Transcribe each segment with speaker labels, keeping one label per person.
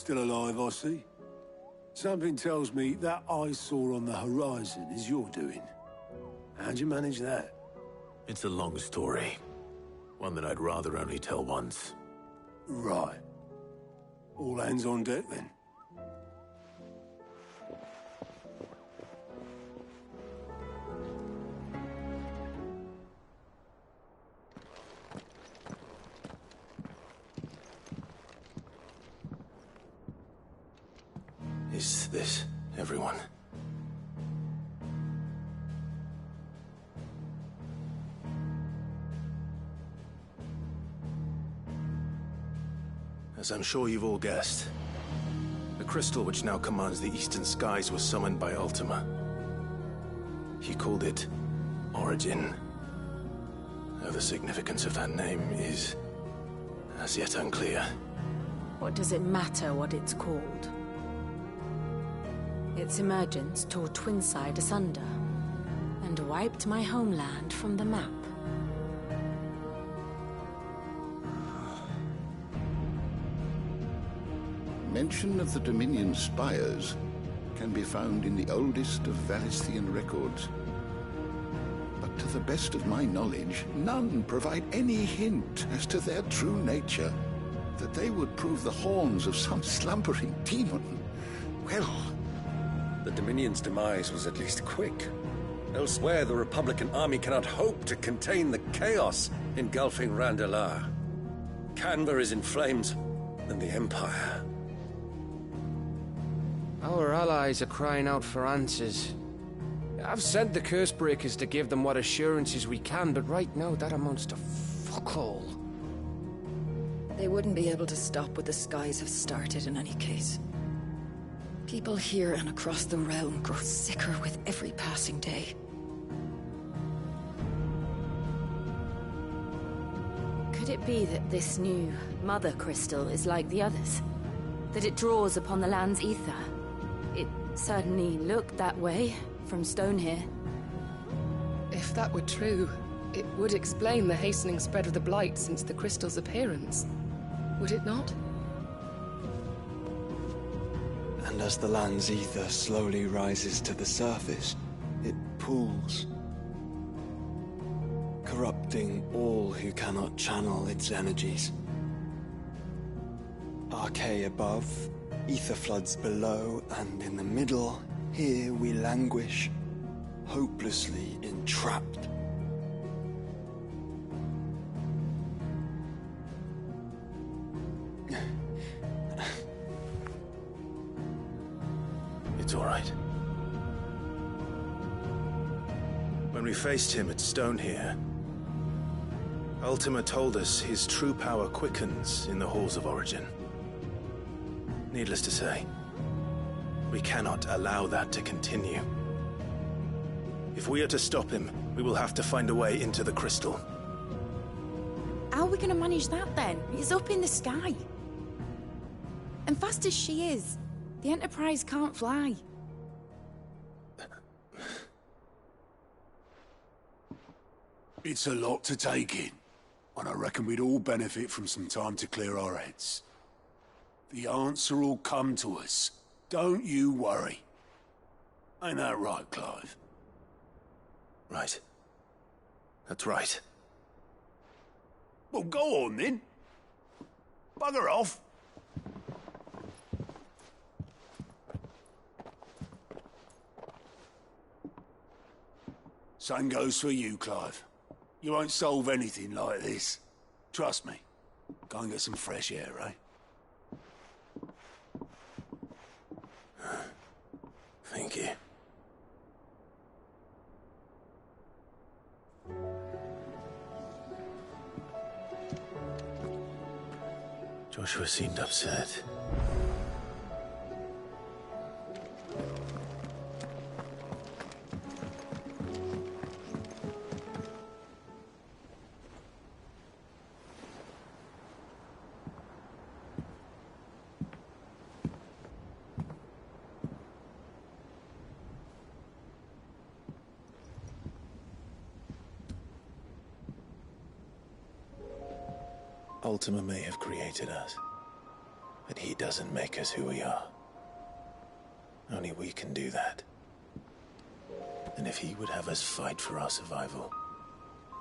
Speaker 1: Still alive, I see. Something tells me that eyesore on the horizon is your doing. How'd you manage that?
Speaker 2: It's a long story. One that I'd rather only tell once.
Speaker 1: Right. All hands on deck, then.
Speaker 2: Is this everyone? As I'm sure you've all guessed, the crystal which now commands the eastern skies was summoned by Ultima. He called it Origin. Though the significance of that name is as yet unclear.
Speaker 3: What does it matter what it's called? Its emergence tore Twinside asunder, and wiped my homeland from the map.
Speaker 4: Mention of the Dominion spires can be found in the oldest of Valisthian records. But to the best of my knowledge, none provide any hint as to their true nature. That they would prove the horns of some slumbering demon. Well...
Speaker 5: The Dominion's demise was at least quick. Elsewhere, the Republican army cannot hope to contain the chaos engulfing Randalar. Canva is in flames, and the Empire.
Speaker 6: Our allies are crying out for answers. I've sent the Cursebreakers to give them what assurances we can, but right now that amounts to fuck all.
Speaker 7: They wouldn't be able to stop what the skies have started in any case. People here and across the realm grow sicker with every passing day.
Speaker 3: Could it be that this new Mother Crystal is like the others? That it draws upon the land's ether? It certainly looked that way from stone here.
Speaker 8: If that were true, it would explain the hastening spread of the Blight since the crystal's appearance. Would it not?
Speaker 9: And as the land's ether slowly rises to the surface, it pools, corrupting all who cannot channel its energies. Archay above, ether floods below, and in the middle, here we languish, hopelessly entrapped.
Speaker 2: It's all right. When we faced him at Stone here, Ultima told us his true power quickens in the halls of Origin. Needless to say, we cannot allow that to continue. If we are to stop him, we will have to find a way into the crystal.
Speaker 3: How are we going to manage that then? It's up in the sky. And fast as she is, the Enterprise can't fly.
Speaker 1: It's a lot to take in, and I reckon we'd all benefit from some time to clear our heads. The answer will come to us. Don't you worry. Ain't that right, Clive?
Speaker 2: Right. That's right.
Speaker 1: Well, go on then. Bugger off. Same goes for you, Clive. You won't solve anything like this. Trust me. Go and get some fresh air, eh?
Speaker 2: Thank you. Joshua seemed upset. Ultima may have created us, But he doesn't make us who we are. Only we can do that. And if he would have us fight for our survival,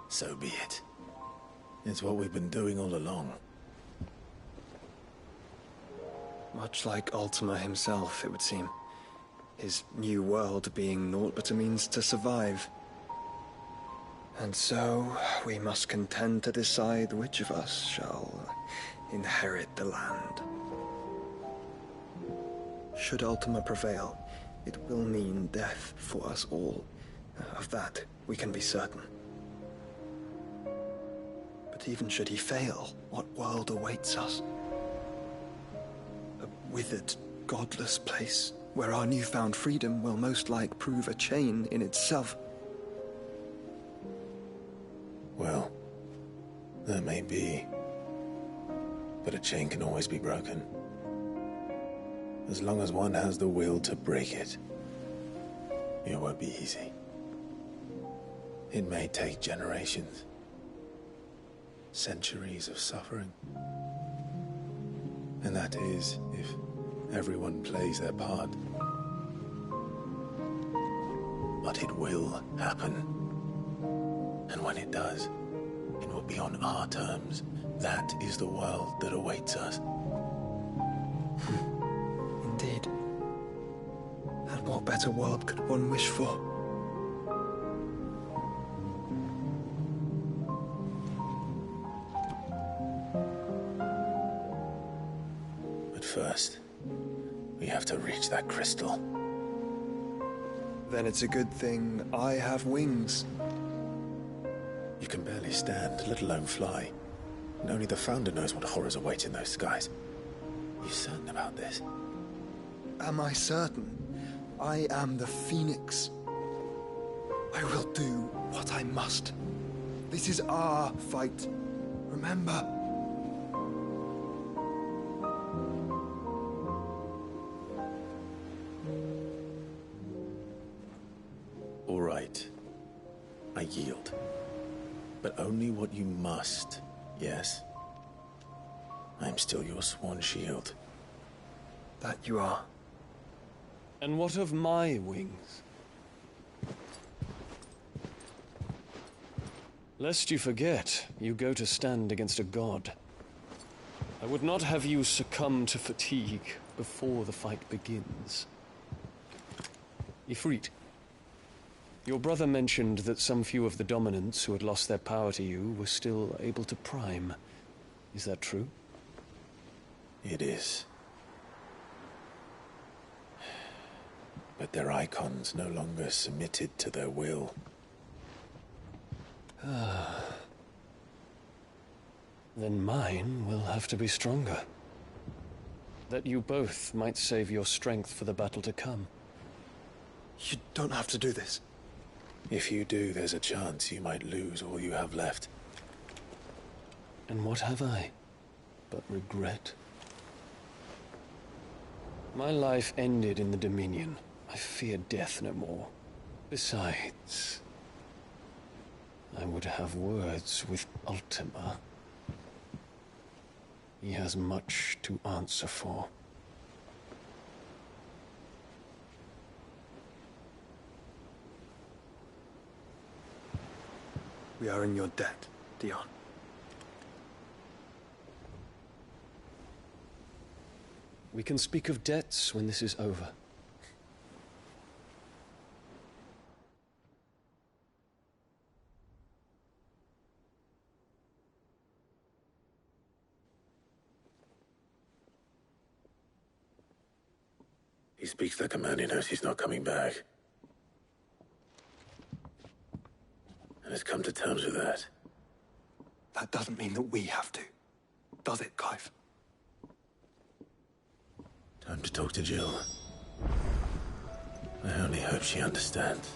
Speaker 2: so be it. It's what we've been doing all along.
Speaker 9: Much like Ultima himself, it would seem. His new world being naught but a means to survive. And so, we must contend to decide which of us shall inherit the land. Should Ultima prevail, it will mean death for us all. Of that, we can be certain. But even should he fail, what world awaits us? A withered, godless place, where our newfound freedom will most like prove a chain in itself.
Speaker 2: Well, that may be. But a chain can always be broken. As long as one has the will to break it. It won't be easy. It may take generations. Centuries of suffering. And that is, if everyone plays their part. But it will happen. And when it does, it will be on our terms. That is the world that awaits us.
Speaker 9: Indeed. And what better world could one wish for?
Speaker 2: But first, we have to reach that crystal.
Speaker 9: Then it's a good thing I have wings.
Speaker 2: You can barely stand, let alone fly. And only the Founder knows what horrors await in those skies. You certain about this?
Speaker 9: Am I certain? I am the Phoenix. I will do what I must. This is our fight. Remember.
Speaker 2: All right. I yield. But only what you must, yes? I'm still your sworn shield.
Speaker 9: That you are.
Speaker 10: And what of my wings? Lest you forget, you go to stand against a god. I would not have you succumb to fatigue before the fight begins. Ifrit, your brother mentioned that some few of the dominants who had lost their power to you were still able to prime. Is that true?
Speaker 2: It is. But their icons no longer submitted to their will.
Speaker 10: Then mine will have to be stronger. That you both might save your strength for the battle to come.
Speaker 9: You don't have to do this.
Speaker 2: If you do, there's a chance you might lose all you have left.
Speaker 10: And what have I but regret? My life ended in the Dominion. I fear death no more. Besides, I would have words with Ultima. He has much to answer for.
Speaker 9: We are in your debt, Dion.
Speaker 10: We can speak of debts when this is over.
Speaker 2: He speaks like a man who knows he's not coming back. And has come to terms with that.
Speaker 9: That doesn't mean that we have to. Does it, Clive?
Speaker 2: Time to talk to Jill. I only hope she understands.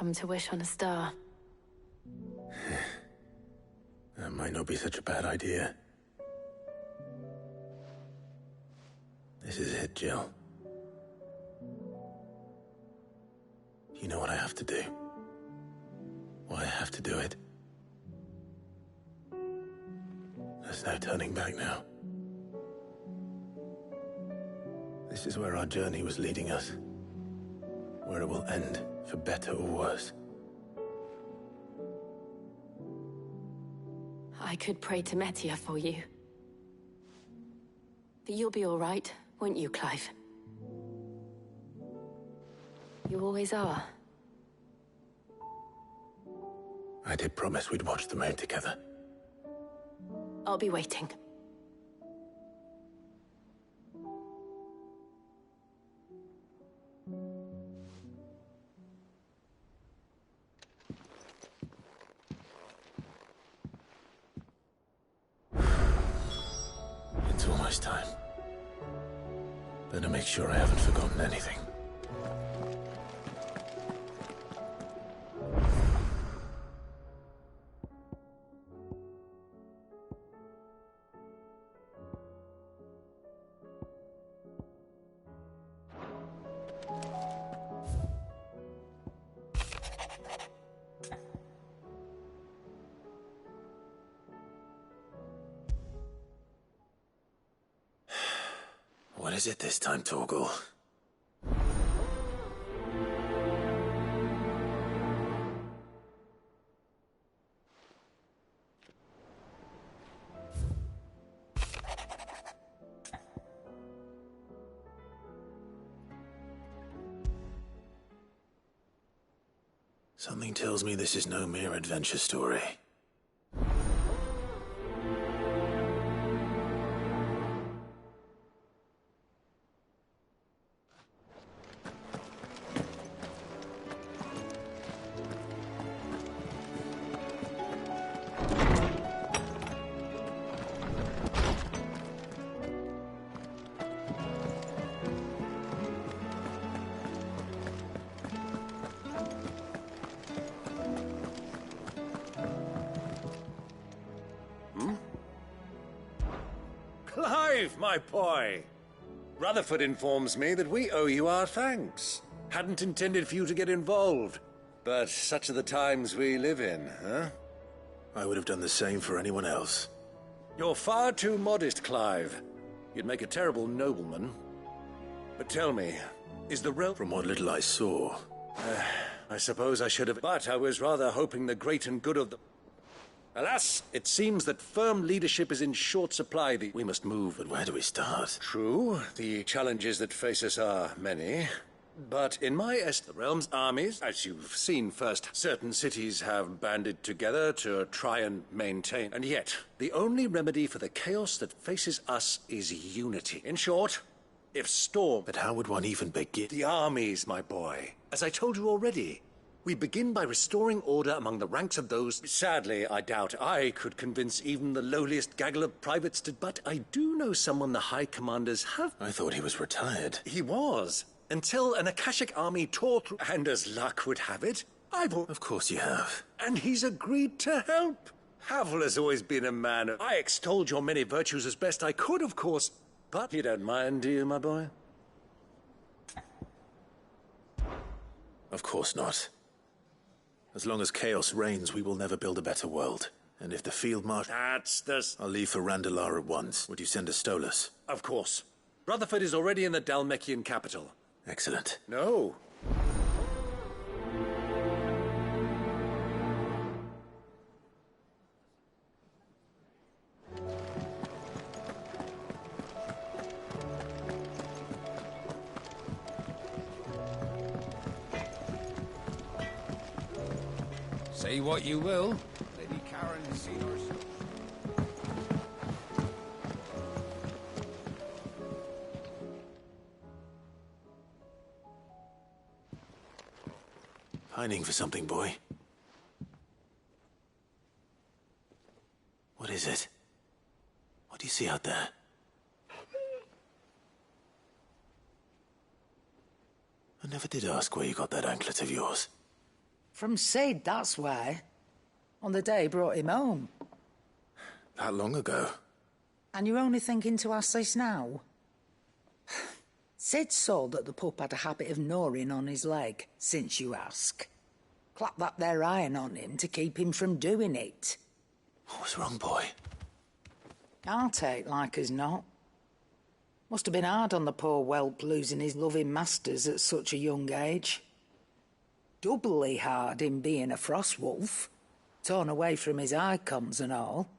Speaker 3: Come to wish on a star.
Speaker 2: That might not be such a bad idea. This is it, Jill. You know what I have to do. Why I have to do it. There's no turning back now. This is where our journey was leading us. Where it will end, for better or worse.
Speaker 3: I could pray to Metia for you. But you'll be all right, won't you, Clive? You always are.
Speaker 2: I did promise we'd watch the moon together.
Speaker 3: I'll be waiting.
Speaker 2: It's almost time. Better make sure I haven't forgotten anything. What is it this time, Torgal? Something tells me this is no mere adventure story.
Speaker 5: Clive, my boy! Rutherford informs me that we owe you our thanks. Hadn't intended for you to get involved, but such are the times we live in, huh?
Speaker 2: I would have done the same for anyone else.
Speaker 5: You're far too modest, Clive. You'd make a terrible nobleman. But tell me, is the realm...
Speaker 2: From what little I saw...
Speaker 5: I suppose I should have... But I was rather hoping the great and good of the... Alas, it seems that firm leadership is in short supply. We must move.
Speaker 2: But where do we start?
Speaker 5: True, the challenges that face us are many. But in my the realm's armies, as you've seen first, certain cities have banded together to try and maintain. And yet, the only remedy for the chaos that faces us is unity. In short, if storm...
Speaker 2: But how would one even begin?
Speaker 5: The armies, my boy. As I told you already, we begin by restoring order among the ranks of those... Sadly, I doubt I could convince even the lowliest gaggle of privates to... But I do know someone the High Commanders have...
Speaker 2: I thought he was retired.
Speaker 5: He was. Until an Akashic army tore through... And as luck would have it, I've...
Speaker 2: Of course you have.
Speaker 5: And he's agreed to help. Havel has always been a man of... I extolled your many virtues as best I could, of course. But you don't mind, do you, my boy?
Speaker 2: Of course not. As long as chaos reigns, we will never build a better world. And if the field march...
Speaker 5: That's the...
Speaker 2: I'll leave for Randalar at once. Would you send a Stolas?
Speaker 5: Of course. Rutherford is already in the Dalmekian capital.
Speaker 2: Excellent.
Speaker 5: No.
Speaker 6: Say what you will, Lady Karen has seen herself.
Speaker 2: Pining for something, boy. What is it? What do you see out there? I never did ask where you got that anklet of yours.
Speaker 11: From Sid, that's why. On the day he brought him home.
Speaker 2: That long ago?
Speaker 11: And you're only thinking to ask this now? Sid saw that the pup had a habit of gnawing on his leg, since you ask. Clap that there iron on him to keep him from doing it.
Speaker 2: What was wrong, boy?
Speaker 11: I'll take like as not. Must have been hard on the poor whelp losing his loving masters at such a young age. Doubly hard in being a frost wolf, torn away from his icons and all.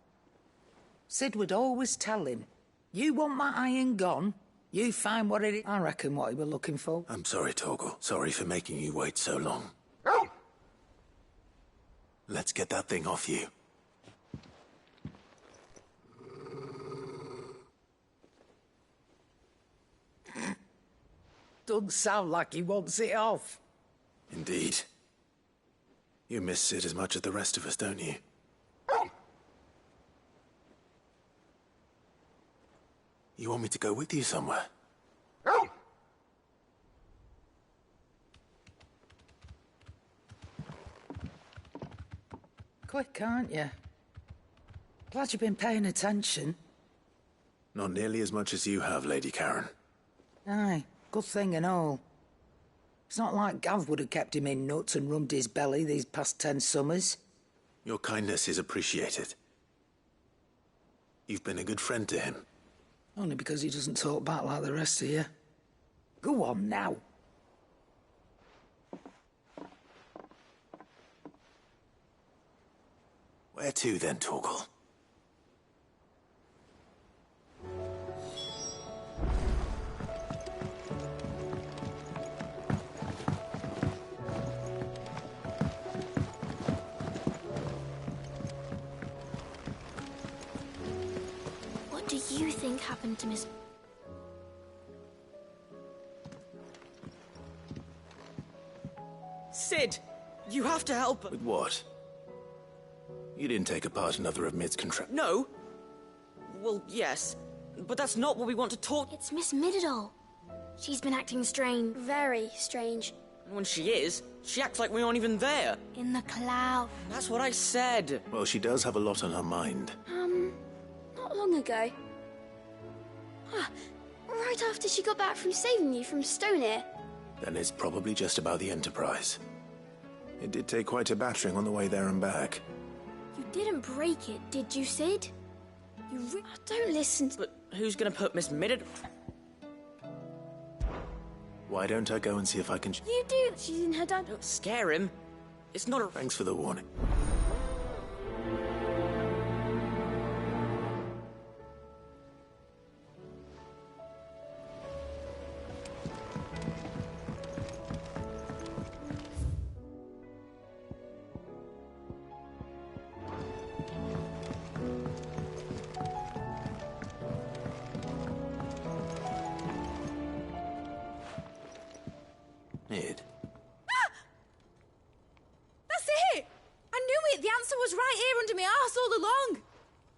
Speaker 11: Sid would always tell him, you want my iron gone, you find what it is. I reckon what he were looking for.
Speaker 2: I'm sorry, Torgal. Sorry for making you wait so long. Let's get that thing off you.
Speaker 11: Doesn't sound like he wants it off.
Speaker 2: Indeed. You miss Sid as much as the rest of us, don't you? You want me to go with you somewhere?
Speaker 11: Quick, aren't you? Glad you've been paying attention.
Speaker 2: Not nearly as much as you have, Lady Karen.
Speaker 11: Aye, good thing and all. It's not like Gav would have kept him in nuts and rubbed his belly these past 10 summers.
Speaker 2: Your kindness is appreciated. You've been a good friend to him.
Speaker 11: Only because he doesn't talk back like the rest of you. Go on now.
Speaker 2: Where to then, Torgal?
Speaker 12: What do you think happened to Miss...
Speaker 13: Sid, you have to help her.
Speaker 2: With what? You didn't take apart another of Mid's contract.
Speaker 13: No. Well, yes. But that's not what we want to talk...
Speaker 12: It's Miss Middledal. She's been acting strange. Very strange.
Speaker 13: And when she is, she acts like we aren't even there.
Speaker 12: In the cloud.
Speaker 13: That's what I said.
Speaker 2: Well, she does have a lot on her mind.
Speaker 12: Not long ago. Right after she got back from saving you from Stonehenge.
Speaker 2: Then it's probably just about the Enterprise. It did take quite a battering on the way there and back.
Speaker 12: You didn't break it, did you, Sid? Don't listen to...
Speaker 13: But who's gonna put Miss Middledal...
Speaker 2: Why don't I go and see if I can...
Speaker 12: You do. She's in her dad...
Speaker 13: Don't scare him. It's not a...
Speaker 2: Thanks for the warning. Mid.
Speaker 14: That's it! I knew it! The answer was right here under my arse all along!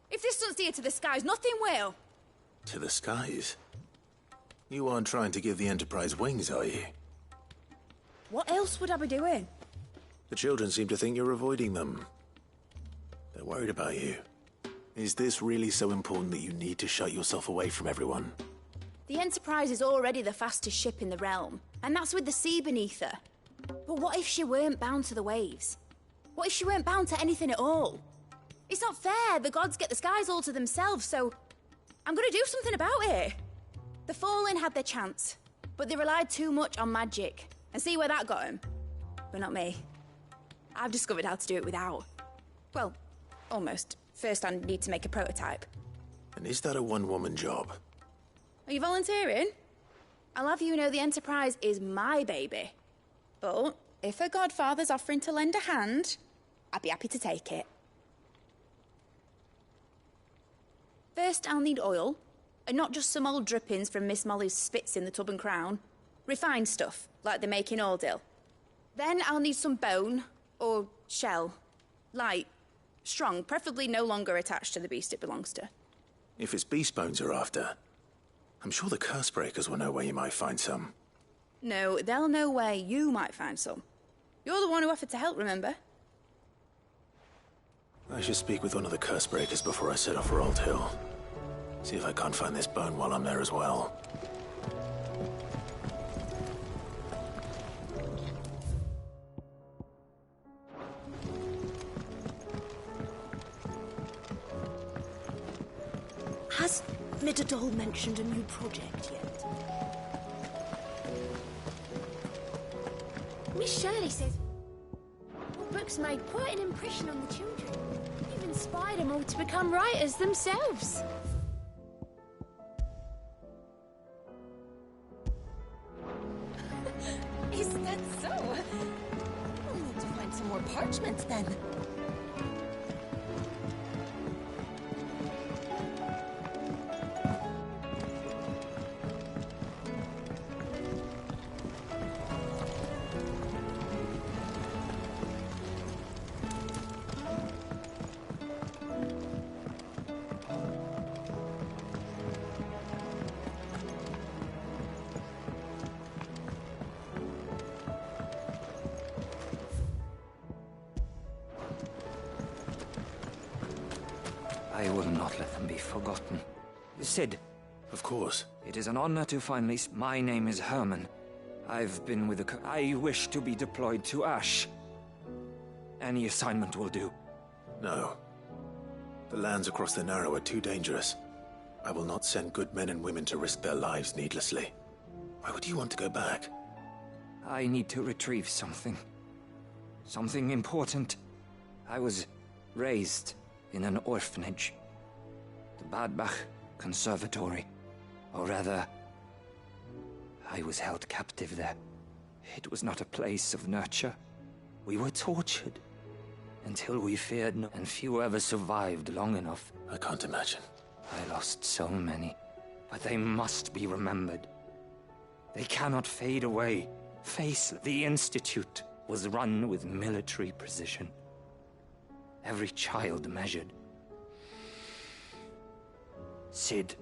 Speaker 14: If this doesn't steer to the skies, nothing will!
Speaker 2: To the skies? You aren't trying to give the Enterprise wings, are you?
Speaker 14: What else would I be doing?
Speaker 2: The children seem to think you're avoiding them. They're worried about you. Is this really so important that you need to shut yourself away from everyone?
Speaker 14: The Enterprise is already the fastest ship in the realm, and that's with the sea beneath her. But what if she weren't bound to the waves? What if she weren't bound to anything at all? It's not fair. The gods get the skies all to themselves, so I'm gonna do something about it. The Fallen had their chance, but they relied too much on magic. And see where that got them? But not me. I've discovered how to do it without. Well, almost. First, I need to make a prototype.
Speaker 2: And is that a one-woman job?
Speaker 14: Are you volunteering? I'll have you know the Enterprise is my baby. But if a godfather's offering to lend a hand, I'd be happy to take it. First, I'll need oil, and not just some old drippings from Miss Molly's spits in the Tub and Crown. Refined stuff, like they make in Ordil. Then I'll need some bone, or shell. Light, strong, preferably no longer attached to the beast it belongs to.
Speaker 2: If it's beast bones you're after, I'm sure the Cursebreakers will know where you might find some.
Speaker 14: No, they'll know where you might find some.
Speaker 12: You're the one who offered to help, remember?
Speaker 2: I should speak with one of the Cursebreakers before I set off for Old Hill. See if I can't find this bone while I'm there as well.
Speaker 15: Has Nitterdol mentioned a new project yet?
Speaker 12: Miss Shirley says your books made quite an impression on the children. You've inspired them all to become writers themselves.
Speaker 15: Is that so? We'll need to find some more parchment then.
Speaker 16: I will not let them be forgotten. Sid.
Speaker 2: Of course.
Speaker 16: It is an honor to finally... My name is Herman. I've been with the... I wish to be deployed to Ash. Any assignment will do.
Speaker 2: No. The lands across the Narrow are too dangerous. I will not send good men and women to risk their lives needlessly. Why would you want to go back?
Speaker 16: I need to retrieve something. Something important. I was raised in an orphanage. The Badbach Conservatory. Or rather, I was held captive there. It was not a place of nurture. We were tortured. Until we feared no... And few ever survived long enough.
Speaker 2: I can't imagine.
Speaker 16: I lost so many. But they must be remembered. They cannot fade away. Face the Institute was run with military precision. Every child measured. Sid,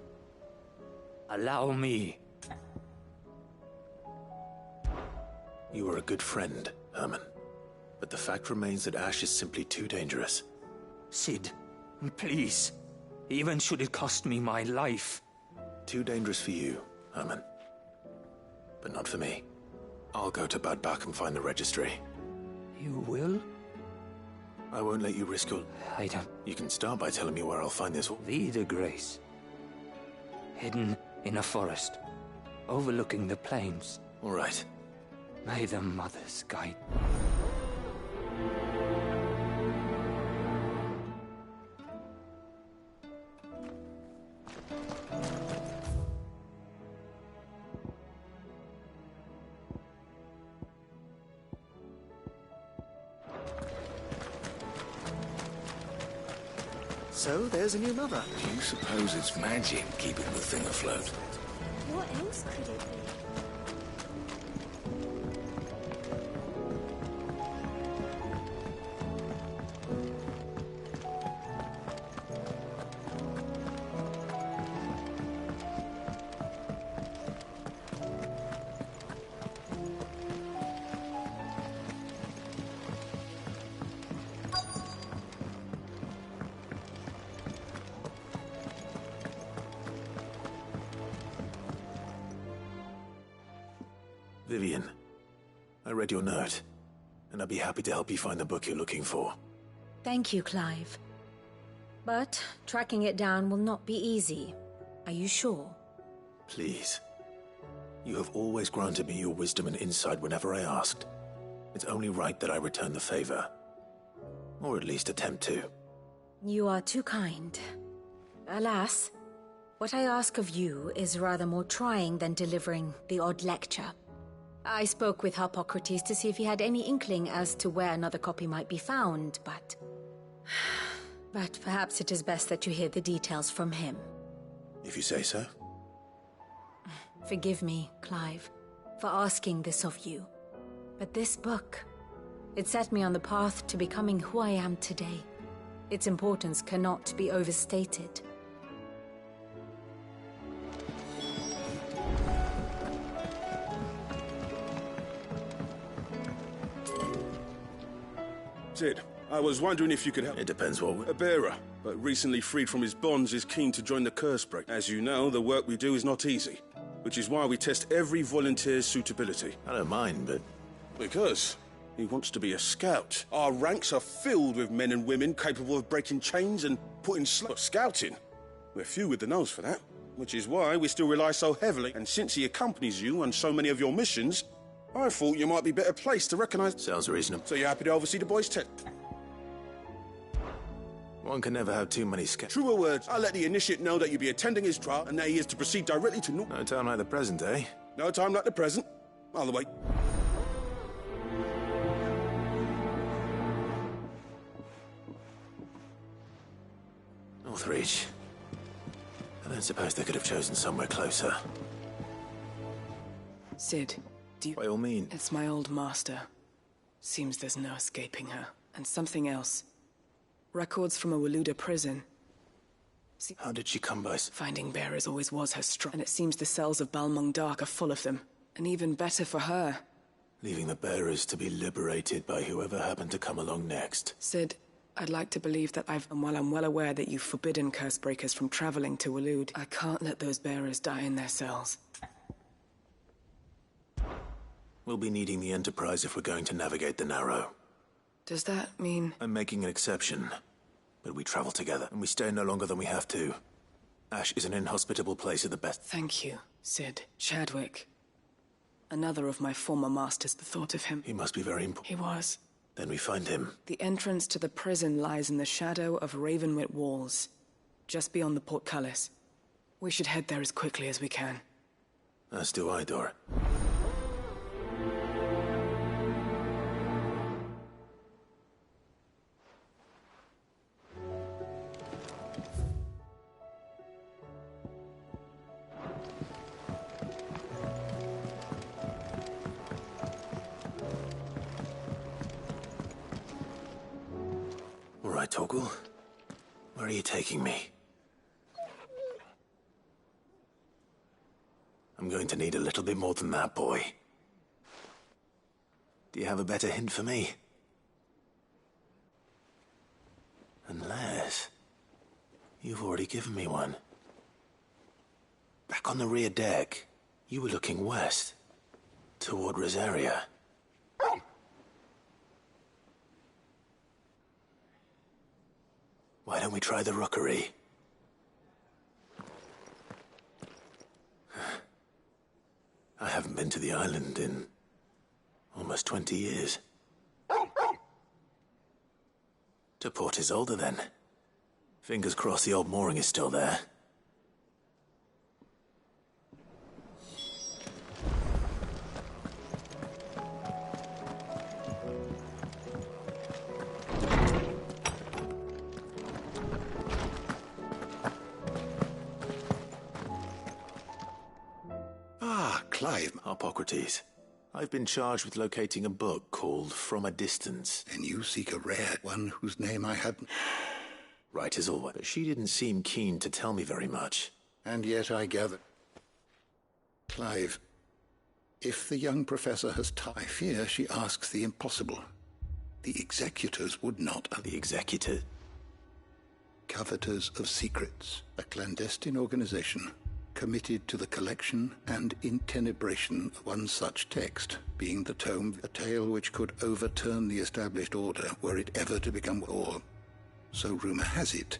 Speaker 16: allow me.
Speaker 2: You were a good friend, Herman. But the fact remains that Ash is simply too dangerous.
Speaker 16: Sid, please. Even should it cost me my life.
Speaker 2: Too dangerous for you, Herman. But not for me. I'll go to Bad Bach and find the registry.
Speaker 16: You will?
Speaker 2: I won't let you risk your...
Speaker 16: I don't...
Speaker 2: You can start by telling me where I'll find this...
Speaker 16: Vida Grace. Hidden in a forest, overlooking the plains.
Speaker 2: All right.
Speaker 16: May the mothers guide.
Speaker 17: So, there's a new mother.
Speaker 18: Do you suppose it's magic keeping the thing afloat?
Speaker 12: What else could it be?
Speaker 2: Vivian, I read your note, and I'd be happy to help you find the book you're looking for.
Speaker 19: Thank you, Clive. But tracking it down will not be easy. Are you sure?
Speaker 2: Please. You have always granted me your wisdom and insight whenever I asked. It's only right that I return the favor. Or at least attempt to.
Speaker 19: You are too kind. Alas, what I ask of you is rather more trying than delivering the odd lecture. I spoke with Harpocrates to see if he had any inkling as to where another copy might be found, but... But perhaps it is best that you hear the details from him.
Speaker 2: If you say so.
Speaker 19: Forgive me, Clive, for asking this of you. But this book, it set me on the path to becoming who I am today. Its importance cannot be overstated.
Speaker 20: Sid, I was wondering if you could help.
Speaker 2: It depends what
Speaker 20: A bearer, but recently freed from his bonds, is keen to join the Cursebreak. As you know, the work we do is not easy, which is why we test every volunteer's suitability.
Speaker 2: I don't mind, but...
Speaker 20: Because he wants to be a scout. Our ranks are filled with men and women capable of breaking chains and putting scouting. We're few with the nose for that, which is why we still rely so heavily. And since he accompanies you on so many of your missions, I thought you might be better placed to recognize...
Speaker 2: Sounds reasonable.
Speaker 20: So you're happy to oversee the boys' test?
Speaker 2: One can never have too many scouts.
Speaker 20: Truer words. I'll let the initiate know that you'll be attending his trial, and that he is to proceed directly to...
Speaker 2: No time like the present, eh?
Speaker 20: No time like the present. By the way...
Speaker 2: Northreach. I don't suppose they could have chosen somewhere closer.
Speaker 21: Sid, do you...
Speaker 2: By all means.
Speaker 21: It's my old master. Seems there's no escaping her. And something else. Records from a Waluda prison.
Speaker 2: How did she come by?
Speaker 21: Finding bearers always was her strength, and it seems the cells of Balmung Dark are full of them. And even better for her.
Speaker 2: Leaving the bearers to be liberated by whoever happened to come along next.
Speaker 21: Sid, I'd like to believe that and while I'm well aware that you've forbidden Cursebreakers from traveling to Walud, I can't let those bearers die in their cells.
Speaker 2: We'll be needing the Enterprise if we're going to navigate the Narrow.
Speaker 21: Does that mean...
Speaker 2: I'm making an exception, but we travel together, and we stay no longer than we have to. Ash is an inhospitable place at the best.
Speaker 21: Thank you, Sid. Chadwick. Another of my former masters, the thought of him...
Speaker 2: He must be very important.
Speaker 21: He was.
Speaker 2: Then we find him.
Speaker 21: The entrance to the prison lies in the shadow of Ravenwit Walls, just beyond the portcullis. We should head there as quickly as we can.
Speaker 2: As do I, Dora. Toggle, where are you taking me? I'm going to need a little bit more than that, boy. Do you have a better hint for me? Unless... you've already given me one. Back on the rear deck, you were looking west, toward Rosaria. Why don't we try the rookery? I haven't been to the island in almost 20 years. To Port Isolde, then. Fingers crossed the old mooring is still there.
Speaker 4: Clive.
Speaker 2: Harpocrates. I've been charged with locating a book called From a Distance.
Speaker 4: And you seek a rare one whose name I hadn't...
Speaker 2: Right as always. But she didn't seem keen to tell me very much.
Speaker 4: And yet I gather... Clive, if the young professor has I fear she asks the impossible. The executors would not...
Speaker 2: The executor?
Speaker 4: Coveters of Secrets, a clandestine organization committed to the collection and intenebration of one such text, being the tome, a tale which could overturn the established order were it ever to become war. So rumor has it.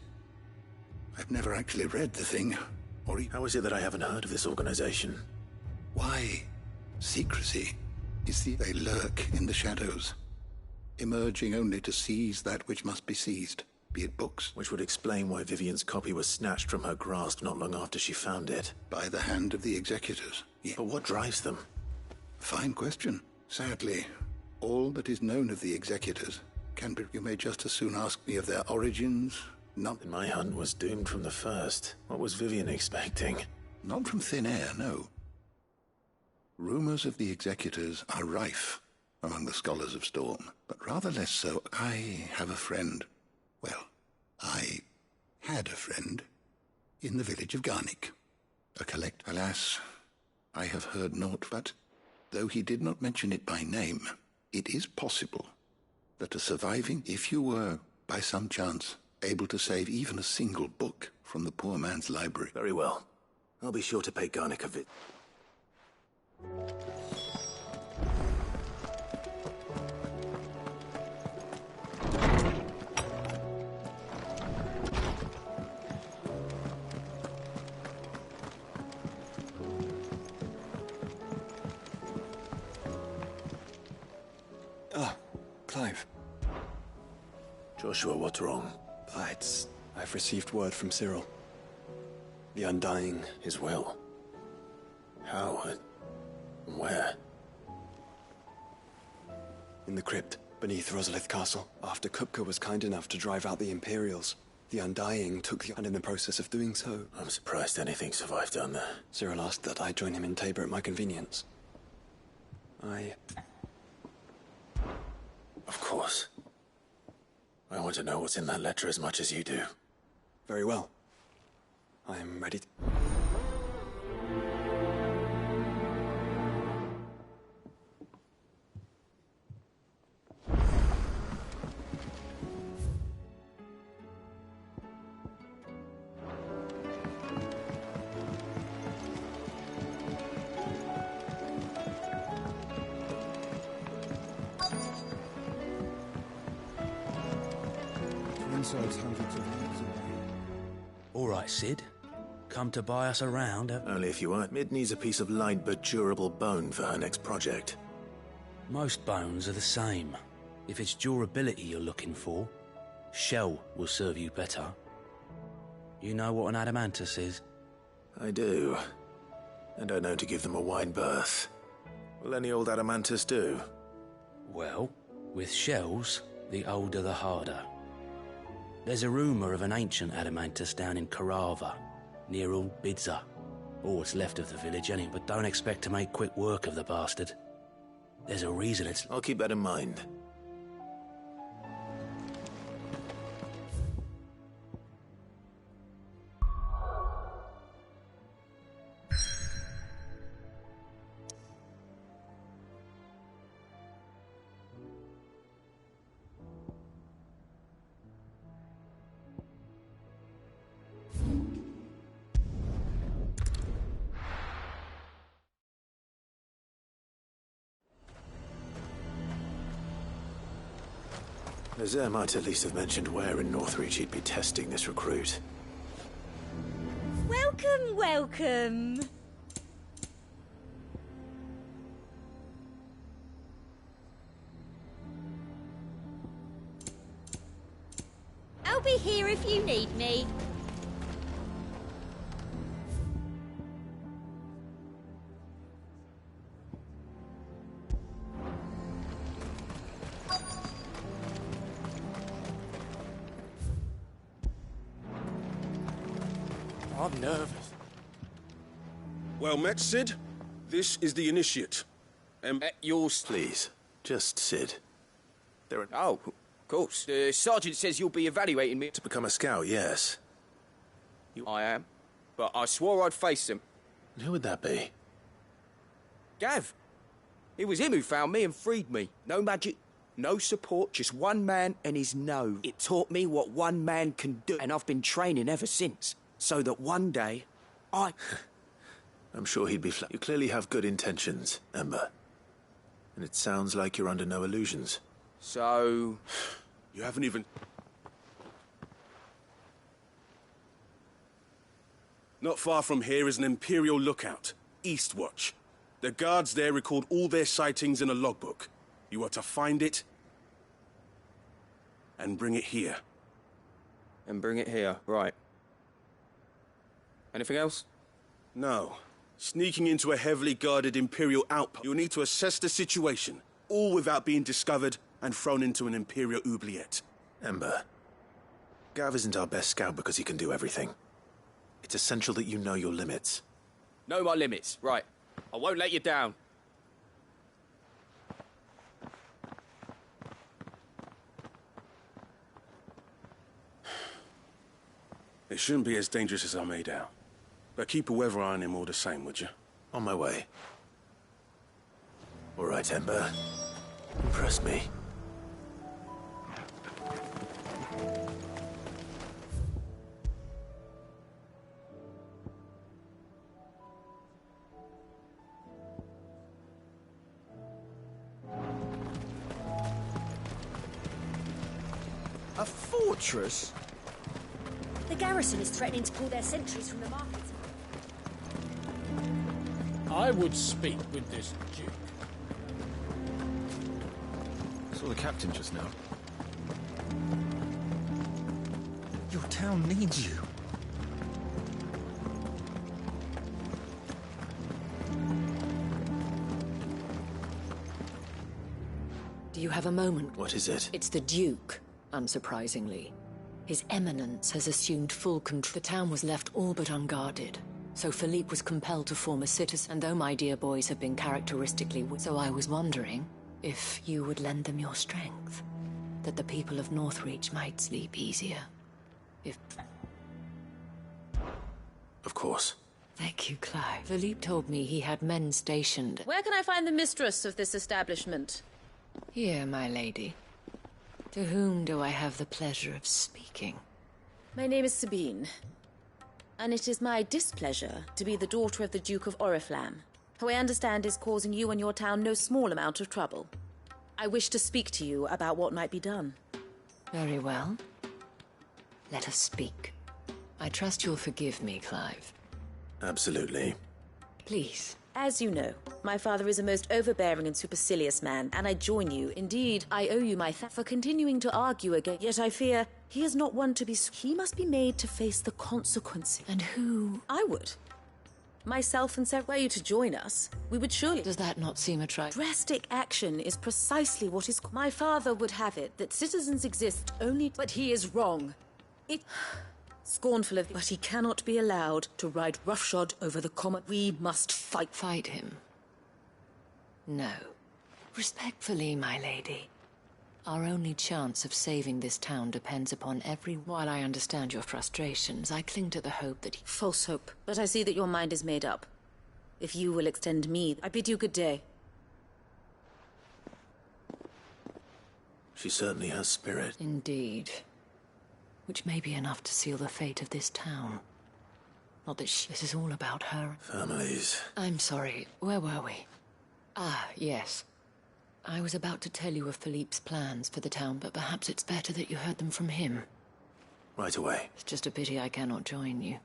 Speaker 4: I've never actually read the thing, or even...
Speaker 2: How is it that I haven't heard of this organization?
Speaker 4: Why? Secrecy is the... They lurk in the shadows, emerging only to seize that which must be seized. Be it books.
Speaker 2: Which would explain why Vivian's copy was snatched from her grasp not long after she found it.
Speaker 4: By the hand of the executors.
Speaker 2: Yeah. But what drives them?
Speaker 4: Fine question. Sadly, all that is known of the executors can be... You may just as soon ask me of their origins.
Speaker 2: Then my hunt was doomed from the first. What was Vivian expecting?
Speaker 4: Not from thin air, no. Rumors of the executors are rife among the scholars of Storm, but rather less so. I have a friend. Well, I had a friend in the village of Garnick. Alas, I have heard naught, but though he did not mention it by name, it is possible that are surviving. If you were, by some chance, able to save even a single book from the poor man's library.
Speaker 2: Very well. I'll be sure to pay Garnick a visit.
Speaker 9: Ah, Clive.
Speaker 2: Joshua, what's wrong?
Speaker 9: I've received word from Cyril. The Undying.
Speaker 2: His will. How? And where?
Speaker 9: In the crypt, beneath Rosalith Castle. After Kupka was kind enough to drive out the Imperials, the Undying took and in the process of doing so...
Speaker 2: I'm surprised anything survived down there.
Speaker 9: Cyril asked that I join him in Tabor at my convenience.
Speaker 2: Of course. I want to know what's in that letter as much as you do.
Speaker 9: Very well. I am ready.
Speaker 7: All right, Sid. Come to buy us around?
Speaker 2: Only if you want. Mid needs a piece of light but durable bone for her next project.
Speaker 7: Most bones are the same. If it's durability you're looking for, shell will serve you better. You know what an adamantus is?
Speaker 2: I do. And I know to give them a wide berth. Will any old adamantus do?
Speaker 7: Well, with shells, the older the harder. There's a rumour of an ancient adamantus down in Karava, near Old Bidza. All what's left of the village, anyway, but don't expect to make quick work of the bastard. There's a reason it's...
Speaker 2: I'll keep that in mind. Nazaire might at least have mentioned where in Northreach he'd be testing this recruit.
Speaker 22: Welcome, welcome. I'll be here if you need me.
Speaker 7: I'm nervous.
Speaker 20: Well met, Sid. This is the initiate.
Speaker 2: Yours, please. Just Sid. There are...
Speaker 6: Oh, of course. The sergeant says you'll be evaluating me.
Speaker 2: To become a scout, yes.
Speaker 6: I am. But I swore I'd face him.
Speaker 2: Who would that be?
Speaker 6: Gav. It was him who found me and freed me. No magic, no support, just one man and his nose. It taught me what one man can do, and I've been training ever since. So that one day, I'm
Speaker 2: sure he'd be You clearly have good intentions, Ember. And it sounds like you're under no illusions.
Speaker 6: So...
Speaker 20: You haven't even... Not far from here is an Imperial lookout, Eastwatch. The guards there record all their sightings in a logbook. You are to find it and bring it here.
Speaker 6: And bring it here, right. Anything else?
Speaker 20: No. Sneaking into a heavily guarded Imperial outpost. You'll need to assess the situation, all without being discovered and thrown into an Imperial oubliette.
Speaker 2: Ember, Gav isn't our best scout because he can do everything. It's essential that you know your limits.
Speaker 6: Know my limits, right. I won't let you down.
Speaker 20: It shouldn't be as dangerous as I made out. But keep a weather eye on him all the same, would you?
Speaker 2: On my way. All right, Ember. Impress me.
Speaker 6: A fortress?
Speaker 1: The garrison is threatening to pull their sentries from the market.
Speaker 8: I would speak with this duke.
Speaker 9: I saw the captain just now.
Speaker 23: Your town needs you.
Speaker 24: Do you have a moment?
Speaker 2: What is it?
Speaker 24: It's the Duke, unsurprisingly. His Eminence has assumed full control. The town was left all but unguarded, so Philippe was compelled to form a citizen. And though my dear boys have been characteristically so I was wondering if you would lend them your strength, that the people of Northreach might sleep easier. If...
Speaker 2: Of course.
Speaker 24: Thank you, Clive. Philippe told me he had men stationed.
Speaker 15: Where can I find the mistress of this establishment?
Speaker 24: Here, my lady. To whom do I have the pleasure of speaking?
Speaker 15: My name is Sabine, and it is my displeasure to be the daughter of the Duke of Oriflamme, who I understand is causing you and your town no small amount of trouble. I wish to speak to you about what might be done.
Speaker 24: Very well. Let us speak. I trust you'll forgive me, Clive.
Speaker 2: Absolutely.
Speaker 24: Please.
Speaker 15: As you know, my father is a most overbearing and supercilious man, and I join you. Indeed, I owe you my thanks for continuing to argue again. Yet I fear he is not one to be... He must be made to face the consequences.
Speaker 24: And who?
Speaker 15: I would. Myself and Sarah, were you to join us, we would surely...
Speaker 24: Does that not seem
Speaker 15: Drastic action is precisely what is... My father would have it that citizens exist only... But he is wrong. It... Scornful of... But he cannot be allowed to ride roughshod over the common... We must fight.
Speaker 24: Fight him? No. Respectfully, my lady. Our only chance of saving this town depends upon every... While I understand your frustrations, I cling to the hope that...
Speaker 15: False hope. But I see that your mind is made up. If you will extend me, I bid you good day.
Speaker 2: She certainly has spirit.
Speaker 24: Indeed. Which may be enough to seal the fate of this town. Not that this is all about her.
Speaker 2: Families.
Speaker 24: I'm sorry, where were we? Ah, yes. I was about to tell you of Philippe's plans for the town, but perhaps it's better that you heard them from him.
Speaker 2: Right away.
Speaker 24: It's just a pity I cannot join you.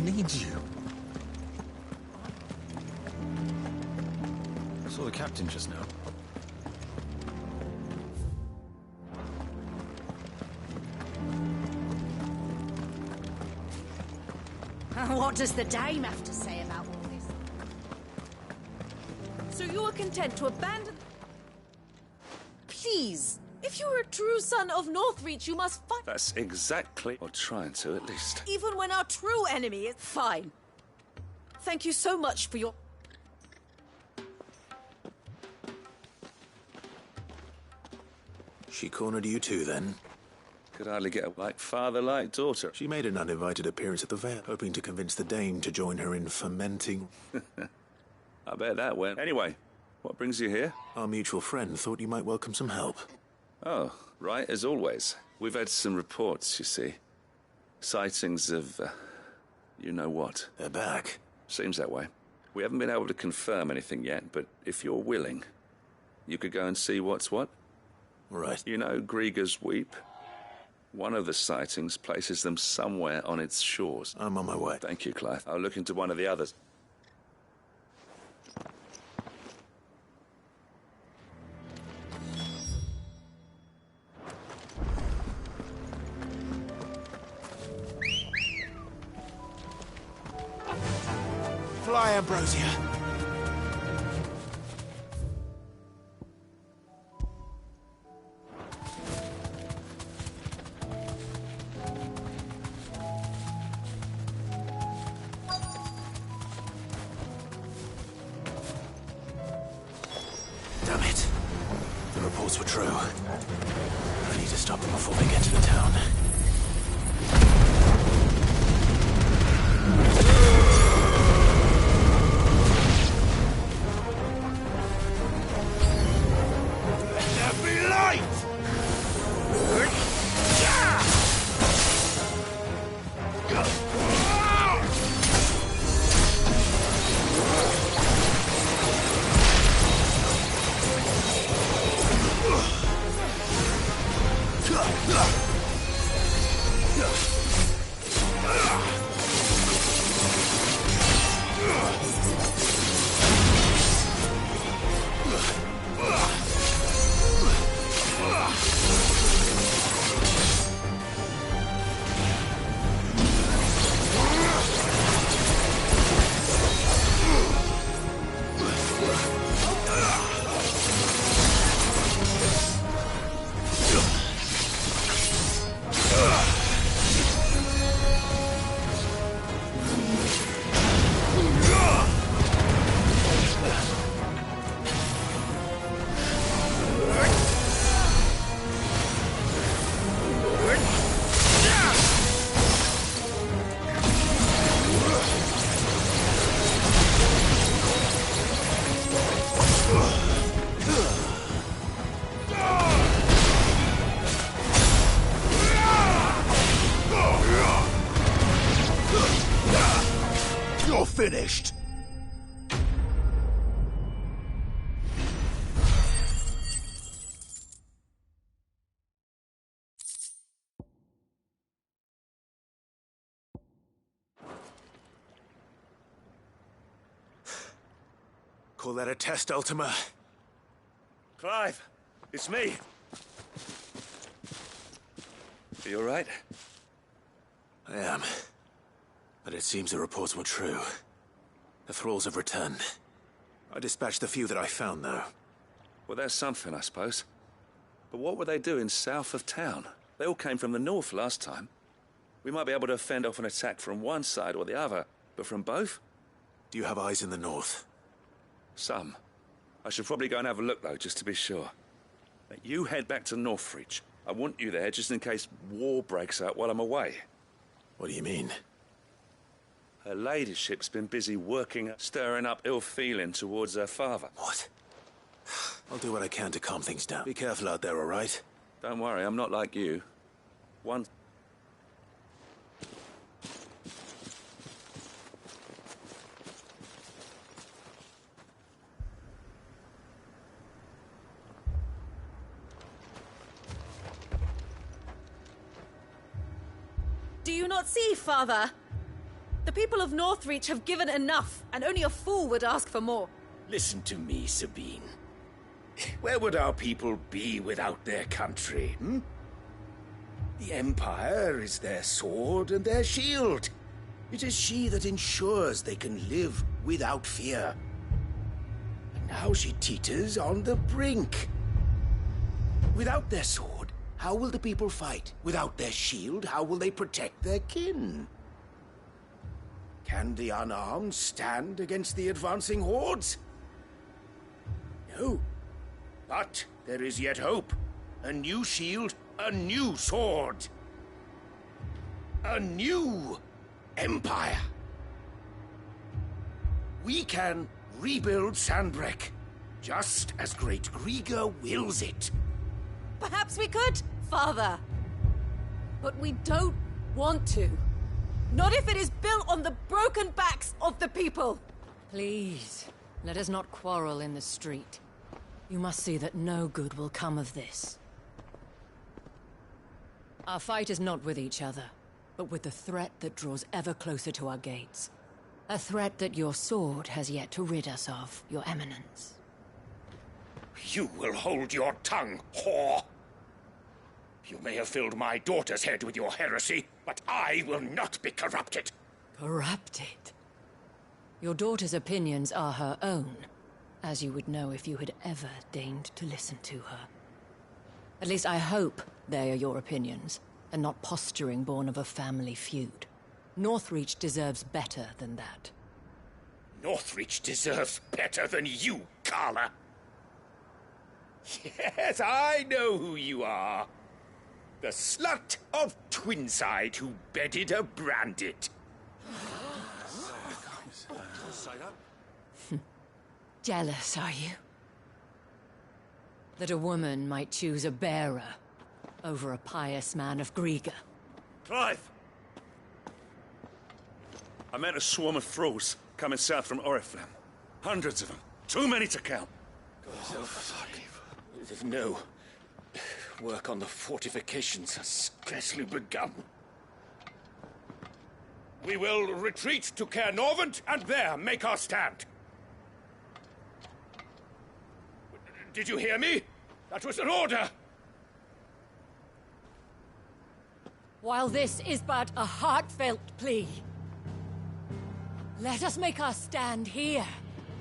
Speaker 23: Needs you.
Speaker 9: I saw the captain just now.
Speaker 1: What does the dame have to say about all this?
Speaker 15: So you are content to abandon... Please! If you are a true son of Northreach, you must fight...
Speaker 5: That's exactly... Or trying to, at least.
Speaker 15: Even when our true enemy is... Fine. Thank you so much for your...
Speaker 2: She cornered you too, then?
Speaker 5: Could hardly get a like father, like daughter.
Speaker 2: She made an uninvited appearance at the fair, hoping to convince the dame to join her in fermenting.
Speaker 5: I bet that went. Anyway, what brings you here?
Speaker 2: Our mutual friend thought you might welcome some help.
Speaker 5: Oh, right, as always. We've had some reports, you see. Sightings of, you know what.
Speaker 2: They're back.
Speaker 5: Seems that way. We haven't been able to confirm anything yet, but if you're willing, you could go and see what's what.
Speaker 2: Right.
Speaker 5: You know Grieger's Weep? One of the sightings places them somewhere on its shores.
Speaker 2: I'm on my way.
Speaker 5: Thank you, Clive. I'll look into one of the others.
Speaker 6: Fly, Ambrosia.
Speaker 2: Damn it. The reports were true. I need to stop them before they get to the town. Call that a test, Ultima?
Speaker 5: Clive, it's me. Are you all right?
Speaker 2: I am. But it seems the reports were true. The thralls have returned. I dispatched the few that I found, though.
Speaker 5: Well, that's something, I suppose. But what were they doing south of town? They all came from the north last time. We might be able to fend off an attack from one side or the other, but from both?
Speaker 2: Do you have eyes in the north?
Speaker 5: Some. I should probably go and have a look, though, just to be sure. Now, you head back to Northreach. I want you there just in case war breaks out while I'm away.
Speaker 2: What do you mean?
Speaker 5: Her ladyship's been busy working, stirring up ill feeling towards her father.
Speaker 2: What? I'll do what I can to calm things down. Be careful out there, all right?
Speaker 5: Don't worry, I'm not like you. One...
Speaker 15: Do you not see, Father? The people of Northreach have given enough, and only a fool would ask for more.
Speaker 18: Listen to me, Sabine. Where would our people be without their country, hmm? The Empire is their sword and their shield. It is she that ensures they can live without fear. And now she teeters on the brink. Without their sword, how will the people fight? Without their shield, how will they protect their kin? Can the unarmed stand against the advancing hordes? No. But there is yet hope. A new shield, a new sword. A new empire. We can rebuild Sandbreck, just as Great Grieger wills it.
Speaker 15: Perhaps we could, Father. But we don't want to. Not if it is built on the broken backs of the people.
Speaker 24: Please, let us not quarrel in the street. You must see that no good will come of this. Our fight is not with each other, but with the threat that draws ever closer to our gates. A threat that your sword has yet to rid us of, Your Eminence.
Speaker 18: You will hold your tongue, whore! You may have filled my daughter's head with your heresy, but I will not be corrupted.
Speaker 24: Corrupted? Your daughter's opinions are her own, as you would know if you had ever deigned to listen to her. At least I hope they are your opinions, and not posturing born of a family feud. Northreach deserves better than that.
Speaker 18: Northreach deserves better than you, Carla. Yes, I know who you are. The slut of Twinside who bedded a Brandit.
Speaker 24: Jealous, are you? That a woman might choose a bearer over a pious man of Grieger.
Speaker 5: Clive! I met a swarm of thralls coming south from Oriflamme. Hundreds of them. Too many to count.
Speaker 18: No. Work on the fortifications has scarcely begun. We will retreat to Caer Norvent and there make our stand. Did you hear me? That was an order!
Speaker 24: While this is but a heartfelt plea, let us make our stand here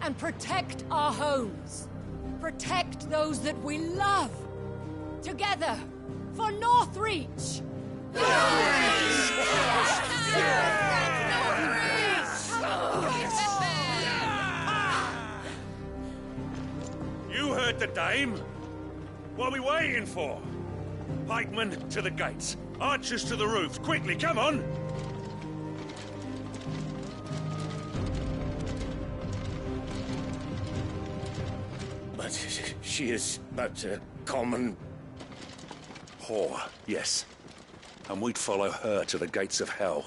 Speaker 24: and protect our homes. Protect those that we love. Together, for Northreach!
Speaker 5: You heard the dame. What are we waiting for? Pikemen to the gates. Archers to the roofs. Quickly, come on!
Speaker 18: But she is but a common...
Speaker 5: whore, yes. And we'd follow her to the gates of hell.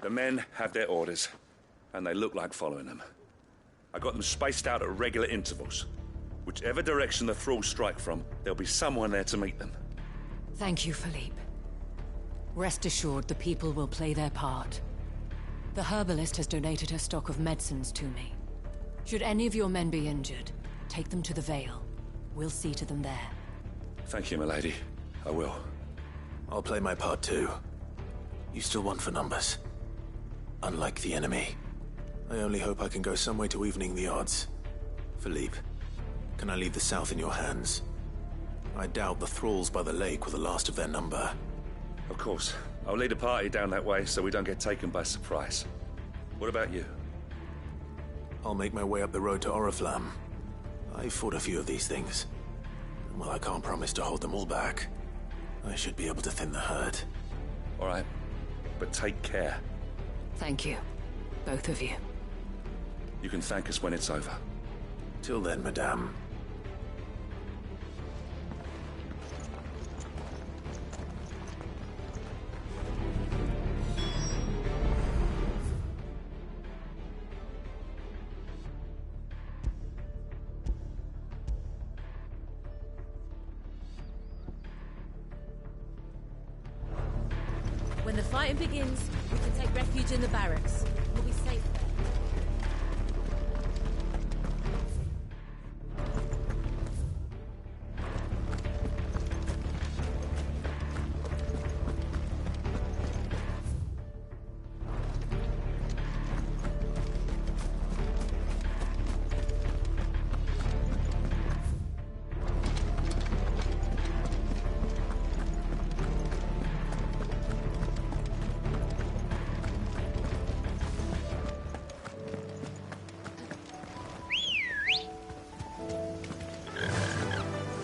Speaker 3: The men have their orders, and they look like following them. I got them spaced out at regular intervals. Whichever direction the thralls strike from, there'll be someone there to meet them.
Speaker 24: Thank you, Philippe. Rest assured the people will play their part. The herbalist has donated her stock of medicines to me. Should any of your men be injured, take them to the Vale. We'll see to them there.
Speaker 3: Thank you, milady. I will.
Speaker 2: I'll play my part too. You still want for numbers. Unlike the enemy. I only hope I can go some way to evening the odds. Philippe, can I leave the south in your hands? I doubt the thralls by the lake were the last of their number.
Speaker 3: Of course. I'll lead a party down that way so we don't get taken by surprise. What about you?
Speaker 2: I'll make my way up the road to Oriflamme. I fought a few of these things. And while I can't promise to hold them all back, I should be able to thin the herd.
Speaker 3: All right. But take care.
Speaker 24: Thank you. Both of you.
Speaker 3: You can thank us when it's over.
Speaker 2: Till then, madame.
Speaker 15: When the fighting begins, we can take refuge in the barracks. We'll be safe there.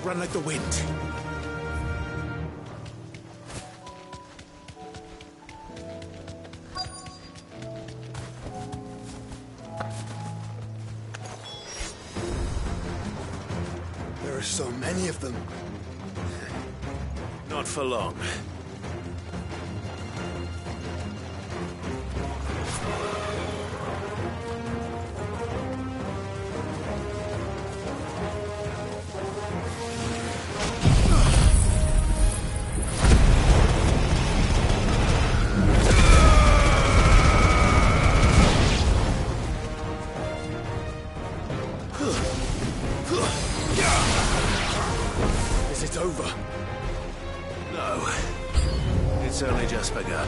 Speaker 2: Run like the wind.
Speaker 10: There are so many of them.
Speaker 2: Not for long. Is it over? No. It's only just begun.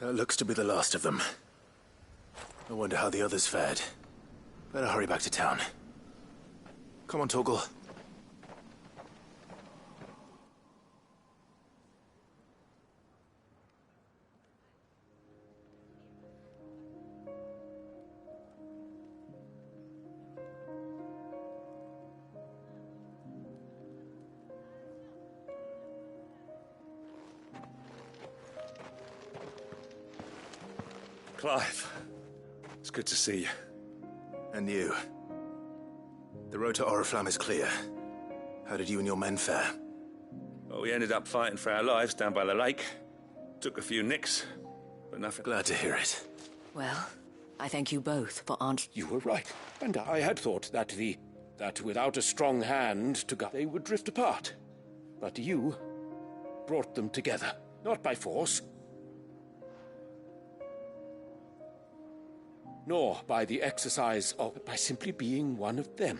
Speaker 2: That looks to be the last of them. I wonder how the others fared. Better hurry back to town. Come on, Torgal.
Speaker 3: Clive, it's good to see you.
Speaker 2: And you. The road to Oriflamme is clear. How did you and your men fare?
Speaker 3: Well, we ended up fighting for our lives down by the lake. Took a few nicks, but nothing.
Speaker 2: Glad to hear it.
Speaker 24: Well, I thank you both for answering.
Speaker 18: You were right, and I had thought that without a strong hand to guide, they would drift apart. But you brought them together, not by force, nor by the exercise of, but by simply being one of them.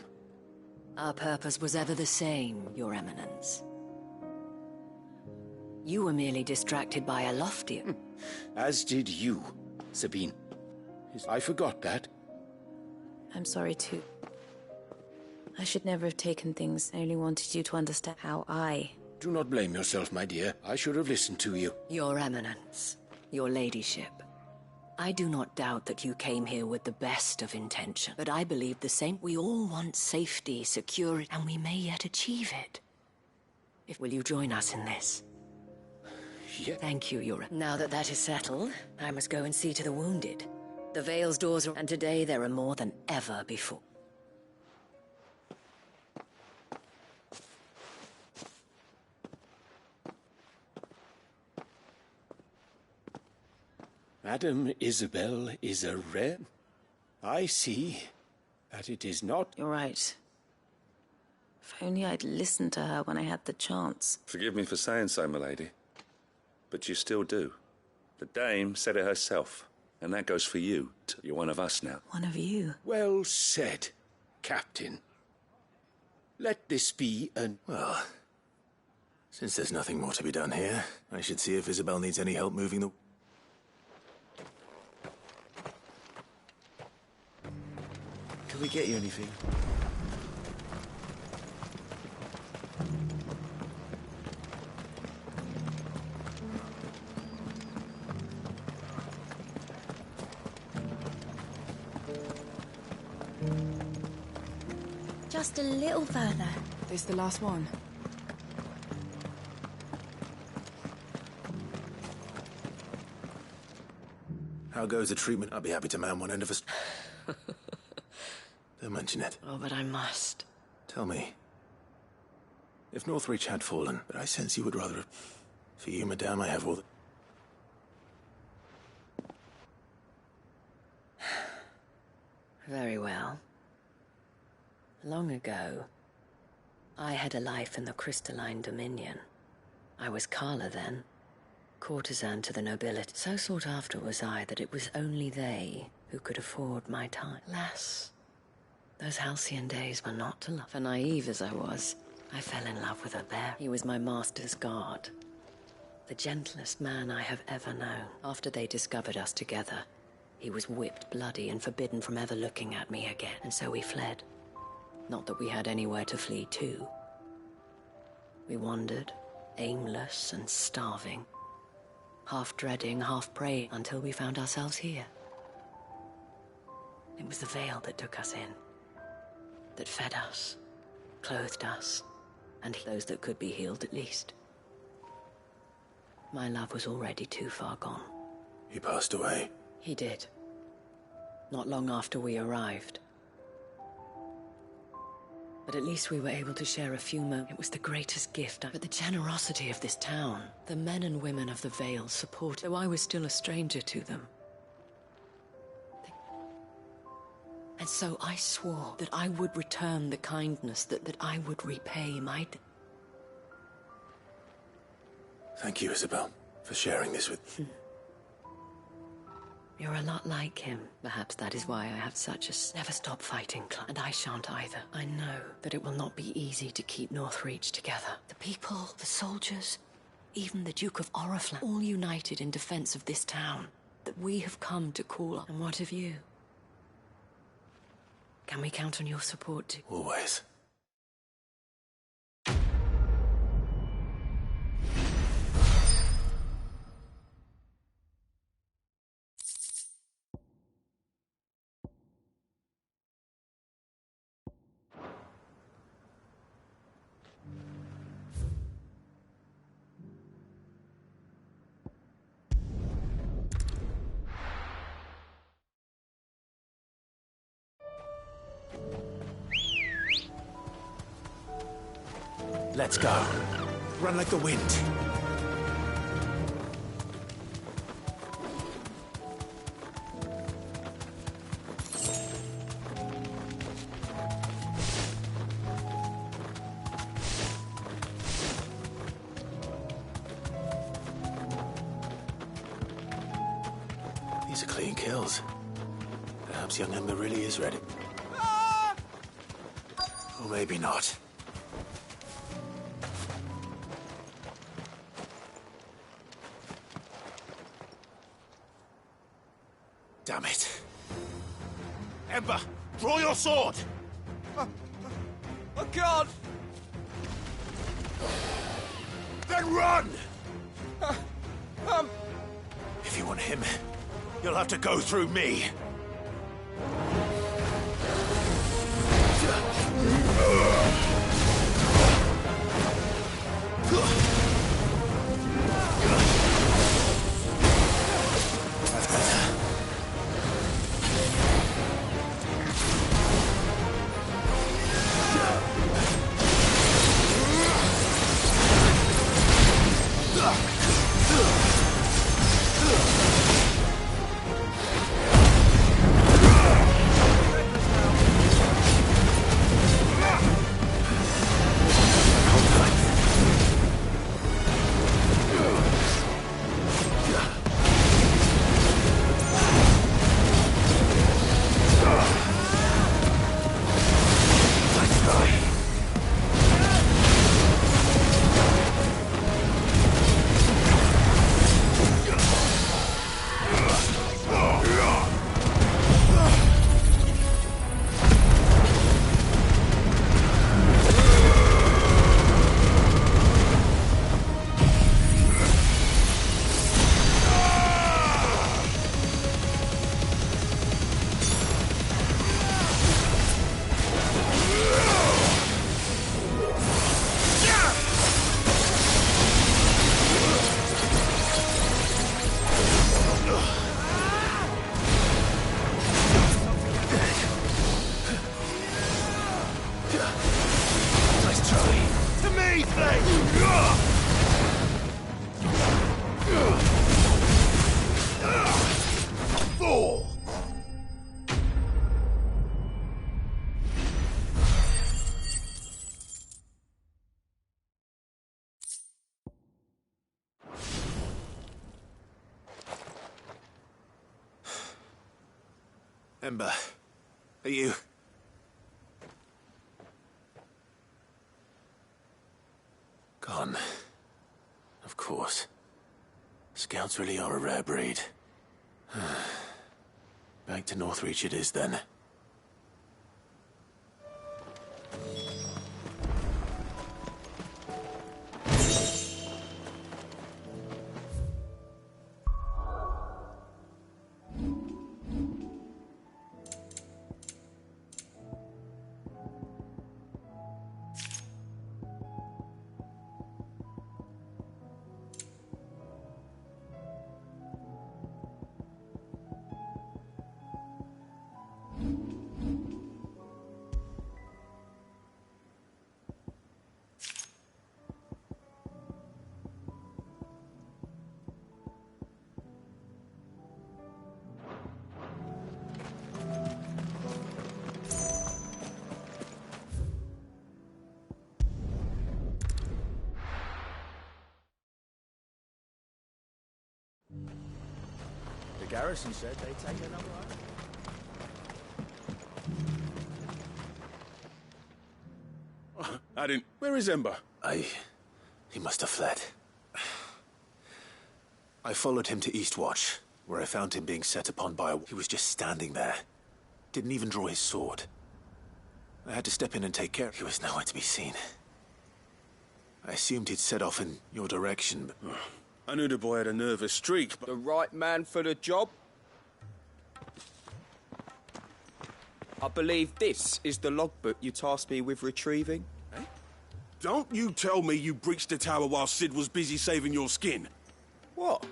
Speaker 24: Our purpose was ever the same, Your Eminence. You were merely distracted by a loftier...
Speaker 18: As did you, Sabine. I forgot that.
Speaker 15: I'm sorry too. I should never have taken things. I only wanted you to understand how I...
Speaker 18: Do not blame yourself, my dear. I should have listened to you.
Speaker 24: Your Eminence, your ladyship. I do not doubt that you came here with the best of intention, but I believe the same. We all want safety, security, and we may yet achieve it. Will you join us in this?
Speaker 18: Yeah.
Speaker 24: Thank you, Your... Now that that is settled, I must go and see to the wounded. The Vale's doors are... And today there are more than ever before.
Speaker 18: Madame Isabel is a rare... I see that it is not...
Speaker 15: You're right. If only I'd listened to her when I had the chance.
Speaker 3: Forgive me for saying so, milady, but you still do. The dame said it herself, and that goes for you. You're one of us now.
Speaker 15: One of you?
Speaker 18: Well said, Captain. Let this be an...
Speaker 2: Well, since there's nothing more to be done here, I should see if Isabel needs any help moving the...
Speaker 17: Can we get you anything?
Speaker 12: Just a little further.
Speaker 21: This the last one?
Speaker 2: How goes the treatment? I'll be happy to man one end of us. Don't mention it.
Speaker 24: Oh, but I must.
Speaker 2: Tell me. If Northreach had fallen, but I sense you would rather... For you, madame, I have all the...
Speaker 24: Very well. Long ago, I had a life in the Crystalline Dominion. I was Carla then, courtesan to the nobility. So sought after was I that it was only they who could afford my time. Alas, those halcyon days were not to love. For naive as I was, I fell in love with a bear. He was my master's guard, the gentlest man I have ever known. After they discovered us together, he was whipped bloody and forbidden from ever looking at me again. And so we fled. Not that we had anywhere to flee to. We wandered, aimless and starving, half dreading, half praying, until we found ourselves here. It was the Vale that took us in, that fed us, clothed us, and those that could be healed at least. My love was already too far gone.
Speaker 2: He passed away.
Speaker 24: He did. Not long after we arrived. But at least we were able to share a few moments. It was the greatest gift. But the generosity of this town, the men and women of the Vale support, though I was still a stranger to them. And so I swore that I would return the kindness, that I would repay my...
Speaker 2: Thank you, Isabel, for sharing this with...
Speaker 24: You're a lot like him. Perhaps that is why I have such a... Never stop fighting, and I shan't either. I know that it will not be easy to keep Northreach together. The people, the soldiers, even the Duke of Oriflamme, all united in defense of this town that we have come to call on. And what of you? Can we count on your support too?
Speaker 2: Always. Let's go. Run like the wind. These are clean kills. Perhaps young Ember really is ready. Or maybe not. Damn it. Ember, draw your sword!
Speaker 6: I can't!
Speaker 2: Then run! If you want him, you'll have to go through me. Ember, are you... Gone. Of course. Scouts really are a rare breed. Back to Northreach it is then.
Speaker 6: The garrison said they'd take another
Speaker 20: Adin, where is Ember?
Speaker 2: He must have fled. I followed him to Eastwatch, where I found him being set upon by a... He was just standing there. Didn't even draw his sword. I had to step in and take care. He was nowhere to be seen. I assumed he'd set off in your direction, but...
Speaker 20: I knew the boy had a nervous streak, but...
Speaker 6: The right man for the job? I believe this is the logbook you tasked me with retrieving.
Speaker 20: Eh? Don't you tell me you breached the tower while Sid was busy saving your skin.
Speaker 6: What?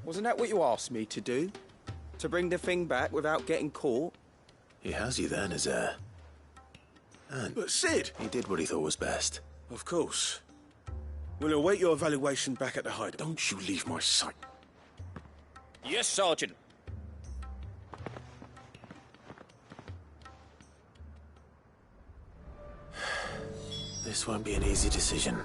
Speaker 6: Wasn't that what you asked me to do? To bring the thing back without getting caught?
Speaker 2: He has you then, as heir. And...
Speaker 20: But Sid!
Speaker 2: He did what he thought was best.
Speaker 20: Of course. We'll await your evaluation back at the hide. Don't you leave my sight.
Speaker 6: Yes, Sergeant.
Speaker 2: This won't be an easy decision.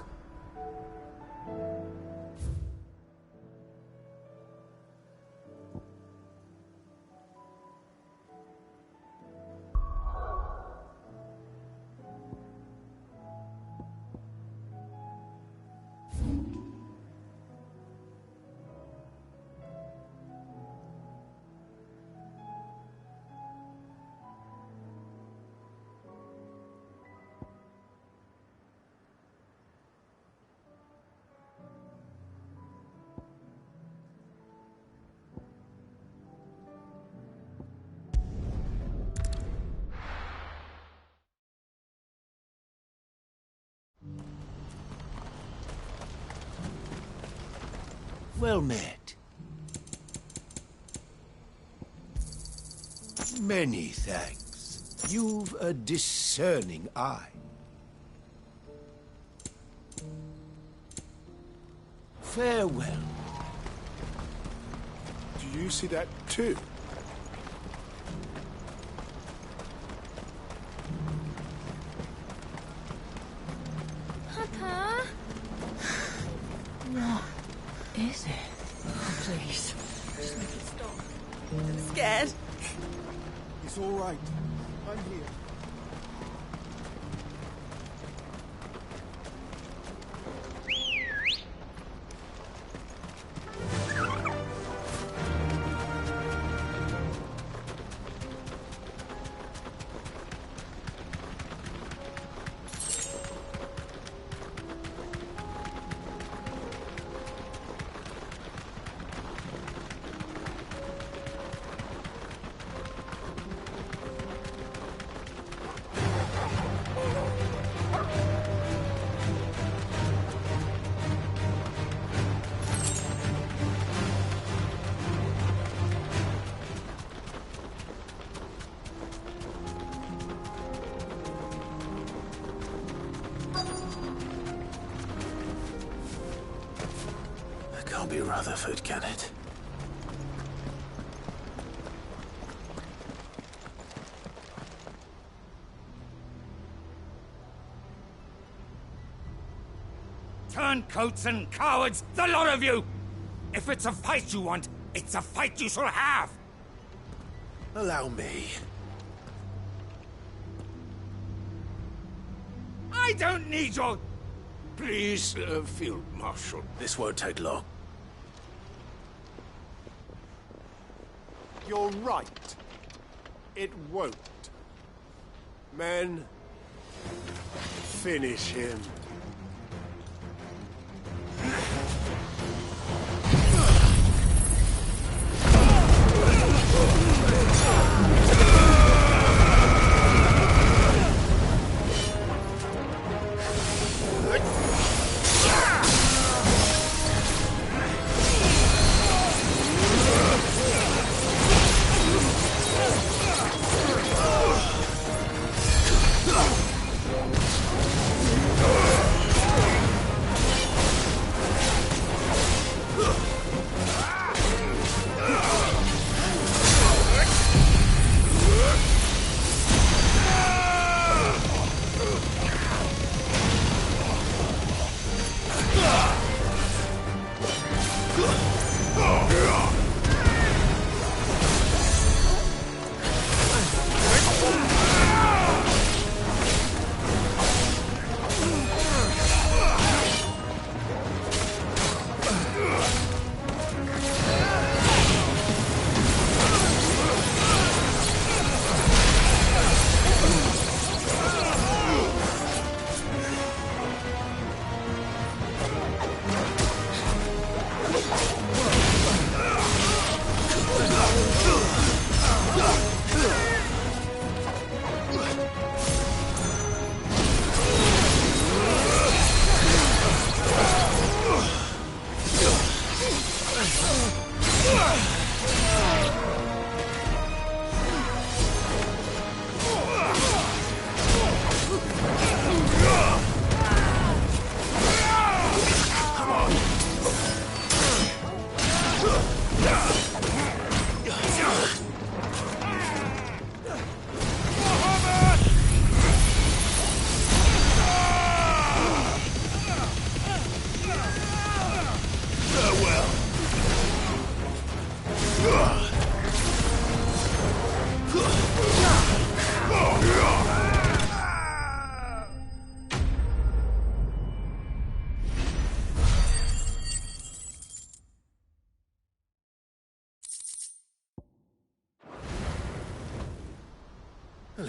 Speaker 18: Well met. Many thanks. You've a discerning eye. Farewell.
Speaker 10: Do you see that too?
Speaker 12: Papa?
Speaker 15: What is it? Oh, please. Just make it stop. I'm scared.
Speaker 10: It's all right. I'm here.
Speaker 2: Can't be Rutherford, can it?
Speaker 11: Turncoats and cowards, the lot of you! If it's a fight you want, it's a fight you shall have!
Speaker 2: Allow me.
Speaker 11: I don't need your... Please, Field Marshal.
Speaker 2: This won't take long.
Speaker 10: You're right. It won't. Men, finish him.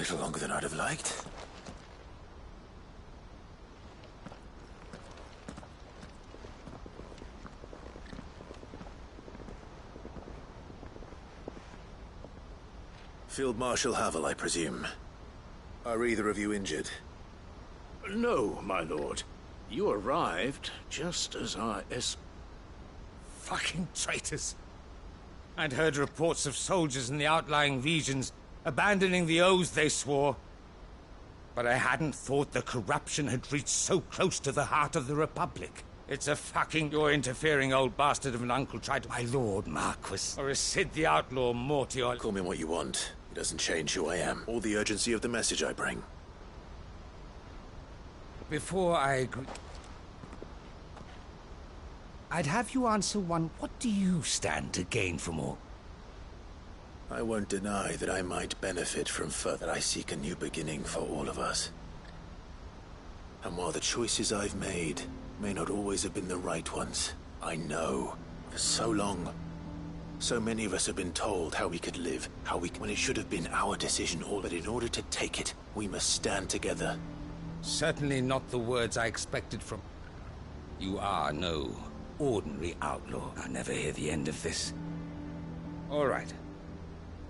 Speaker 2: little longer than I'd have liked. Field Marshal Havel, I presume. Are either of you injured?
Speaker 13: No, my lord. You arrived just as
Speaker 11: Fucking traitors. I'd heard reports of soldiers in the outlying regions abandoning the oaths they swore. But I hadn't thought the corruption had reached so close to the heart of the Republic. It's a fucking... Your interfering old bastard of an uncle tried to... My lord Marquis. Or is Sid the outlaw more to your...
Speaker 2: Call me what you want. It doesn't change who I am, or the urgency of the message I bring.
Speaker 11: Before I agree... I'd have you answer one. What do you stand to gain from all?
Speaker 2: I won't deny that I might benefit from further. I seek a new beginning for all of us. And while the choices I've made may not always have been the right ones, I know for so long, so many of us have been told how we could live, when it should have been our decision, all that in order to take it, we must stand together.
Speaker 11: Certainly not the words I expected from... You are no ordinary outlaw. I'll never hear the end of this. All right.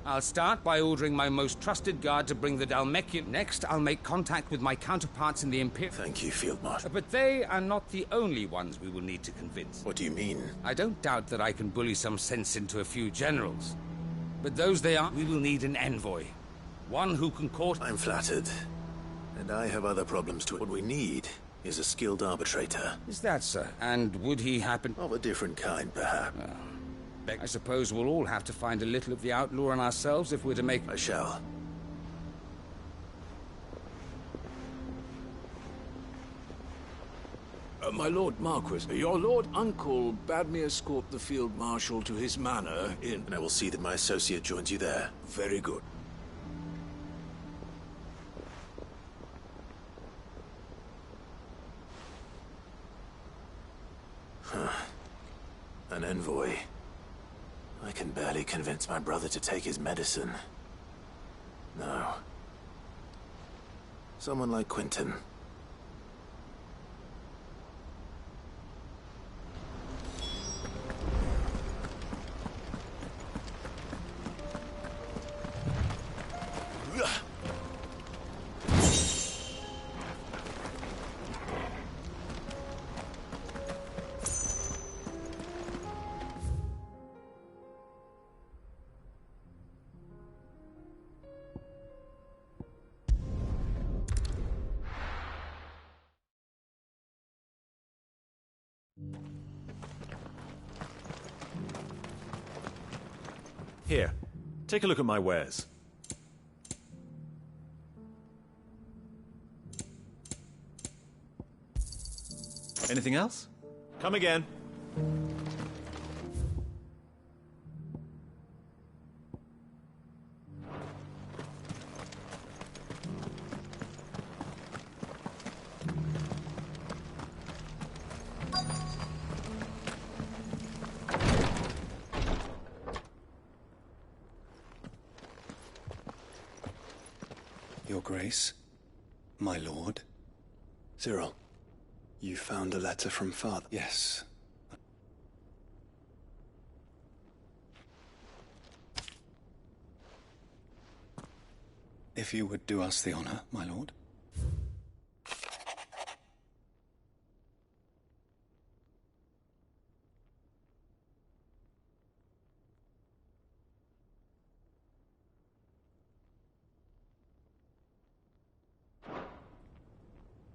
Speaker 11: I'll start by ordering my most trusted guard to bring the Dalmekian. Next, I'll make contact with my counterparts in the Imperial...
Speaker 2: Thank you, Field Marshal.
Speaker 11: But they are not the only ones we will need to convince.
Speaker 2: What do you mean?
Speaker 11: I don't doubt that I can bully some sense into a few generals. But those they are, we will need an envoy. One who can court...
Speaker 2: I'm flattered. And I have other problems too. What we need is a skilled arbitrator.
Speaker 11: Is that, sir? And would he happen...
Speaker 2: Of a different kind, perhaps.
Speaker 11: I suppose we'll all have to find a little of the outlaw in ourselves if we're to make...
Speaker 2: I shall.
Speaker 13: My Lord Marquis, your Lord Uncle bade me escort the Field Marshal to his manor in...
Speaker 2: And I will see that my associate joins you there.
Speaker 13: Very good.
Speaker 2: An envoy. I can barely convince my brother to take his medicine. No. Someone like Quentin.
Speaker 14: Here, take a look at my wares. Anything else? Come again.
Speaker 16: Your Grace, my lord.
Speaker 9: Cyril, you found a letter from Father?
Speaker 16: Yes. If you would do us the honor, my lord.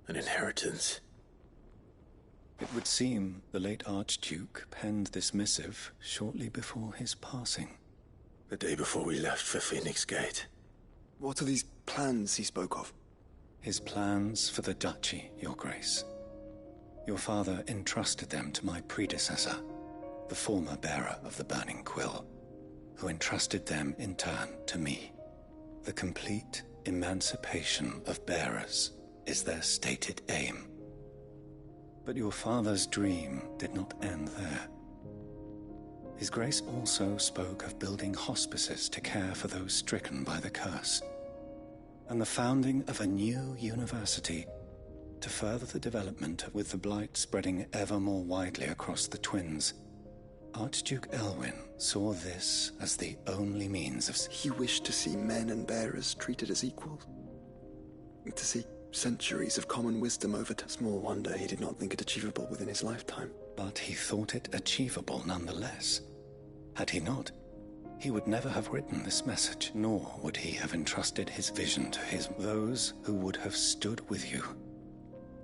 Speaker 2: An inheritance.
Speaker 16: It would seem the late Archduke penned this missive shortly before his passing.
Speaker 2: The day before we left for Phoenix Gate.
Speaker 9: What are these plans he spoke of?
Speaker 16: His plans for the duchy, Your Grace. Your father entrusted them to my predecessor, the former bearer of the Burning Quill, who entrusted them in turn to me. The complete emancipation of bearers is their stated aim. But your father's dream did not end there. His Grace also spoke of building hospices to care for those stricken by the curse. and the founding of a new university to further the development with the blight spreading ever more widely across the twins. Archduke Elwyn saw this as the only means of...
Speaker 9: He wished to see men and bearers treated as equals. To see centuries of common wisdom over time. Small wonder he did not think it achievable within his lifetime.
Speaker 16: But he thought it achievable nonetheless. Had he not, he would never have written this message, nor would he have entrusted his vision to those who would have stood with you,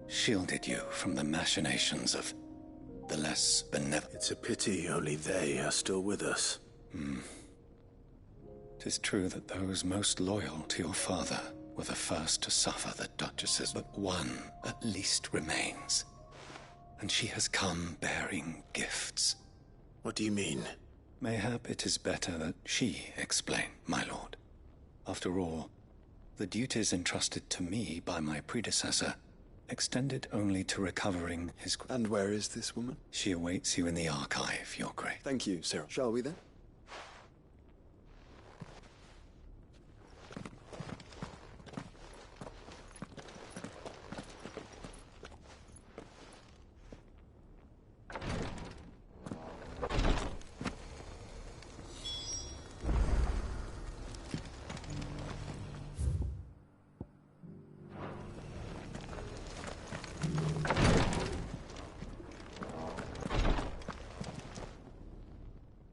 Speaker 16: shielded you from the machinations of the less benevolent.
Speaker 2: It's a pity only they are still with us.
Speaker 16: 'Tis true that those most loyal to your father were the first to suffer the Duchess's, but one at least remains. And she has come bearing gifts.
Speaker 2: What do you mean?
Speaker 16: Mayhap it is better that she explain, my lord. After all, the duties entrusted to me by my predecessor extended only to recovering his...
Speaker 9: And where is this woman?
Speaker 16: She awaits you in the archive, your grace.
Speaker 9: Thank you, Cyril. Shall we then?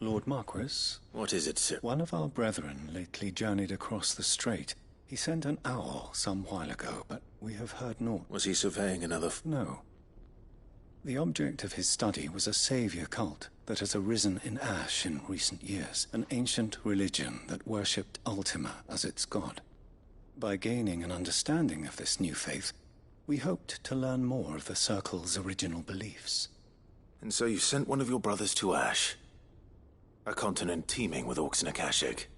Speaker 16: Lord Marquis?
Speaker 2: What is it, sir?
Speaker 16: One of our brethren lately journeyed across the strait. He sent an owl some while ago, but we have heard naught.
Speaker 2: Was he surveying another...
Speaker 16: No. The object of his study was a savior cult that has arisen in Ash in recent years, an ancient religion that worshipped Ultima as its god. By gaining an understanding of this new faith, we hoped to learn more of the Circle's original beliefs.
Speaker 2: And so you sent one of your brothers to Ash? A continent teeming with orcs and Akashic.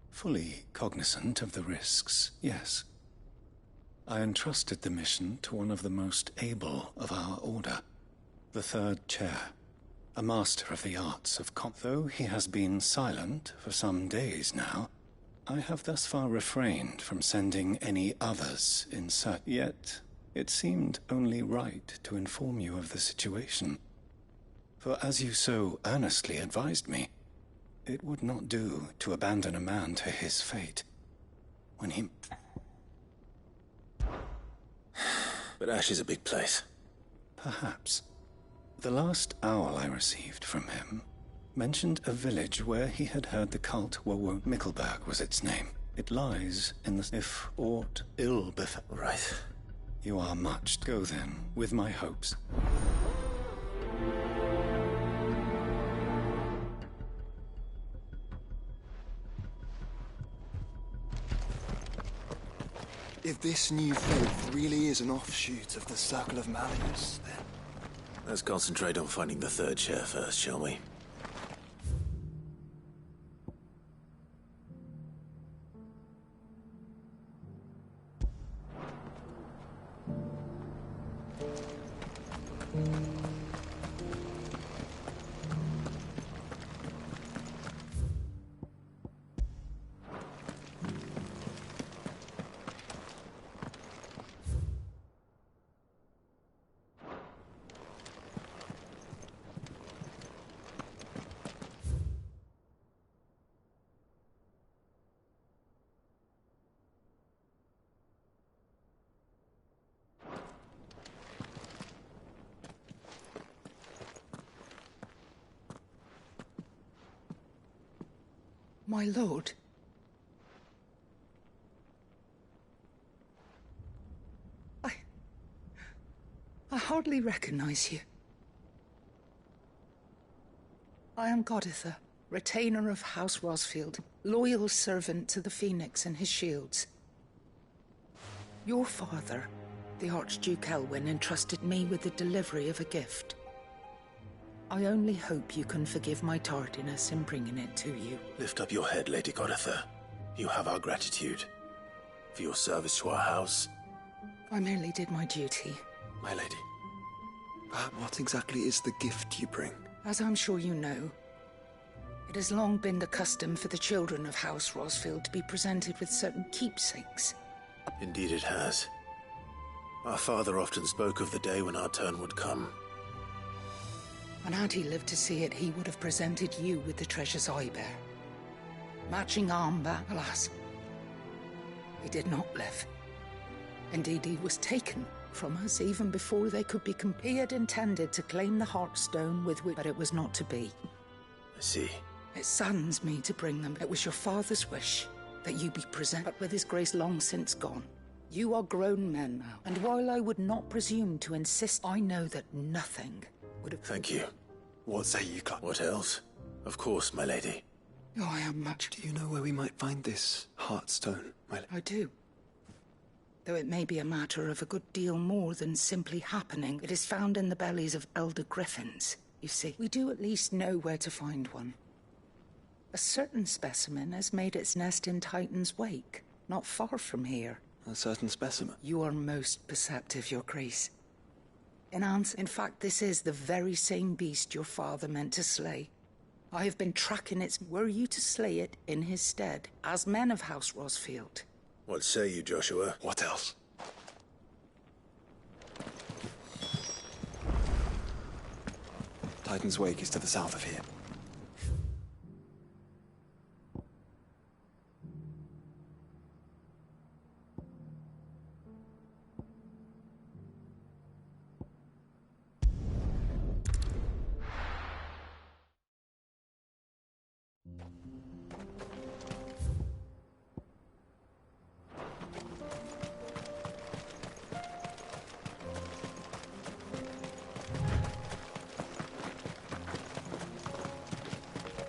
Speaker 16: Fully cognizant of the risks, yes. I entrusted the mission to one of the most able of our order, the third chair, a master of the arts of Though he has been silent for some days now, I have thus far refrained from sending any others in search. Yet, it seemed only right to inform you of the situation. For as you so earnestly advised me, it would not do to abandon a man to his fate when he...
Speaker 2: But Ash is a big place.
Speaker 16: Perhaps. The last owl I received from him mentioned a village where he had heard the cult were wont. Mickleburg was its name. It lies in the... If aught ill befell...
Speaker 2: Right.
Speaker 16: You are much. Go then, with my hopes.
Speaker 9: If this new faith really is an offshoot of the Circle of Malleus, then...
Speaker 2: Let's concentrate on finding the third chair first, shall we?
Speaker 4: My lord. I hardly recognize you. I am Goditha, retainer of House Rosfield, loyal servant to the Phoenix and his shields. Your father, the Archduke Elwyn, entrusted me with the delivery of a gift. I only hope you can forgive my tardiness in bringing it to you.
Speaker 2: Lift up your head, Lady Goditha. You have our gratitude for your service to our house.
Speaker 4: I merely did my duty.
Speaker 9: My lady, what exactly is the gift you bring?
Speaker 4: As I'm sure you know, it has long been the custom for the children of House Rosfield to be presented with certain keepsakes.
Speaker 2: Indeed it has. Our father often spoke of the day when our turn would come.
Speaker 4: And had he lived to see it, he would have presented you with the treasures I bear. Matching armband, alas. He did not live. Indeed, he was taken from us even before they could be compared. He had intended to claim the Heartstone with which, but it was not to be.
Speaker 2: I see.
Speaker 4: It saddens me to bring them. It was your father's wish that you be present, but with his grace long since gone. You are grown men now, and while I would not presume to insist, I know that nothing would have...
Speaker 2: Thank you.
Speaker 9: What say you, Clark?
Speaker 2: What else? Of course, my lady.
Speaker 4: Oh, I am much...
Speaker 9: Do you know where we might find this Heartstone, my lady?
Speaker 4: I do. Though it may be a matter of a good deal more than simply happening, it is found in the bellies of elder griffins, you see. We do at least know where to find one. A certain specimen has made its nest in Titan's Wake, not far from here.
Speaker 9: A certain specimen?
Speaker 4: You are most perceptive, Your Grace. In fact, this is the very same beast your father meant to slay. I have been tracking its... Were you to slay it in his stead, as men of House Rosfield?
Speaker 2: What say you, Joshua?
Speaker 9: What else? Titan's Wake is to the south of here.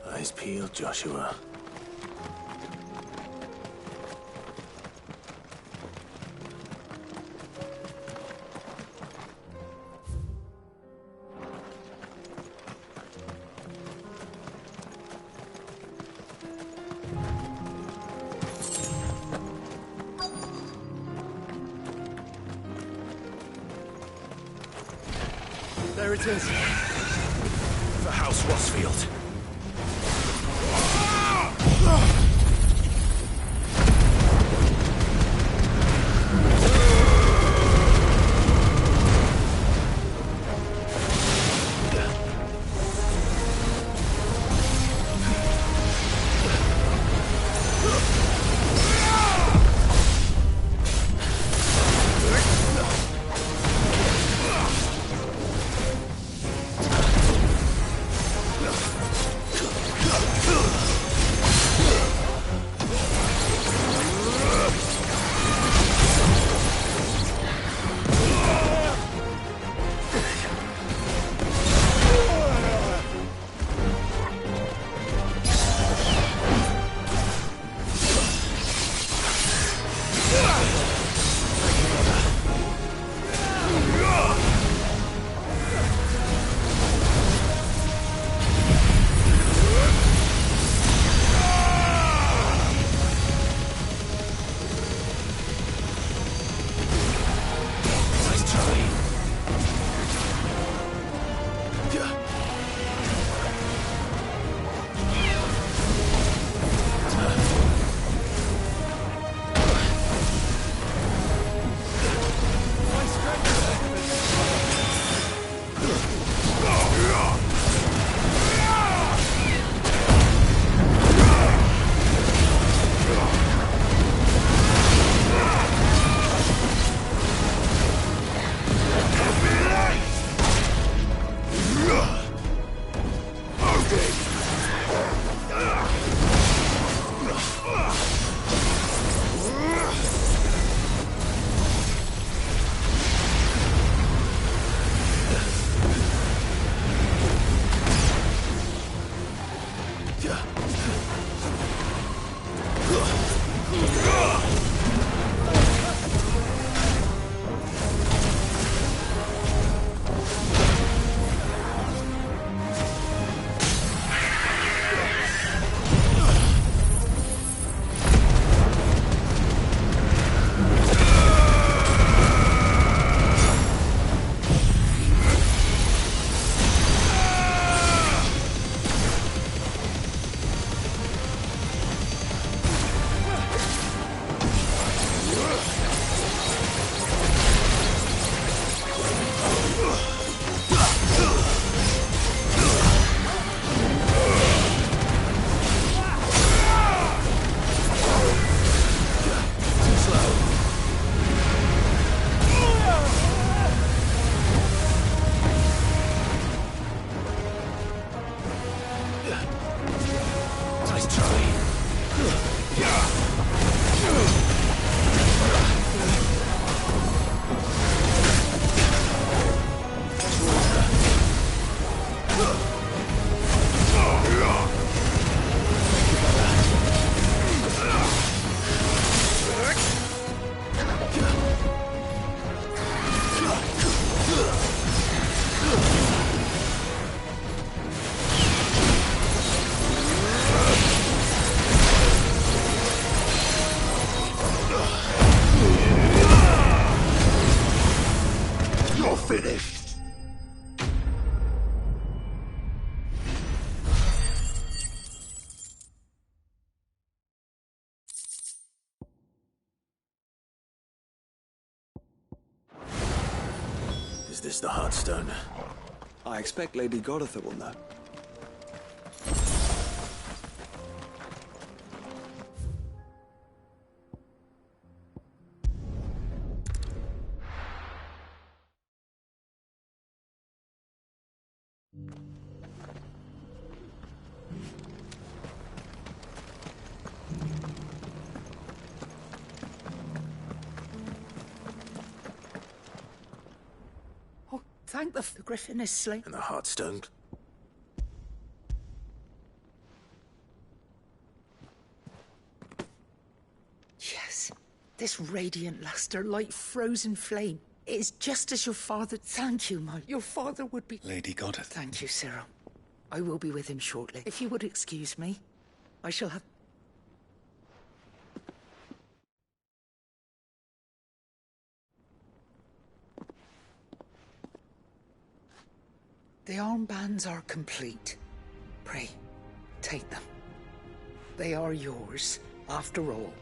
Speaker 2: Eyes peeled, Joshua.
Speaker 9: There it is.
Speaker 2: The House Rosfield. finished. Is this the Heartstone?
Speaker 9: I expect Lady Goditha will know.
Speaker 4: Thank the Griffin is slain.
Speaker 2: And the Heartstone?
Speaker 4: Yes. This radiant luster like frozen flame. It is just as your father... Thank you, your father would be...
Speaker 16: Lady Goditha.
Speaker 4: Thank you, Cyril. I will be with him shortly. If you would excuse me, I shall have... The armbands are complete. Pray, take them. They are yours, after all.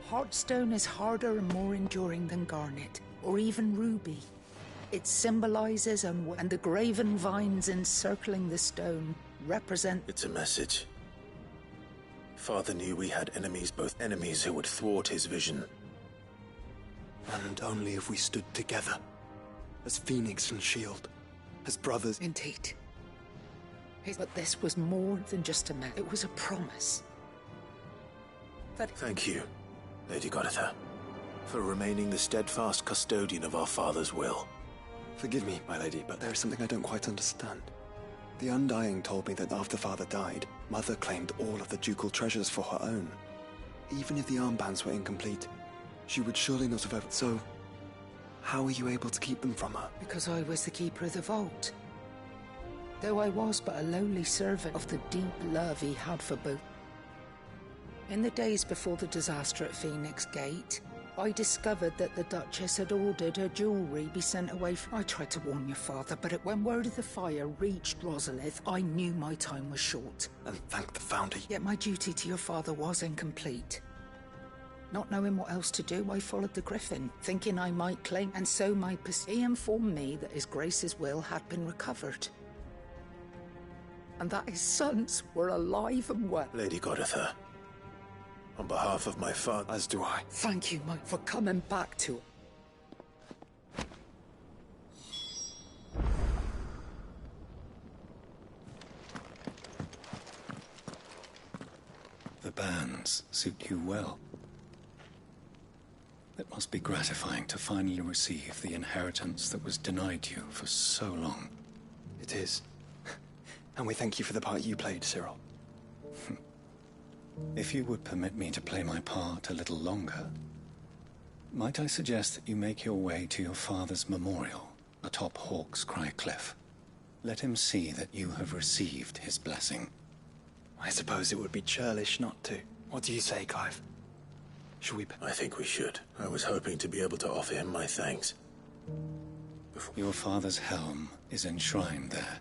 Speaker 4: Heartstone is harder and more enduring than garnet, or even ruby. It symbolizes and the graven vines encircling the stone represent...
Speaker 2: It's a message. Father knew we had enemies, both enemies who would thwart his vision.
Speaker 9: And only if we stood together, as Phoenix and Shield. As brothers.
Speaker 4: Indeed. But this was more than just a message. It was a promise.
Speaker 2: Thank you, Lady Goditha, for remaining the steadfast custodian of our father's will.
Speaker 9: Forgive me, my lady, but there is something I don't quite understand. The Undying told me that after Father died, Mother claimed all of the ducal treasures for her own. Even if the armbands were incomplete, she would surely not have... So, how were you able to keep them from her?
Speaker 4: Because I was the keeper of the vault. Though I was but a lowly servant of the deep love he had for both. In the days before the disaster at Phoenix Gate, I discovered that the Duchess had ordered her jewellery be sent away from... I tried to warn your father, but when word of the fire reached Rosalith, I knew my time was short.
Speaker 9: And thank the Foundry.
Speaker 4: Yet my duty to your father was incomplete. Not knowing what else to do, I followed the Griffin, thinking I might claim, and so he informed me that His Grace's will had been recovered. And that his sons were alive and well.
Speaker 2: Lady Goditha, on behalf of my father...
Speaker 9: As do I.
Speaker 4: Thank you, Mike, for coming back to it.
Speaker 16: The bands suit you well. It must be gratifying to finally receive the inheritance that was denied you for so long.
Speaker 9: It is. And we thank you for the part you played, Cyril.
Speaker 16: If you would permit me to play my part a little longer, might I suggest that you make your way to your father's memorial atop Hawk's Cry Cliff? Let him see that you have received his blessing.
Speaker 9: I suppose it would be churlish not to. What do you say, Clive? Shall we...
Speaker 2: I think we should. I was hoping to be able to offer him my thanks.
Speaker 16: Your father's helm is enshrined there.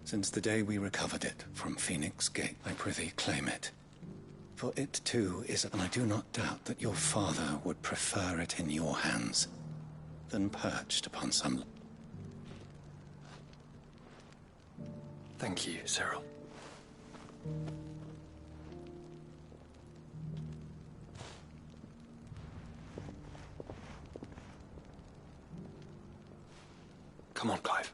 Speaker 16: Since the day we recovered it from Phoenix Gate, I prithee claim it. For it too is, and I do not doubt that your father would prefer it in your hands than perched upon some...
Speaker 9: Thank you, Cyril. Come on, Clive.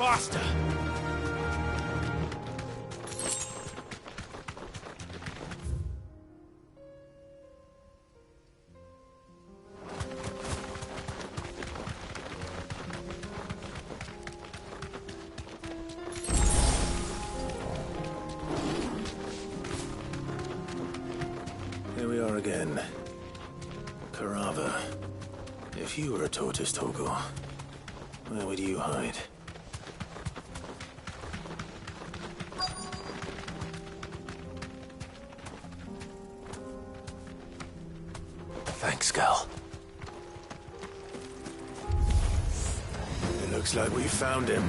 Speaker 11: faster!
Speaker 2: Here we are again. Carava. If you were a tortoise, Togo, where would you hide? Thanks, Gal. It looks like we found him.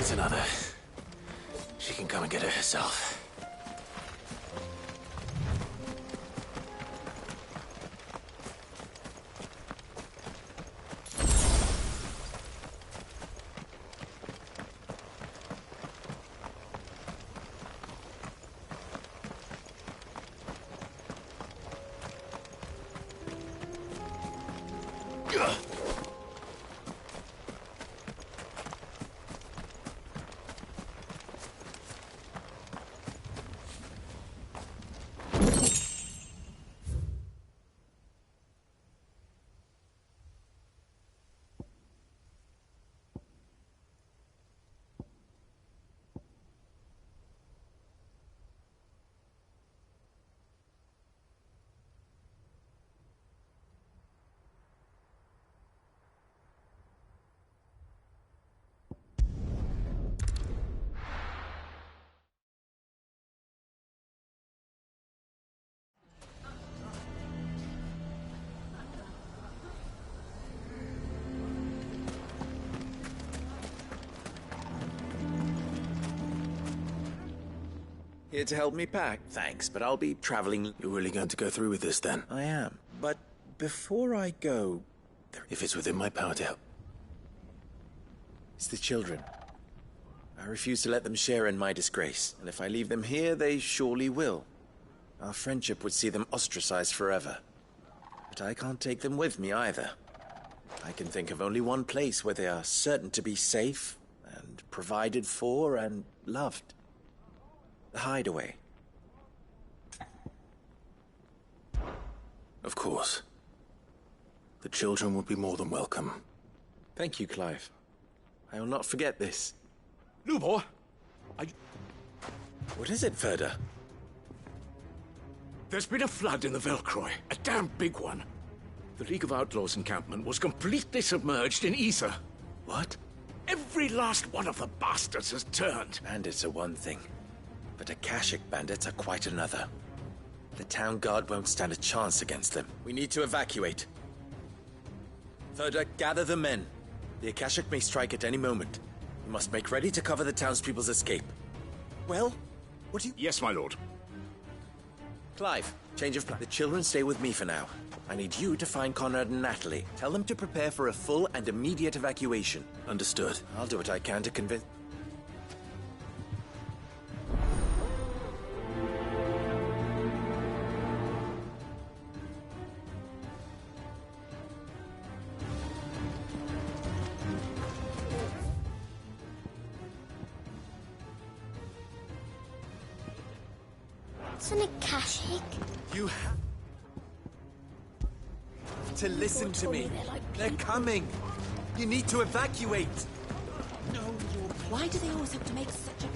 Speaker 2: There's another. She can come and get it herself.
Speaker 17: Here to help me pack. Thanks, but I'll be traveling.
Speaker 2: You're really going to go through with this, then?
Speaker 17: I am. But before I go...
Speaker 2: If it's within my power to help...
Speaker 17: It's the children. I refuse to let them share in my disgrace, and if I leave them here, they surely will. Our friendship would see them ostracized forever. But I can't take them with me either. I can think of only one place where they are certain to be safe, and provided for, and loved. The hideaway.
Speaker 2: Of course. The children would be more than welcome.
Speaker 17: Thank you, Clive. I will not forget this.
Speaker 13: Lubor!
Speaker 17: What is it, Ferda?
Speaker 13: There's been a flood in the Velcroy. A damn big one. The League of Outlaws encampment was completely submerged in ether.
Speaker 17: What?
Speaker 13: Every last one of the bastards has turned.
Speaker 17: Bandits are one thing, but Akashic bandits are quite another. The town guard won't stand a chance against them. We need to evacuate. Ferda, gather the men. The Akashic may strike at any moment. We must make ready to cover the townspeople's escape. Well, what do you...
Speaker 13: Yes, my lord.
Speaker 17: Clive, change of plan. The children stay with me for now. I need you to find Conrad and Natalie. Tell them to prepare for a full and immediate evacuation.
Speaker 2: Understood.
Speaker 17: I'll do what I can to convince...
Speaker 12: It's an Akashic.
Speaker 17: You have to listen to me. They're coming. You need to evacuate.
Speaker 12: No, Lord. Why do they always have to make such a...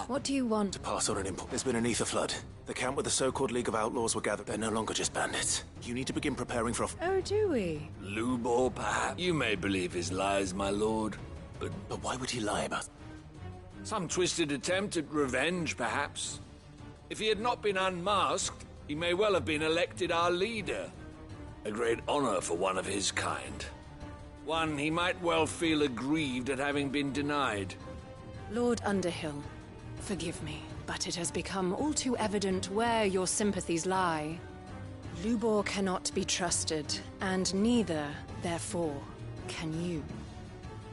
Speaker 24: What do you want?
Speaker 2: To pass on an impulse. There's been an ether flood. The camp where the so-called League of Outlaws were gathered. They're no longer just bandits. You need to begin preparing for a...
Speaker 24: Oh, do we?
Speaker 13: Lubor, perhaps. You may believe his lies, my lord.
Speaker 2: But why would he lie about...
Speaker 13: Some twisted attempt at revenge, perhaps. If he had not been unmasked, he may well have been elected our leader. A great honor for one of his kind. One he might well feel aggrieved at having been denied.
Speaker 21: Lord Underhill, forgive me, but it has become all too evident where your sympathies lie. Lubor cannot be trusted, and neither, therefore, can you.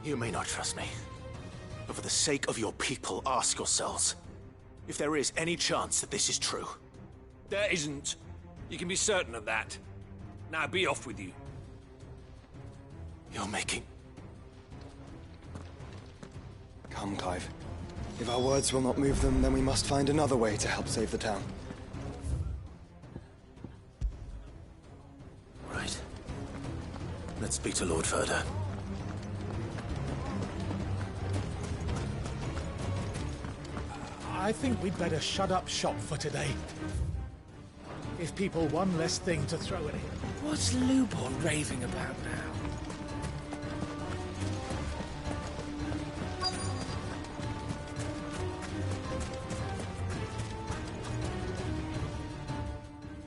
Speaker 2: You may not trust me, but for the sake of your people, ask yourselves if there is any chance that this is true.
Speaker 13: There isn't. You can be certain of that. Now be off with you.
Speaker 2: You're making...
Speaker 9: Come, Clive. If our words will not move them, then we must find another way to help save the town.
Speaker 2: Right. Let's speak to Lord Ferda.
Speaker 7: I think we'd better shut up shop for today. Give people one less thing to throw at him.
Speaker 13: What's Lubor raving about now?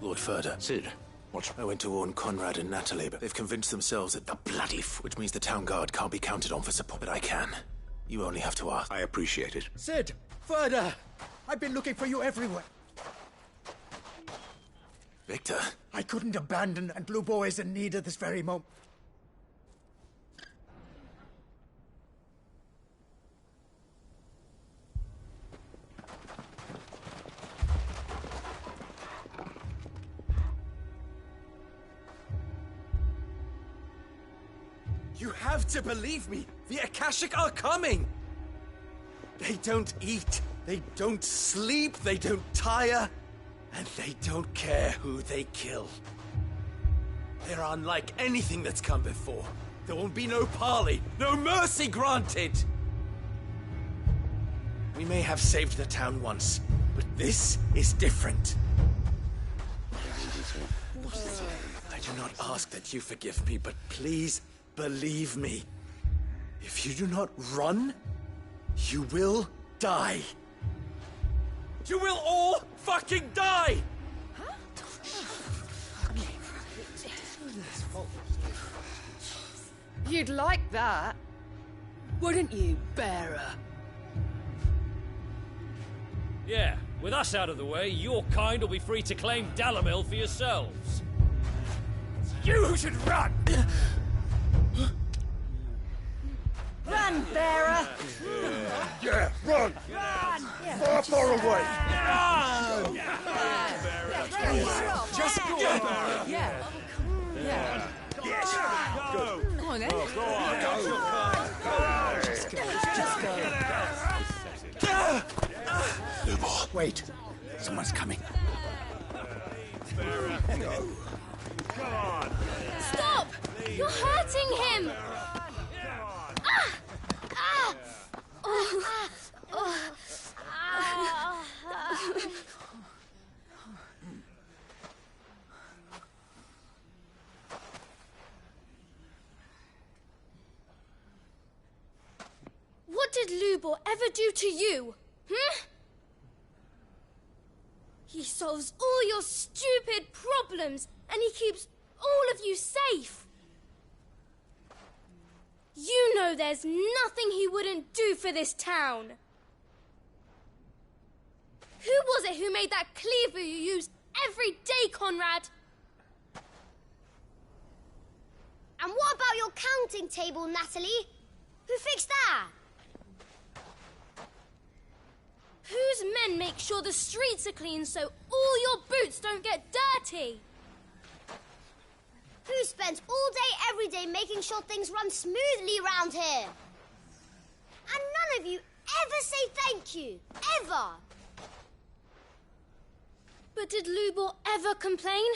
Speaker 2: Lord Ferda.
Speaker 13: Sid, what?
Speaker 2: I went to warn Conrad and Natalie, but they've convinced themselves that the bloody which means the town guard can't be counted on for support. But I can. You only have to ask.
Speaker 13: I appreciate it.
Speaker 7: Sid! Ferda! I've been looking for you everywhere.
Speaker 2: Victor?
Speaker 7: I couldn't abandon, and Lubor is in need at this very moment.
Speaker 17: You have to believe me! The Akashic are coming! They don't eat, they don't sleep, they don't tire, and they don't care who they kill. They're unlike anything that's come before. There won't be no parley, no mercy granted! We may have saved the town once, but this is different. I do not ask that you forgive me, but please believe me. If you do not run, you will die. You will all fucking die!
Speaker 21: You'd like that. wouldn't you, bearer?
Speaker 8: Yeah, with us out of the way, your kind will be free to claim Dalamil for yourselves. You should run!
Speaker 21: Run, bearer!
Speaker 20: Yeah, run!
Speaker 21: Run!
Speaker 20: Far away!
Speaker 21: Run! Just go! Yeah. Yeah.
Speaker 20: Yes!
Speaker 21: Go! Come on, then.
Speaker 20: Go on!
Speaker 21: Just go.
Speaker 18: Lubor, wait. Someone's coming.
Speaker 12: Stop! You're hurting him! Ah! Ah! Oh. Oh. Ah. What did Lubor ever do to you? He solves all your stupid problems, and he keeps all of you safe. You know there's nothing he wouldn't do for this town. Who was it who made that cleaver you use every day, Conrad?
Speaker 19: And what about your counting table, Natalie? Who fixed that?
Speaker 12: Whose men make sure the streets are clean so all your boots don't get dirty?
Speaker 19: Who spends all day, every day making sure things run smoothly around here? And none of you ever say thank you. Ever.
Speaker 12: But did Lubor ever complain?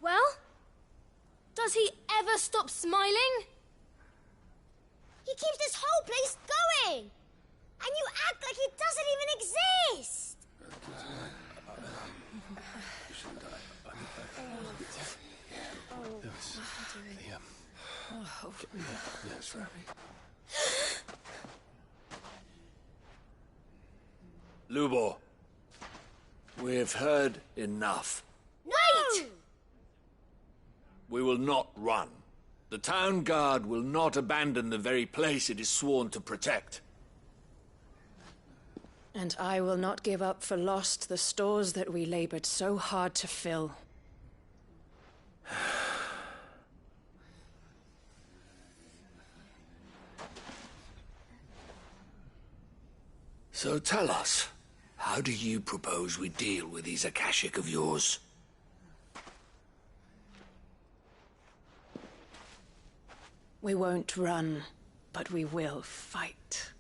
Speaker 12: Well, does he ever stop smiling?
Speaker 19: He keeps this whole place going. And you act like he doesn't even exist!
Speaker 13: Lubor, we've heard enough.
Speaker 19: Wait!
Speaker 13: We will not run. The town guard will not abandon the very place it is sworn to protect.
Speaker 21: And I will not give up for lost the stores that we labored so hard to fill.
Speaker 13: So tell us, how do you propose we deal with these Akashic of yours?
Speaker 21: We won't run, but we will fight.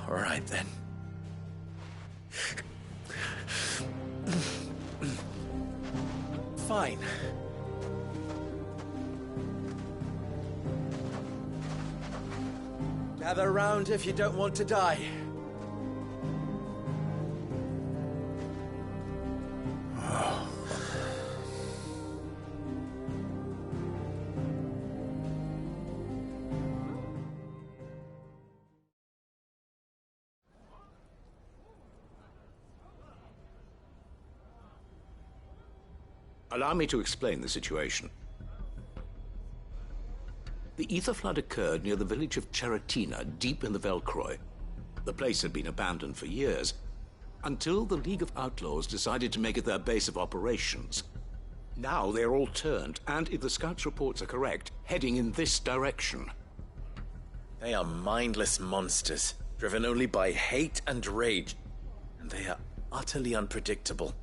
Speaker 17: All right, then. Fine. Gather round if you don't want to die.
Speaker 22: Allow me to explain the situation. The ether flood occurred near the village of Cheratina, deep in the Velcroy. The place had been abandoned for years, until the League of Outlaws decided to make it their base of operations. Now they're all turned, and if the scouts' reports are correct, heading in this direction.
Speaker 17: They are mindless monsters, driven only by hate and rage, and they are utterly unpredictable.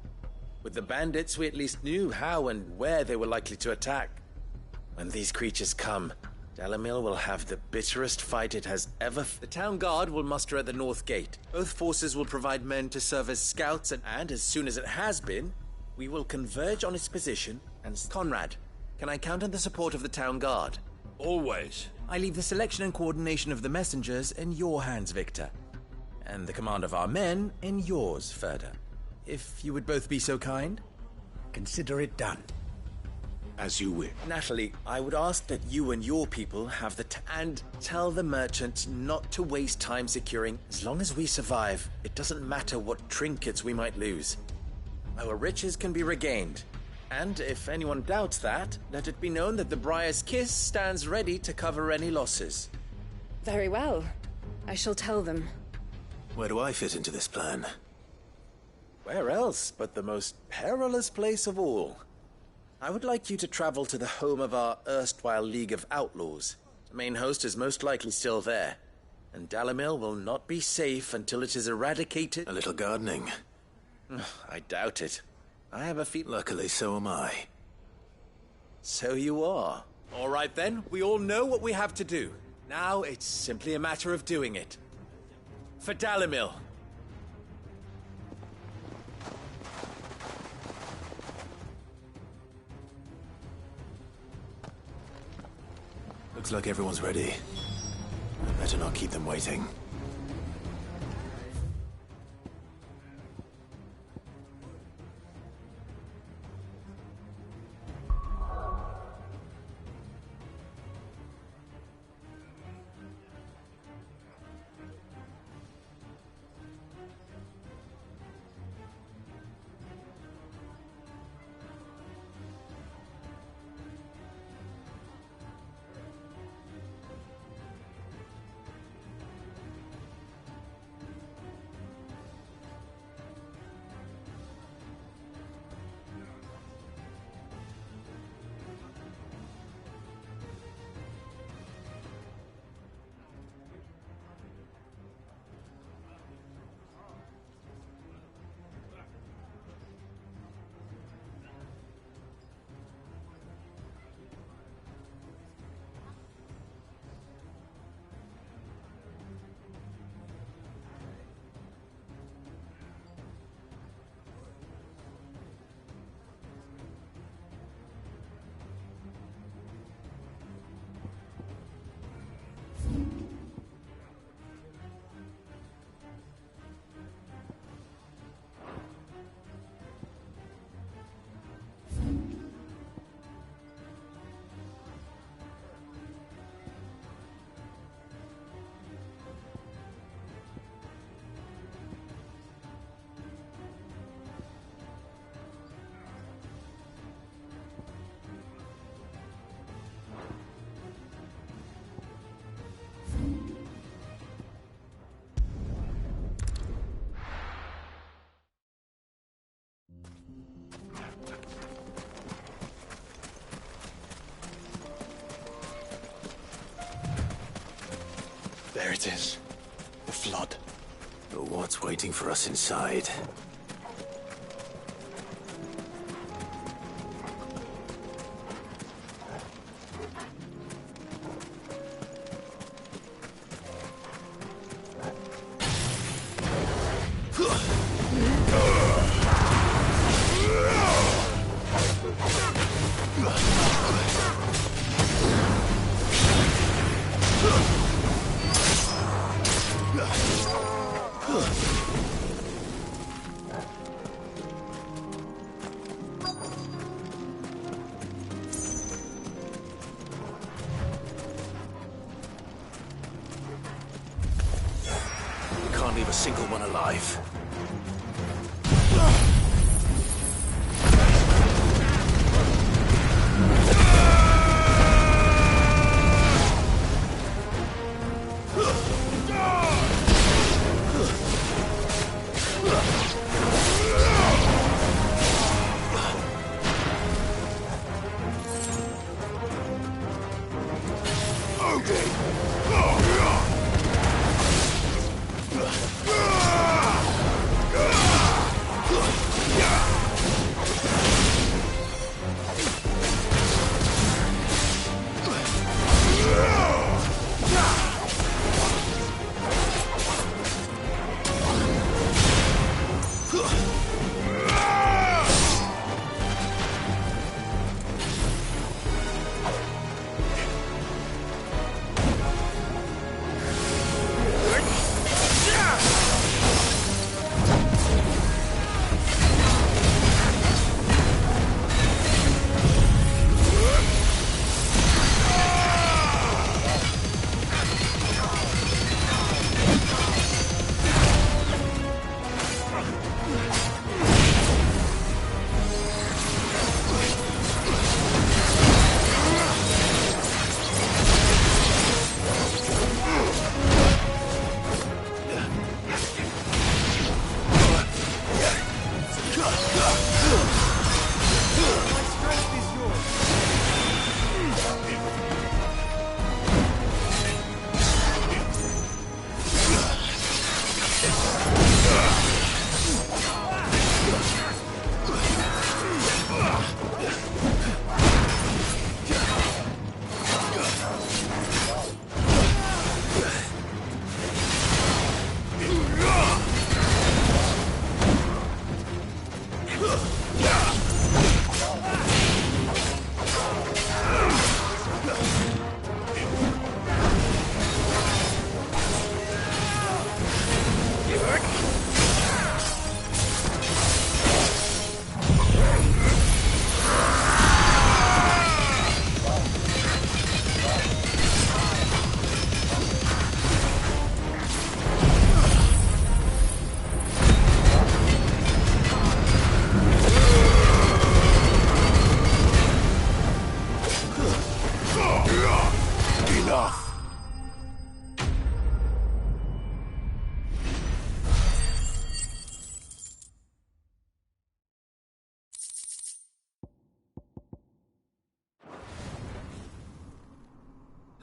Speaker 17: With the bandits, we at least knew how and where they were likely to attack. When these creatures come, Dalamil will have the bitterest fight it has ever... The town guard will muster at the north gate. Both forces will provide men to serve as scouts, and as soon as it has been, we will converge on its position and... Conrad, can I count on the support of the town guard?
Speaker 13: Always.
Speaker 17: I leave the selection and coordination of the messengers in your hands, Victor. And the command of our men in yours, Ferda. If you would both be so kind.
Speaker 18: Consider it done.
Speaker 22: As you wish.
Speaker 17: Natalie, I would ask that you and your people have the and tell the merchant not to waste time securing. As long as we survive, it doesn't matter what trinkets we might lose. Our riches can be regained, And if anyone doubts that, let it be known that the Briar's Kiss stands ready to cover any losses.
Speaker 21: Very well. I shall tell them.
Speaker 2: Where do I fit into this plan?
Speaker 17: Where else but the most perilous place of all? I would like you to travel to the home of our erstwhile League of Outlaws. The main host is most likely still there, and Dalimil will not be safe until it is eradicated.
Speaker 2: A little gardening?
Speaker 17: I doubt it. I have a feeling.
Speaker 2: Luckily, so am I.
Speaker 17: So you are. All right then, we all know what we have to do. Now it's simply a matter of doing it. For Dalimil.
Speaker 2: Looks like everyone's ready. I better not keep them waiting.
Speaker 17: There it is. The flood.
Speaker 2: But what's waiting for us inside? Can't leave a single one alive.